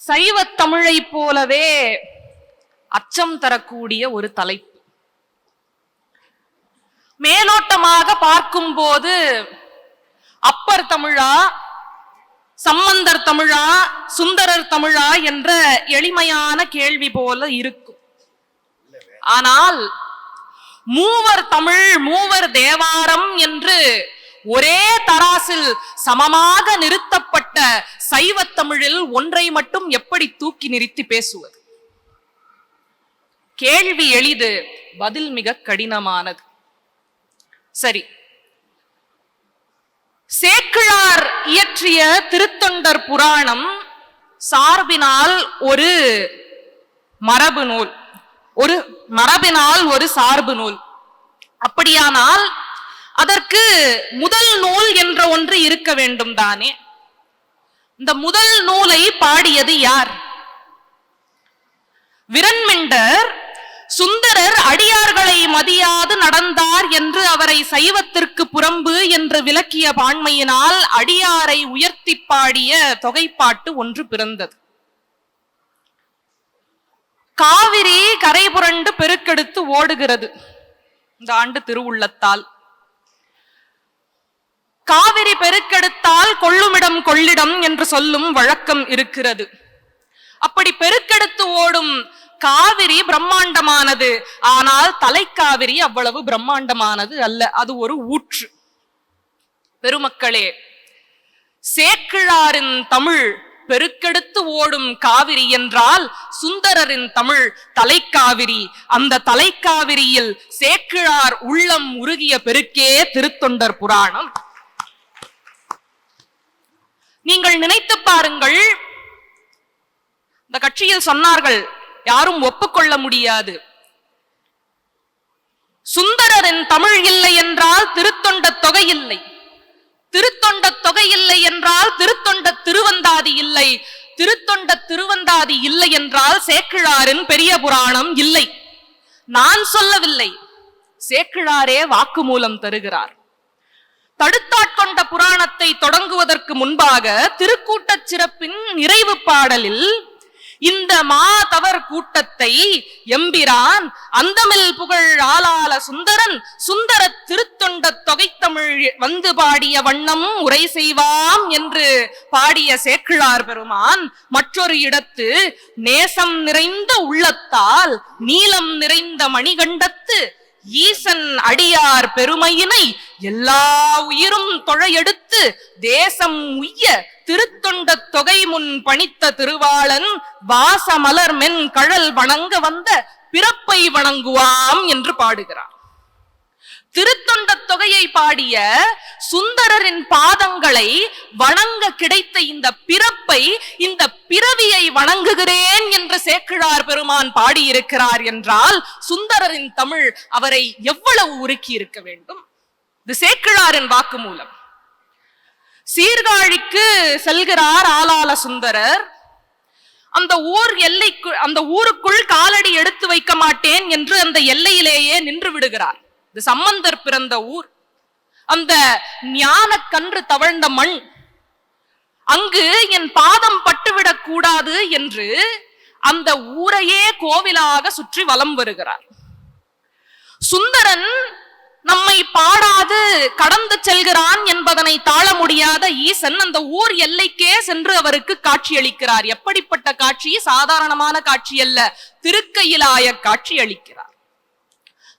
சைவ தமிழை போலவே அச்சம் தரக்கூடிய ஒரு தலைப்பு. மேலோட்டமாக பார்க்கும் போது அப்பர் தமிழா, சம்பந்தர் தமிழா, சுந்தரர் தமிழா என்ற எளிமையான கேள்வி போல இருக்கும். ஆனால் மூவர் தமிழ், மூவர் தேவாரம் என்று ஒரே தராசில் சமமாக நிறுத்தப்பட்ட சைவ தமிழில் ஒன்றை மட்டும் எப்படி தூக்கி நிறுத்தி பேசுவது? கேள்வி எளிது, பதில் மிக கடினமானது. சரி, சேக்கிழார் இயற்றிய திருத்தொண்டர் புராணம் சார்பினால் ஒரு மரபு நூல், ஒரு மரபினால் ஒரு சார்பு நூல். அப்படியானால் அதற்கு முதல் நூல் என்ற ஒன்று இருக்க வேண்டும் தானே? இந்த முதல் நூலை பாடியது யார்? விரண்மிண்டர் சுந்தரர் அடியார்களை மதியாது நடந்தார் என்று அவரை சைவத்திற்கு புறம்பு என்று விளக்கிய பான்மையினால் அடியாரை உயர்த்தி பாடிய தொகைப்பாட்டு ஒன்று பிறந்தது. காவிரி கரை புரண்டு பெருக்கெடுத்து ஓடுகிறது. இந்த ஆண்டு திருவுள்ளத்தால். காவிரி பெருக்கெடுத்தால் கொள்ளுமிடம் கொள்ளிடம் என்று சொல்லும் வழக்கம் இருக்கிறது. அப்படி பெருக்கெடுத்து ஓடும் காவிரி பிரம்மாண்டமானது. ஆனால் தலைக்காவிரி அவ்வளவு பிரம்மாண்டமானது அல்ல. அது ஒரு ஊற்று. பெருமக்களே, சேக்கிழாரின் தமிழ் பெருக்கெடுத்து ஓடும் காவிரி என்றால் சுந்தரரின் தமிழ் தலைக்காவிரி. அந்த தலைக்காவிரியில் சேக்கிழார் உள்ளம் உருகிய பெருக்கே திருத்தொண்டர் புராணம். நீங்கள் நினைத்து பாருங்கள். இந்த கட்சியில் சொன்னார்கள், யாரும் ஒப்புக்கொள்ள முடியாது. சுந்தரரின் தமிழ் இல்லை என்றால் திருத்தொண்ட தொகை இல்லை, திருத்தொண்ட தொகை இல்லை என்றால் திருத்தொண்ட திருவந்தாதி இல்லை, திருத்தொண்ட திருவந்தாதி இல்லை என்றால் சேக்கிழாரின் பெரிய புராணம் இல்லை. நான் சொல்லவில்லை, சேக்கிழாரே வாக்குமூலம் தருகிறார். தடுத்தாட்கொண்ட புராணத்தை தொடங்குவதற்கு முன்பாக திருக்கூட்டச் சிறப்பின் நிறைவு பாடலில் இந்த மாதவர் கூட்டத்தை எம்பிரான் அந்தமில் புகழ் ஆளால சுந்தரன் சுந்தர திருத்தொண்ட தொகைத்தமிழ் வந்து பாடிய வண்ணம் உரை செய்வாம் என்று பாடிய சேக்கிழார் பெருமான் மற்றொரு இடத்து நேசம் நிறைந்த உள்ளத்தால் நீலம் நிறைந்த மணிகண்டத்து ஈசன் அடியார் பெருமையினை எல்லா உயிரும் தொழையெடுத்து தேசம் உய்ய திருத்தொண்ட தொகை முன் பணித்த திருவாளன் வாசமலர் மென் கழல் வணங்க வந்த பிறப்பை வணங்குவாம் என்று பாடுகிறார். திருத்தொண்ட தொகையை பாடிய சுந்தரரின் பாதங்களை வணங்க கிடைத்த இந்த பிறப்பை, இந்த பிறவியை வணங்குகிறேன் என்று சேக்கிழார் பெருமான் பாடியிருக்கிறார் என்றால் சுந்தரரின் தமிழ் அவரை எவ்வளவு உருக்கி இருக்க வேண்டும். இது சேக்கிழாரின் வாக்குமூலம். சீர்காழிக்கு செல்கிறார் ஆளால சுந்தரர். அந்த ஊருக்குள் காலடி எடுத்து வைக்க மாட்டேன் என்று அந்த எல்லையிலேயே நின்று விடுகிறார். இது சம்பந்தர் பிறந்த ஊர். அந்த ஞான கன்று தவழ்ந்த மண், அங்கு என் பாதம் பட்டுவிடக் கூடாது என்று அந்த ஊரையே கோவிலாக சுற்றி வலம் வருகிறார். சுந்தரன் நம்மை பாடாது கடந்து செல்கிறான் என்பதனை தாழ முடியாத ஈசன் அந்த ஊர் எல்லைக்கே சென்று அவருக்கு காட்சி அளிக்கிறார். எப்படிப்பட்ட காட்சி? சாதாரணமான காட்சி அல்ல, திருக்கையிலாய காட்சி அளிக்கிறார்.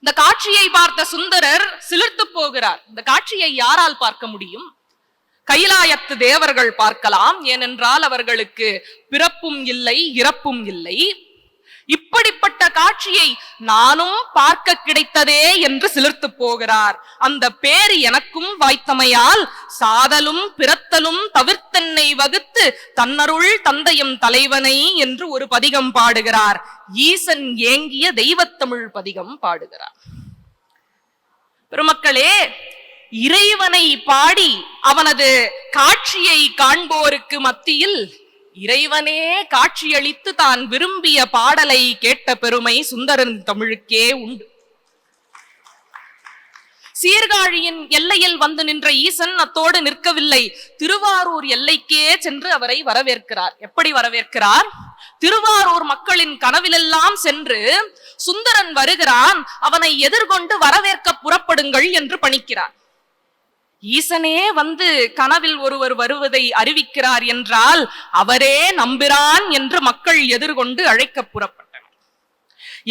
இந்த காட்சியை பார்த்த சுந்தரர் சிலிர்த்து போகிறார். இந்த காட்சியை யாரால் பார்க்க முடியும்? கைலாயத்து தேவர்கள் பார்க்கலாம், ஏனென்றால் அவர்களுக்கு பிறப்பும் இல்லை இறப்பும் இல்லை. இப்படிப்பட்ட காட்சியை நானும் பார்க்க கிடைத்ததே என்று சிலிர்த்து போகிறார். அந்த பேர் எனக்கும் வாய்த்தமையால் சாதலும் பிறத்தலும் தவிர்த்தென்னை வகுத்து தன்னருள் தந்தையும் தலைவனை என்று ஒரு பதிகம் பாடுகிறார். ஈசன் ஏங்கிய தெய்வத்தமிழ் பதிகம் பாடுகிறார். பெருமக்களே, இறைவனை பாடி அவனது காட்சியை காண்போருக்கு மத்தியில் இறைவனே காட்சியளித்து தான் விரும்பிய பாடலை கேட்ட பெருமை சுந்தரன் தமிழுக்கே உண்டு. சீர்காழியின் எல்லையில் வந்து நின்ற ஈசன் அத்தோடு நிற்கவில்லை, திருவாரூர் எல்லைக்கே சென்று அவரை வரவேற்கிறார். எப்படி வரவேற்கிறார்? திருவாரூர் மக்களின் கனவிலெல்லாம் சென்று சுந்தரன் வருகிறான், அவனை எதிர்கொண்டு வரவேற்க புறப்படுங்கள் என்று பணிக்கிறார். ஈசனே வந்து கனவில் ஒருவர் வருவதை அறிவிக்கிறார் என்றால் அவரே நம்பிரான் என்று மக்கள் எதிர்கொண்டு அழைக்க புறப்பட்டனர்.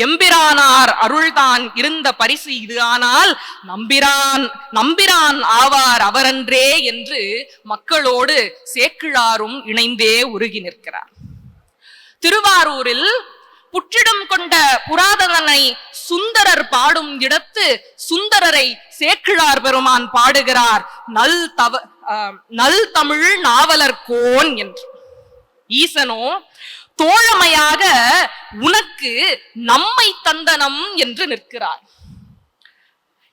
எம்பிரானார் அருள்தான் இருந்த பரிசு இது, ஆனால் நம்பிரான் ஆவார் அவரன்றே என்று மக்களோடு சேக்கிழாரும் இணைந்தே உருகி நிற்கிறார். திருவாரூரில் புற்றிடம் கொண்ட புராதனனை சுந்தரர் பாடும் இடத்து சுந்தரரை சேக்கிழார் பெருமான் பாடுகிறார் நல் தமிழ் நாவலர் கோன் என்று. ஈசனோ தோழமையாக உனக்கு நம்மை தந்தனம் என்று நிற்கிறார்.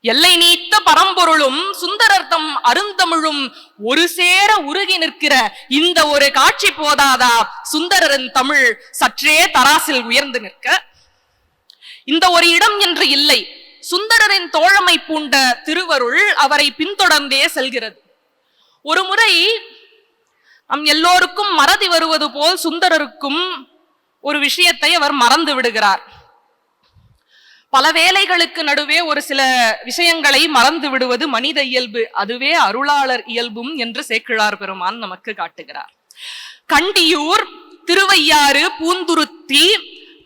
எல்லை நீத்த பரம்பொருளும் சுந்தரர்த்தம் அருந்தமிழும் ஒரு சேர உருகி நிற்கிற இந்த ஒரு காட்சி போதாதா சுந்தரரின் தமிழ் சற்றே தராசில் உயர்ந்து நிற்க? இந்த ஒரு இடம் என்று இல்லை, சுந்தரரின் தோழமை பூண்ட திருவருள் அவரை பின்தொடர்ந்தே செல்கிறது. ஒரு முறை நம் எல்லோருக்கும் மறதி வருவது போல் சுந்தரருக்கும் ஒரு விஷயத்தை அவர் மறந்து விடுகிறார். பல வேலைகளுக்கு நடுவே ஒரு சில விஷயங்களை மறந்து விடுவது மனித இயல்பு, அதுவே அருளாளர் இயல்பும் என்று சேக்கிழார் பெருமான் நமக்கு காட்டுகிறார். கண்டியூர், திருவையாறு, பூந்துருத்தி,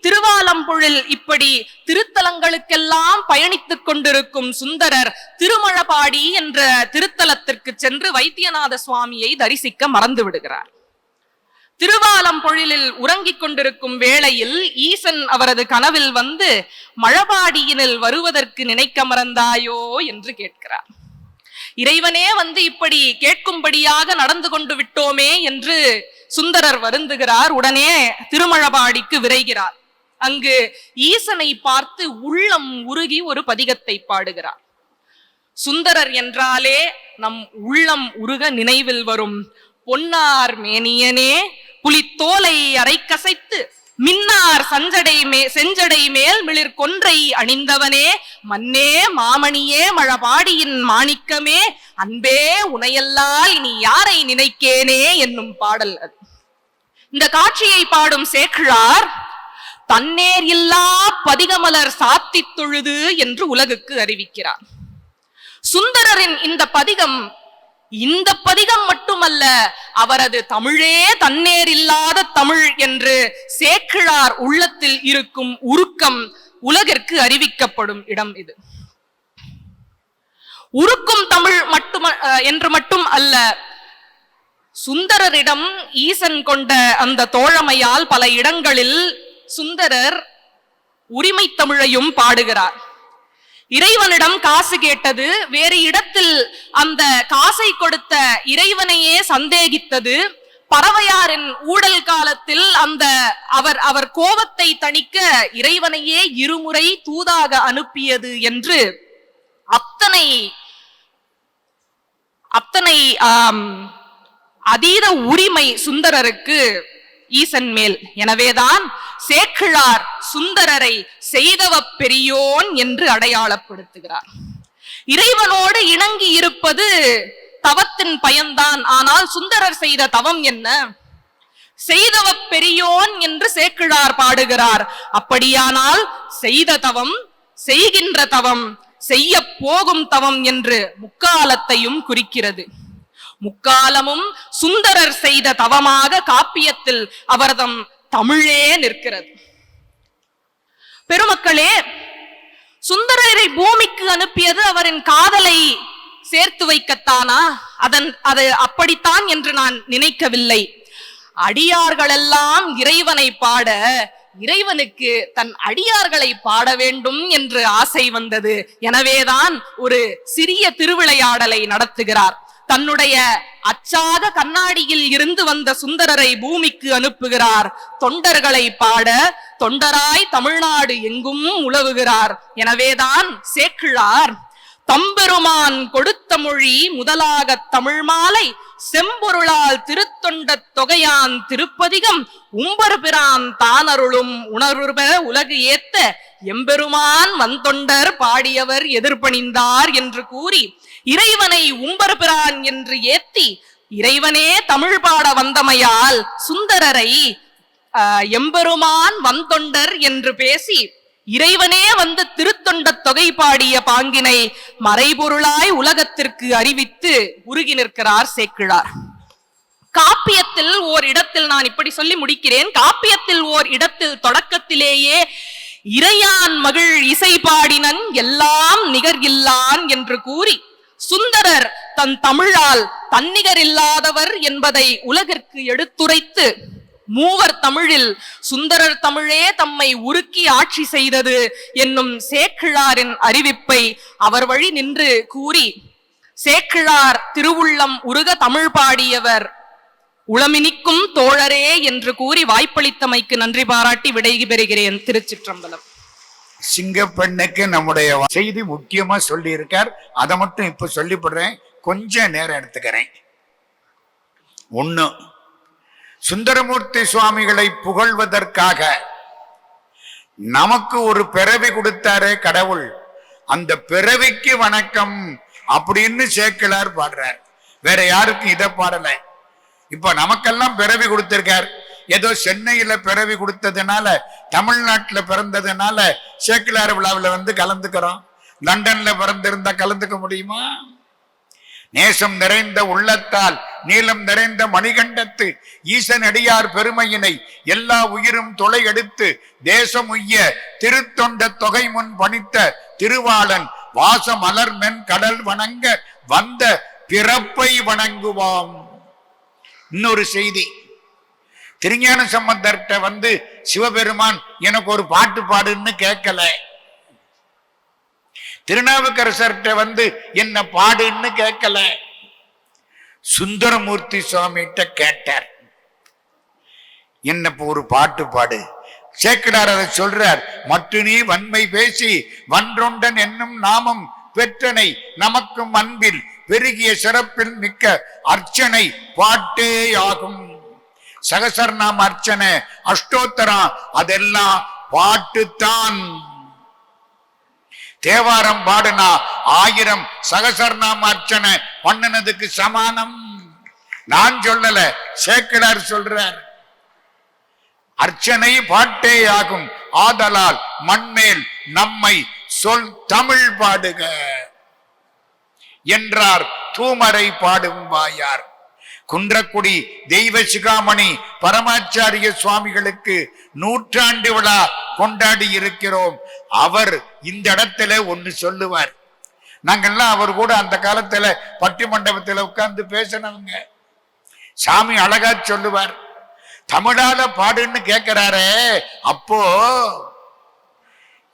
திருவாலம்பொழில் இப்படி திருத்தலங்களுக்கெல்லாம் பயணித்துக் கொண்டிருக்கும் சுந்தரர் திருமழபாடி என்ற திருத்தலத்திற்கு சென்று வைத்தியநாத சுவாமியை தரிசிக்க மறந்து விடுகிறார். திருவாலம்பொழிலில் உறங்கிக் கொண்டிருக்கும் வேளையில் ஈசன் அவரது கனவில் வந்து மழபாடியினில் வருவதற்கு நினைக்க மறந்தாயோ என்று கேட்கிறார். இறைவனே வந்து இப்படி கேட்கும்படியாக நடந்து கொண்டு விட்டோமே என்று சுந்தரர் வருந்துகிறார். உடனே திருமழபாடிக்கு விரைகிறார். அங்கு ஈசனை பார்த்து உள்ளம் உருகி ஒரு பதிகத்தை பாடுகிறார். சுந்தரர் என்றாலே நம் உள்ளம் உருக நினைவில் வரும் பொன்னார் மேனியனே புலித்தோலை அரைக்கசைத்து மின்னார் செஞ்சடை மேல் மிளிர் கொன்றை அணிந்தவனே மன்னே மாமணியே மழபாடியின் மாணிக்கமே அன்பே உனையல்லால் இனி யாரை நினைக்கேனே என்னும் பாடல் அது. இந்த காட்சியை பாடும் சேக்கிழார் தன்னேர் இல்லா பதிகமலர் சாத்தி தொழுது என்று உலகுக்கு அறிவிக்கிறார். சுந்தரரின் இந்த பதிகம் மட்டுமல்ல, அவரது தமிழே தன்னேர் இல்லாத தமிழ் என்று சேக்கிழார் உள்ளத்தில் இருக்கும் உருக்கம் உலகிற்கு அறிவிக்கப்படும் இடம் இது. உருக்கும் தமிழ் என்று மட்டும் அல்ல, சுந்தரரிடம் ஈசன் கொண்ட அந்த தோழமையால் பல இடங்களில் சுந்தரர் உரிமை தமிழையும் பாடுகிறார். இறைவனிடம் காசு கேட்டது, வேறு இடத்தில் அந்த காசை கொடுத்த இறைவனையே சந்தேகித்தது, பறவையாரின் ஊடல் காலத்தில் அந்த அவர் கோபத்தை தணிக்க இறைவனையே இருமுறை தூதாக அனுப்பியது என்று அத்தனை அதீத உரிமை சுந்தரருக்கு ஈசன் மேல். எனவேதான் சேக்கிழார் சுந்தரரை செய்தவ பெரியோன் என்று அடையாளப்படுத்துகிறார். இறைவனோடு இணங்கி இருப்பது தவத்தின் பயன்தான். ஆனால் சுந்தரர் செய்த தவம் என்ன? செய்தவ பெரியோன் என்று சேக்கிழார் பாடுகிறார். அப்படியானால் செய்த தவம், செய்கின்ற தவம், செய்ய போகும் தவம் என்று முக்காலத்தையும் குறிக்கிறது. முக்காலமும் சுந்தரர் செய்த தவமாக காப்பியத்தில் அவர்தம் தமிழே நிற்கிறது. பெருமக்களே, சுந்தரரை பூமிக்கு அனுப்பியது அவரின் காதலை சேர்த்து வைக்கத்தானா? அது அப்படித்தான் என்று நான் நினைக்கவில்லை. அடியார்களெல்லாம் இறைவனை பாட, இறைவனுக்கு தன் அடியார்களை பாட வேண்டும் என்று ஆசை வந்தது. எனவேதான் ஒரு சிறிய திருவிளையாடலை நடத்துகிறார். தன்னுடைய அச்சாத கண்ணாடியில் இருந்து வந்த சுந்தரரை பூமிக்கு அனுப்புகிறார். தொண்டர்களை பாட தொண்டராய் தமிழ்நாடு எங்கும் உலவுகிறார். எனவேதான் சேக்கிழார் தம்பெருமான் கொடுத்த மொழி முதலாக தமிழ் மாலை செம்பொருளால் திருத்தொண்ட தொகையான் திருப்பதிகம் உம்பர் பிரான் தானருளும் உணர்வுப உலகு ஏத்த எம்பெருமான் வந்தொண்டர் பாடியவர் எதிர்பணிந்தார் என்று கூறி இறைவனை உம்பர் பிரான் என்று ஏத்தி இறைவனே தமிழ் பாட வந்தமையால் சுந்தரரை எம்பெருமான் வந்தொண்டர் என்று பேசி இறைவனே வந்து திருத்தொண்ட தொகை பாடிய பாங்கினை மறைபொருளாய் உலகத்திற்கு அறிவித்து உருகி நிற்கிறார் சேக்கிழார். காப்பியத்தில் ஓர் இடத்தில், நான் இப்படி சொல்லி முடிக்கிறேன், காப்பியத்தில் ஓர் இடத்தில் தொடக்கத்திலேயே இறையான் மகிழ் இசை பாடினன் எல்லாம் நிகர் இல்லான் என்று கூறி சுந்தரர் தன் தமிழால் தன்னிகர் இல்லாதவர் என்பதை உலகிற்கு எடுத்துரைத்து மூவர் தமிழில் சுந்தரர் தமிழே தம்மை உருக்கி ஆட்சி செய்தது என்னும் சேக்கிழாரின் அறிவிப்பை அவர் வழி நின்று கூறி, சேக்கிழார் திருவுள்ளம் உருக தமிழ் பாடியவர் உளமினிக்கும் தோழரே என்று கூறி வாய்ப்பளித்தமைக்கு நன்றி பாராட்டி விடைபெறுகிறேன். திருச்சிற்றம்பலம். சிங்கப்பெண்ணுக்கு நம்முடைய செய்தி முக்கியமா சொல்லி இருக்கார். அதை மட்டும் இப்ப சொல்லிப்படுறேன், கொஞ்சம் நேரம் எடுத்துக்கிறேன். ஒண்ணு, சுந்தரமூர்த்தி சுவாமிகளை புகழ்வதற்காக நமக்கு ஒரு பிறவி கொடுத்தாரே கடவுள், அந்த பிறவிக்கு வணக்கம் அப்படின்னு சேக்கிழார் பாடுறார். வேற யாருக்கும் இதை பாடல. இப்ப நமக்கெல்லாம் பிறவி கொடுத்திருக்கார். ஏதோ சென்னையில பிறவி கொடுத்ததுனால தமிழ்நாட்டுல பிறந்ததுனால சேக்கிழார் விழாவில் வந்து கலந்துக்கிறோம். லண்டன்ல பிறந்திருந்தா கலந்துக்க முடியுமா? நேசம் நிறைந்த உள்ளத்தால் நீளம் நிறைந்த மணிகண்டத்து ஈசனடியார் பெருமையினை எல்லா உயிரும் தொலை எடுத்து தேசம் உய்ய திருத்தொண்ட தொகை முன் பணித்த திருவாளன் வாச மலர் மென் கடல் வணங்க வந்த பிறப்பை வணங்குவாம். இன்னொரு செய்தி, திருஞான சம்பந்தர்கிட்ட வந்து சிவபெருமான் எனக்கு ஒரு பாட்டு பாடுன்னு கேட்கல. திருநாவுக்கரசர்கிட்ட வந்து என்ன பாடுன்னு கேட்கல. சுந்தரமூர்த்தி சுவாமிகிட்ட கேட்டார், என்ன ஒரு பாட்டு பாடு. சேக்கிழார் அதை சொல்றார், மட்டு நீ வன்மை பேசி வன்றொண்டன் என்னும் நாமம் பெற்றனை நமக்கும் அன்பில் பெருகிய சிறப்பில் மிக்க அர்ச்சனை பாட்டே ஆகும். சகசரநாம அர்ச்சனை அஷ்டோத்தரம் அதெல்லாம் பாட்டுத்தான். தேவாரம் பாடுனா 1000 சகசரநாம அர்ச்சனை பண்ணினதுக்கு சமானம். நான் சொல்லல, சேக்கிழார் சொல்றார். அர்ச்சனை பாட்டே ஆகும் ஆதலால் மண்மேல் நம்மை சொல் தமிழ் பாடுக என்றார் தூமரை பாடும் வாயார். குன்றக்குடி தெய்வ சிகாமணி பரமாச்சாரிய சுவாமிகளுக்கு 100ஆண்டு விழா கொண்டாடி இருக்கிறோம். அவர் இந்த இடத்துல ஒண்ணு சொல்லுவார். நாங்கெல்லாம் அவர் கூட அந்த காலத்துல பட்டி மண்டபத்துல உட்கார்ந்து பேசினவங்க. சாமி அழகா சொல்லுவார், தமிழால பாடுன்னு கேட்கிறாரே, அப்போ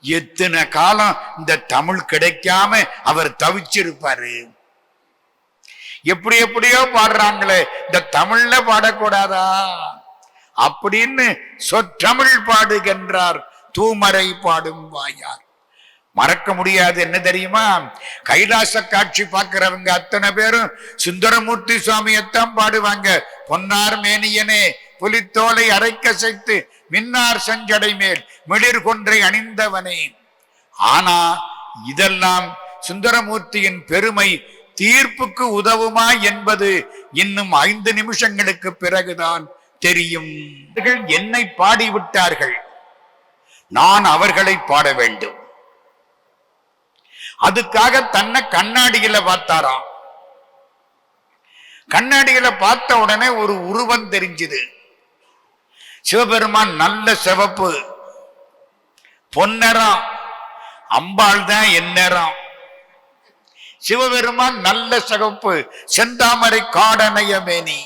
எத்தனை காலம் இந்த தமிழ் கிடைக்காம அவர் தவிச்சிருப்பாரு. எப்படி எப்படியோ பாடுறாங்களே, இந்த தமிழ்ல பாடக்கூடாதா அப்படின்னு சொற்றமிழ் பாடுகின்றார் தூமரை பாடும் வாயார். மறக்க முடியாது என்ன தெரியுமா, கைலாச காட்சி பார்க்கிறவங்க அத்தனை பேரும் சுந்தரமூர்த்தி சுவாமியத்தான் பாடுவாங்க. பொன்னார் மேனியனே புலித்தோலை அரைக்கசைத்து மின்னார் செஞ்சடை மேல் மிளிர் கொன்றை அணிந்தவனே. ஆனா இதெல்லாம் சுந்தரமூர்த்தியின் பெருமை தீர்ப்புக்கு உதவுமா என்பது இன்னும் 5 நிமிஷங்களுக்கு பிறகுதான் தெரியும். என்னை பாடிவிட்டார்கள், நான் அவர்களை பாட வேண்டும். அதுக்காக தன்னை கண்ணாடியில பார்த்தாராம். கண்ணாடியில பார்த்த உடனே ஒரு உருவம் தெரிஞ்சது. சிவபெருமான் நல்ல சிவப்பு பொன்னரம், அம்பாள் தான் எந்நேரம். சிவபெருமான் நல்ல சிவப்பு செந்தாமரை காடனைய மேனி.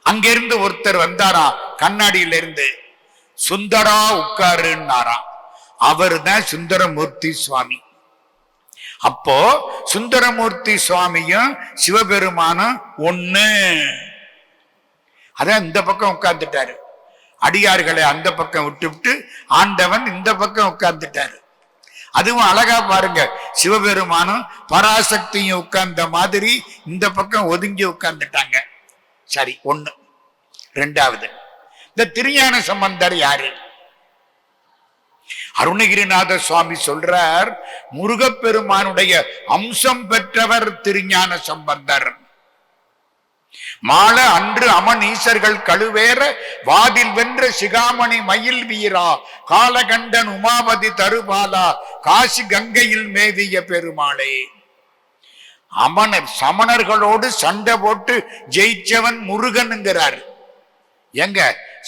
அங்கிருந்து ஒருத்தர் வந்தாராம் கண்ணாடியில இருந்து, சுந்தரா உட்காருன்னாராம். அவர் தான் சுந்தரமூர்த்தி சுவாமி. அப்போ சுந்தரமூர்த்தி சுவாமியும் சிவபெருமானும் ஒண்ணு. அதான் இந்த பக்கம் உட்கார்ந்துட்டாரு. அடியார்களை அந்த பக்கம் விட்டு ஆண்டவன் இந்த பக்கம் உட்கார்ந்துட்டாரு. அதுவும் அழகா பாருங்க, சிவபெருமானும் பராசக்தியும் உட்கார்ந்த மாதிரி இந்த பக்கம் ஒதுங்கி உட்கார்ந்துட்டாங்க. சரி, ஒண்ணு. 2வது, இந்த திருஞான சம்பந்தர் யாரு? அருணகிரிநாத சுவாமி சொல்றார், முருகப்பெருமானுடைய அம்சம் பெற்றவர் திருஞான சம்பந்தர். மால அன்று அமனீசர்கள் கழுவேற வாதில் வென்ற சிகாமணி மயில் வீரா காலகண்டன் உமாபதி தருபாலா காசி கங்கையில் மேவிய பெருமாளே. சமணர்களோடு சண்டை போட்டு ஜெயிச்சவன் முருகனுங்கிறார். எங்க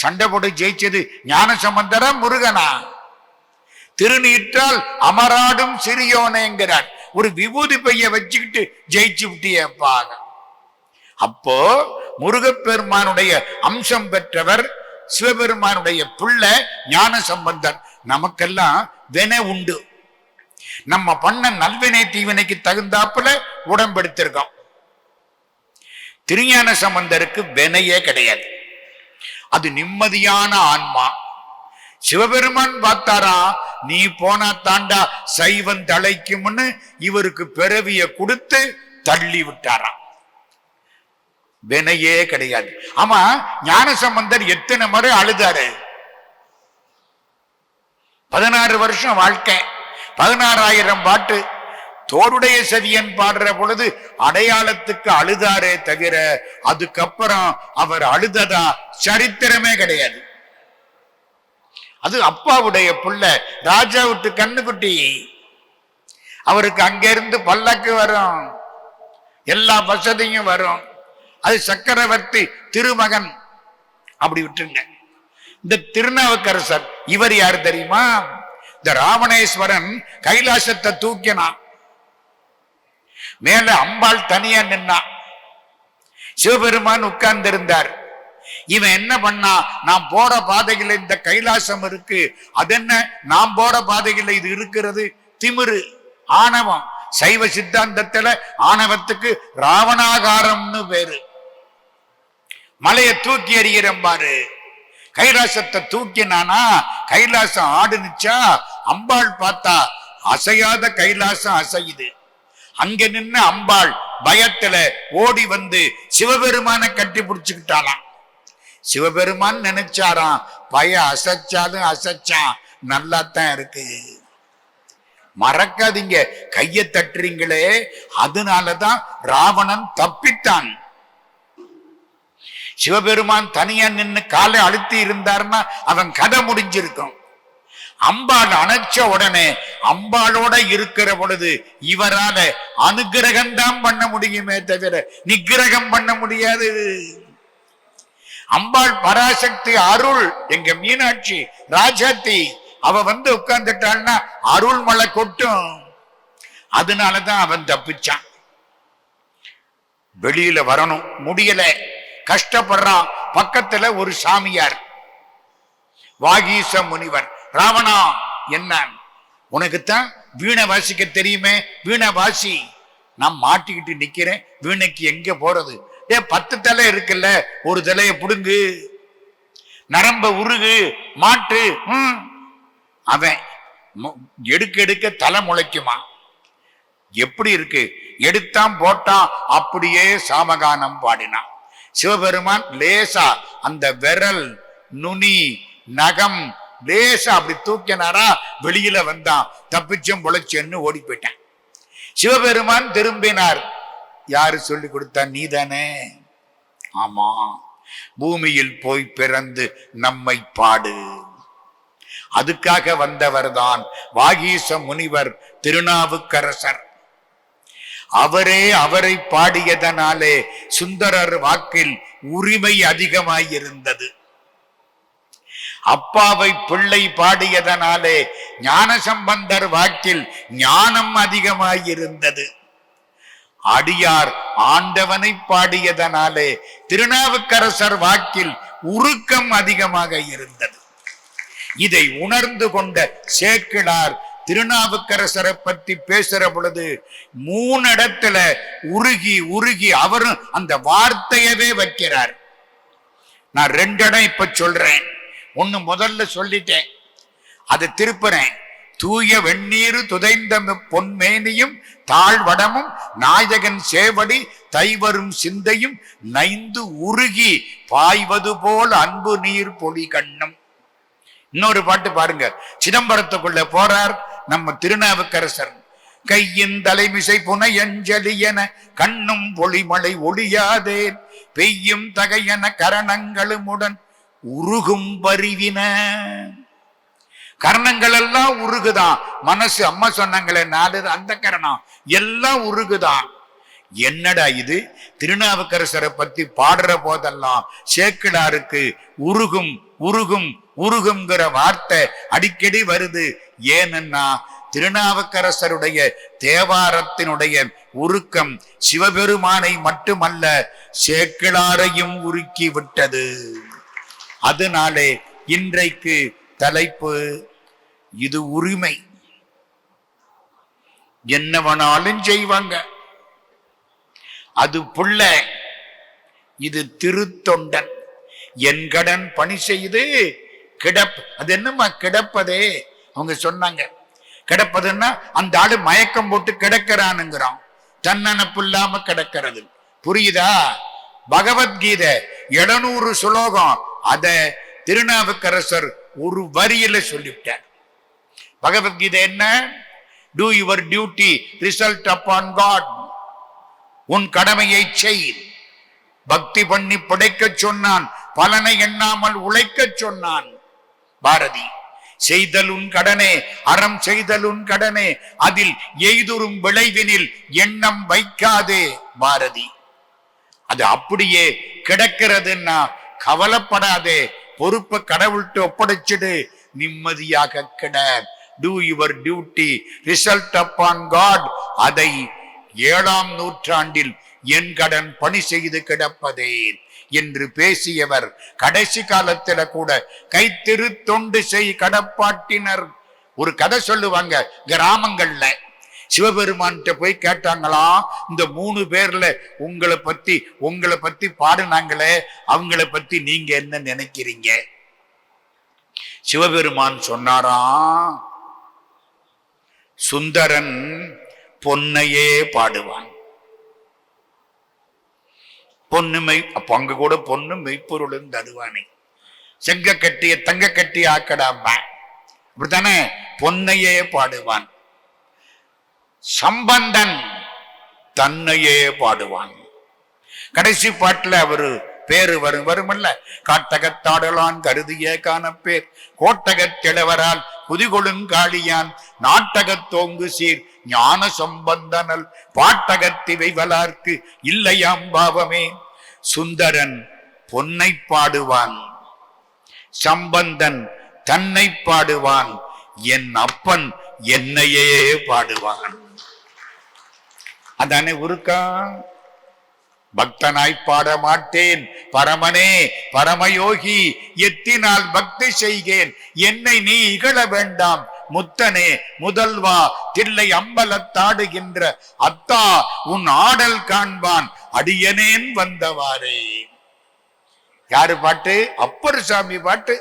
சண்டை போட்டு ஜெயிச்சது ஞான சம்பந்தரா முருகனா? திருநீற்றால் அமராடும் சிறியோனேங்கிறார். ஒரு விபூதி பைய வச்சுக்கிட்டு ஜெயிச்சு விட்டியப்பாங்க. அப்போ முருகப்பெருமானுடைய அம்சம் பெற்றவர் சிவபெருமானுடைய பிள்ளை ஞான சம்பந்தர். நமக்கெல்லாம் வினை உண்டு. நம்ம பண்ண நல்வினை தீவினைக்கு தகுந்தாப்புல உடம்பெடுத்திருக்கோம். திருஞான சம்பந்தருக்கு வினையே கிடையாது. அது நிம்மதியான ஆன்மா. சிவபெருமான் பார்த்தாரா, நீ போனா தாண்டா சைவன் தலைக்கும்னு இவருக்கு பிறவிய கொடுத்து தள்ளி விட்டாராம். வினையே கிடையாது. ஆமா, ஞான சம்பந்தர் எத்தனை முறை அழுதாரு? 16 வருஷம் வாழ்க்கை, 16,000 பாட்டு, தோடுடைய செவியன் பாடுற பொழுது அடையாளத்துக்கு அழுதாரே தவிர அதுக்கப்புறம் அவர் அழுததா சரித்திரமே கிடையாது. அது அப்பாவுடைய புள்ள, ராஜா விட்டு கண்ணுக்குட்டி. அவருக்கு அங்கிருந்து பல்லக்கு வரும், எல்லா வசதியும் வரும். அது சக்கரவர்த்தி திருமகன். அப்படி விட்டுருங்க. இந்த திருநாவுக்கரசர் இவர் யாரு தெரியுமா? இந்த ராவணேஸ்வரன் கைலாசத்தை தூக்கினான், மேல அம்பாள் தனியா நின்னா, சிவபெருமான் உட்கார்ந்து இருந்தார். இவன் என்ன பண்ணா, நான் போற பாதையில் இந்த கைலாசம் இருக்கு, அது என்ன நாம் போற பாதையில் இது இருக்கிறது? திமிரு, ஆணவம். சைவ சித்தாந்தத்துல ஆணவத்துக்கு ராவணாகாரம்னு பேரு. மலையை தூக்கி எறிகிறேன் பாரு. கைலாசத்தை தூக்கினானா கைலாசம் ஆடுனுச்சா, அம்பாள் பார்த்தா அசையாத கைலாசம் அசையுது. அங்க நின்று அம்பாள் பயத்துல ஓடி வந்து சிவபெருமான கட்டி பிடிச்சுக்கிட்டாளாம். சிவபெருமான் நினைச்சாராம், பய அசைச்சாலும் அசைச்சான், நல்லாத்தான் இருக்கு. மறக்காதீங்க, கைய தட்டுறீங்களே, அதனாலதான் ராவணன் தப்பித்தான். சிவபெருமான் தனியா நின்று காலை அழுத்தி இருந்தார்னா அவன் கதை முடிஞ்சிருக்கும். அம்பாள் அணைச்ச உடனே அம்பாளோட இருக்கிற பொழுது இவரால அனுகிரகம் தான் பண்ண முடியுமே தவிர நிகிரகம் பண்ண முடியாது. அம்பாள் பராசக்தி அருள். எங்க மீனாட்சி ராஜாத்தி அவ வந்து உட்கார்ந்துட்டாள்னா அருள் மழை கொட்டும். அதனாலதான் அவன் தப்பிச்சான். வெளியில வரணும், முடியல, கஷ்டப்படுறான். பக்கத்துல ஒரு சாமியார், வாகீச முனிவர். ராவணா, என்ன உனக்குத்தான் வீணை வாசிக்க தெரியுமே, வீணை வாசி. நான் மாட்டிக்கிட்டு நிக்கிறேன், வீணைக்கு எங்க போறது? 10 தலை இருக்குல்ல, ஒரு தலைய புடுங்கு, நரம்ப உருகு, மாட்டு. அவன் எடுக்க எடுக்க தலை முளைக்குமா? எப்படி இருக்கு? எடுத்தான் போட்டான், அப்படியே சாமகானம் பாடினான். சிவபெருமான் லேசா அந்த விரல் நுனி நகம் லேசா அப்படி தூக்கினாரா, வெளியில வந்தான். தப்பிச்சும் பொழைச்சேன்னு ஓடி போயிட்டான். சிவபெருமான் திரும்பினார். யாரு சொல்லி கொடுத்தா? நீதானே. ஆமா, பூமியில் போய் பிறந்து நம்மை பாடு. அதுக்காக வந்தவர் தான் வாகீச முனிவர் திருநாவுக்கரசர். அவரை பாடியதனாலே சுந்தரர் வாக்கில் உரிமை அதிகமாயிருந்தது. அப்பாவை பிள்ளை பாடியதனாலே ஞானசம்பந்தர் வாக்கில் ஞானம் அதிகமாயிருந்தது. அடியார் ஆண்டவனை பாடியதனாலே திருநாவுக்கரசர் வாக்கில் உருக்கம் அதிகமாக இருந்தது. இதை உணர்ந்து கொண்ட சேக்கிழார் திருநாவுக்கரசரை பற்றி பேசுற பொழுது 3 இடத்துல உருகி உருகி அவரும் அந்த வார்த்தையவே வைக்கிறார். நான் 2 இடம் இப்ப சொல்றேன். ஒண்ணு முதல்ல சொல்லிட்டேன், அதை திருப்புறேன். தூய வெந்நீரு துதைந்த பொன்மேனியும் தாழ்வடமும் நாயகன் சேவடி தைவரும் சிந்தையும் நைந்து உருகி பாய்வது போல் அன்பு நீர் பொடி கண்ணும். இன்னொரு பாட்டு பாருங்க. சிதம்பரத்துக்குள்ள போறார் நம்ம திருநாவுக்கரசர். கையின் தலைமிசை புனையஞ்சலியன கண்ணும் பொழிமலை ஒளியாதே பெய்யும் தகையன கரணங்களுமுடன் உருகும் பரிவின. கரணங்கள் எல்லாம் உருகுதான். மனசு, அம்மா சொன்னாங்களே 4 அந்த கரணம் எல்லாம் உருகுதான். என்னடா இது? திருநாவுக்கரசரை பத்தி பாடுற போதெல்லாம் சேக்கிழாருக்கு உருகும் உருகும் உருகுங்கிற வார்த்தை அடிக்கடி வருது. ஏன்னா திருநாவுக்கரசருடைய தேவாரத்தினுடைய உருக்கம் சிவபெருமானை மட்டுமல்ல சேக்கிழாரையும் உருக்கி விட்டது. அதனாலே இன்றைக்கு தலைப்பு இது உரிமை. என்னவனாலும் செய்வாங்க, அது புள்ள. இது திருத்தொண்டன். என் கடன் பணி செய்து அது என்னமா கிடப்பதே? அவங்க சொன்னாங்க கிடப்பதுன்னா அந்த ஆளு மயக்கம் போட்டு கிடக்கிறானுங்கிறான், தன்னனப்பு இல்லாம கிடக்கிறது. புரியுதா? பகவத்கீதை 700 ஸ்லோகம், அத திருநாவுக்கரசர் ஒரு வரியில சொல்லிவிட்டார். பகவத்கீதை என்ன? Do your duty, result upon God. உன் கடமையை செய். பக்தி பண்ணி படைக்க சொன்னான், பலனை எண்ணாமல் உழைக்க சொன்னான் பாரதி. செய்தல் உன் கடனே, அறம் செய்தல் உன் கடனே, அதில் எய்துறும் விளைவினில் எண்ணம் வைக்காதே பாரதி. அது அப்படியே கிடக்கிறதுன்னா கவலைப்படாதே, பொறுப்பை கடவுள்கிட்ட ஒப்படைச்சிடு, நிம்மதியாக கிட. Do your duty, result upon God. அதை 7ஆம் நூற்றாண்டில் என் கடன் பணி செய்து கிடப்பதே என்று பேசியவர் கடைசி காலத்துல கூட கைத்திரு தொண்டு செய் கடப்பாட்டினர். ஒரு கதை சொல்லுவாங்க, கிராமங்கள்ல சிவபெருமான்கிட்ட போய் கேட்டாங்களா, இந்த 3 பேர்ல உங்களை பத்தி பாடுனாங்களே, அவங்கள பத்தி நீங்க என்ன நினைக்கிறீங்க? சிவபெருமான் சொன்னாராம், சுந்தரன் பொன்னையே பாடுவான். பொன்னுமை, அப்ப அங்க கூட பொண்ணு மெய்ப்பொருள் தருவானே, செங்க கட்டிய தங்க கட்டிய ஆக்கடாம, அப்படித்தானே, பொன்னையே பாடுவான். சம்பந்தன் தன்னையே பாடுவான். கடைசி பாட்டுல அவரு பேரு வருமல்ல, காட்டகத்தாடலான் கருதிய காணப்பேர் கோட்டகத்திளவரால் குதிகொழுங்காளியான் நாட்டகத்தோங்கு சீர் ஞான சம்பந்தனல் பாட்டகத்தி வைவலார்க்கு இல்லையாம் பாவமே. சுந்தரன் பொன்னை பாடுவான், சம்பந்தன் தன்னை பாடுவான், என் அப்பன் என்னையே பாடுவான். அதானே உருக்கா. பக்தனாய் பாட மாட்டேன் பரமனே பரமயோகி, எத்தினால் பக்தி செய்கேன் என்னை நீ இகழ வேண்டாம் முத்தனே முதல்வா, தில்லை அம்பலத்தாடுகின்ற அத்தா உன் ஆடல் காண்பான் அடியனேன் வந்தவாறே. யாரு பாட்டு? அப்பர் சாமி பாட்டு.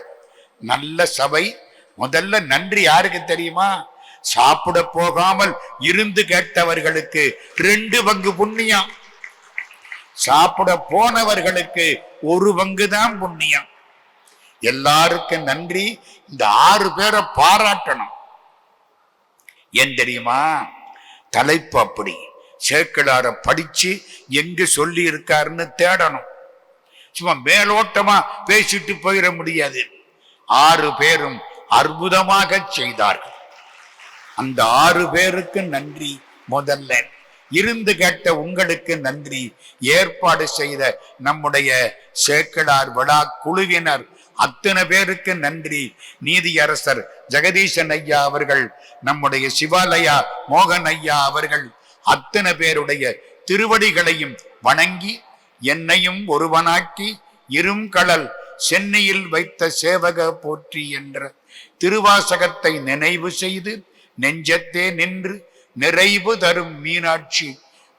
நல்ல சபை. முதல்ல நன்றி யாருக்கு தெரியுமா? சாப்பிட போகாமல் இருந்து கேட்டவர்களுக்கு 2 பங்கு புண்ணியம், சாப்பிட போனவர்களுக்கு 1 பங்கு தான் புண்ணியம். எல்லாருக்கும் நன்றி. இந்த 6 பேரை பாராட்டணும். ஏன் தெரியுமா? தலைப்பு அப்படி. சேக்கிழார படிச்சு எங்க சொல்லி இருக்காருன்னு தேடணும். சும்மா மேலோட்டமா பேசிட்டு போயிட முடியாது. 6 பேரும் அற்புதமாக செய்தார்கள். அந்த 6 பேருக்கு நன்றி. முதல்ல இருந்து கேட்ட உங்களுக்கு நன்றி. ஏற்பாடு செய்த நம்முடைய சேக்கிழார் விழா குழுவினர் அத்தனை பேருக்கு நன்றி. நீதியரசர் ஜெகதீசன் ஐயா அவர்கள், நம்முடைய சிவாலயா மோகன் ஐயா அவர்கள், அத்தனை பேருடைய திருவடிகளையும் வணங்கி, என்னையும் ஒருவனாக்கி இருங்கடல் சென்னையில் வைத்த சேவக போற்றி என்ற திருவாசகத்தை நினைவு செய்து நெஞ்சத்தே நின்று நிறைவு தரும் மீனாட்சி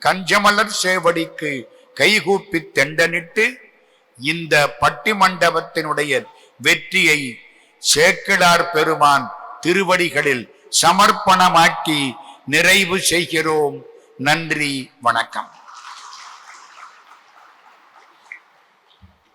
கஞ்சமலர் சேவடிக்கு கைகூப்பி தெண்டனிட்டு இந்த பட்டி மண்டபத்தினுடைய வெற்றியை சேக்கிழார் பெருமான் திருவடிகளில் சமர்ப்பணமாக்கி நிறைவு செய்கிறோம். நன்றி, வணக்கம்.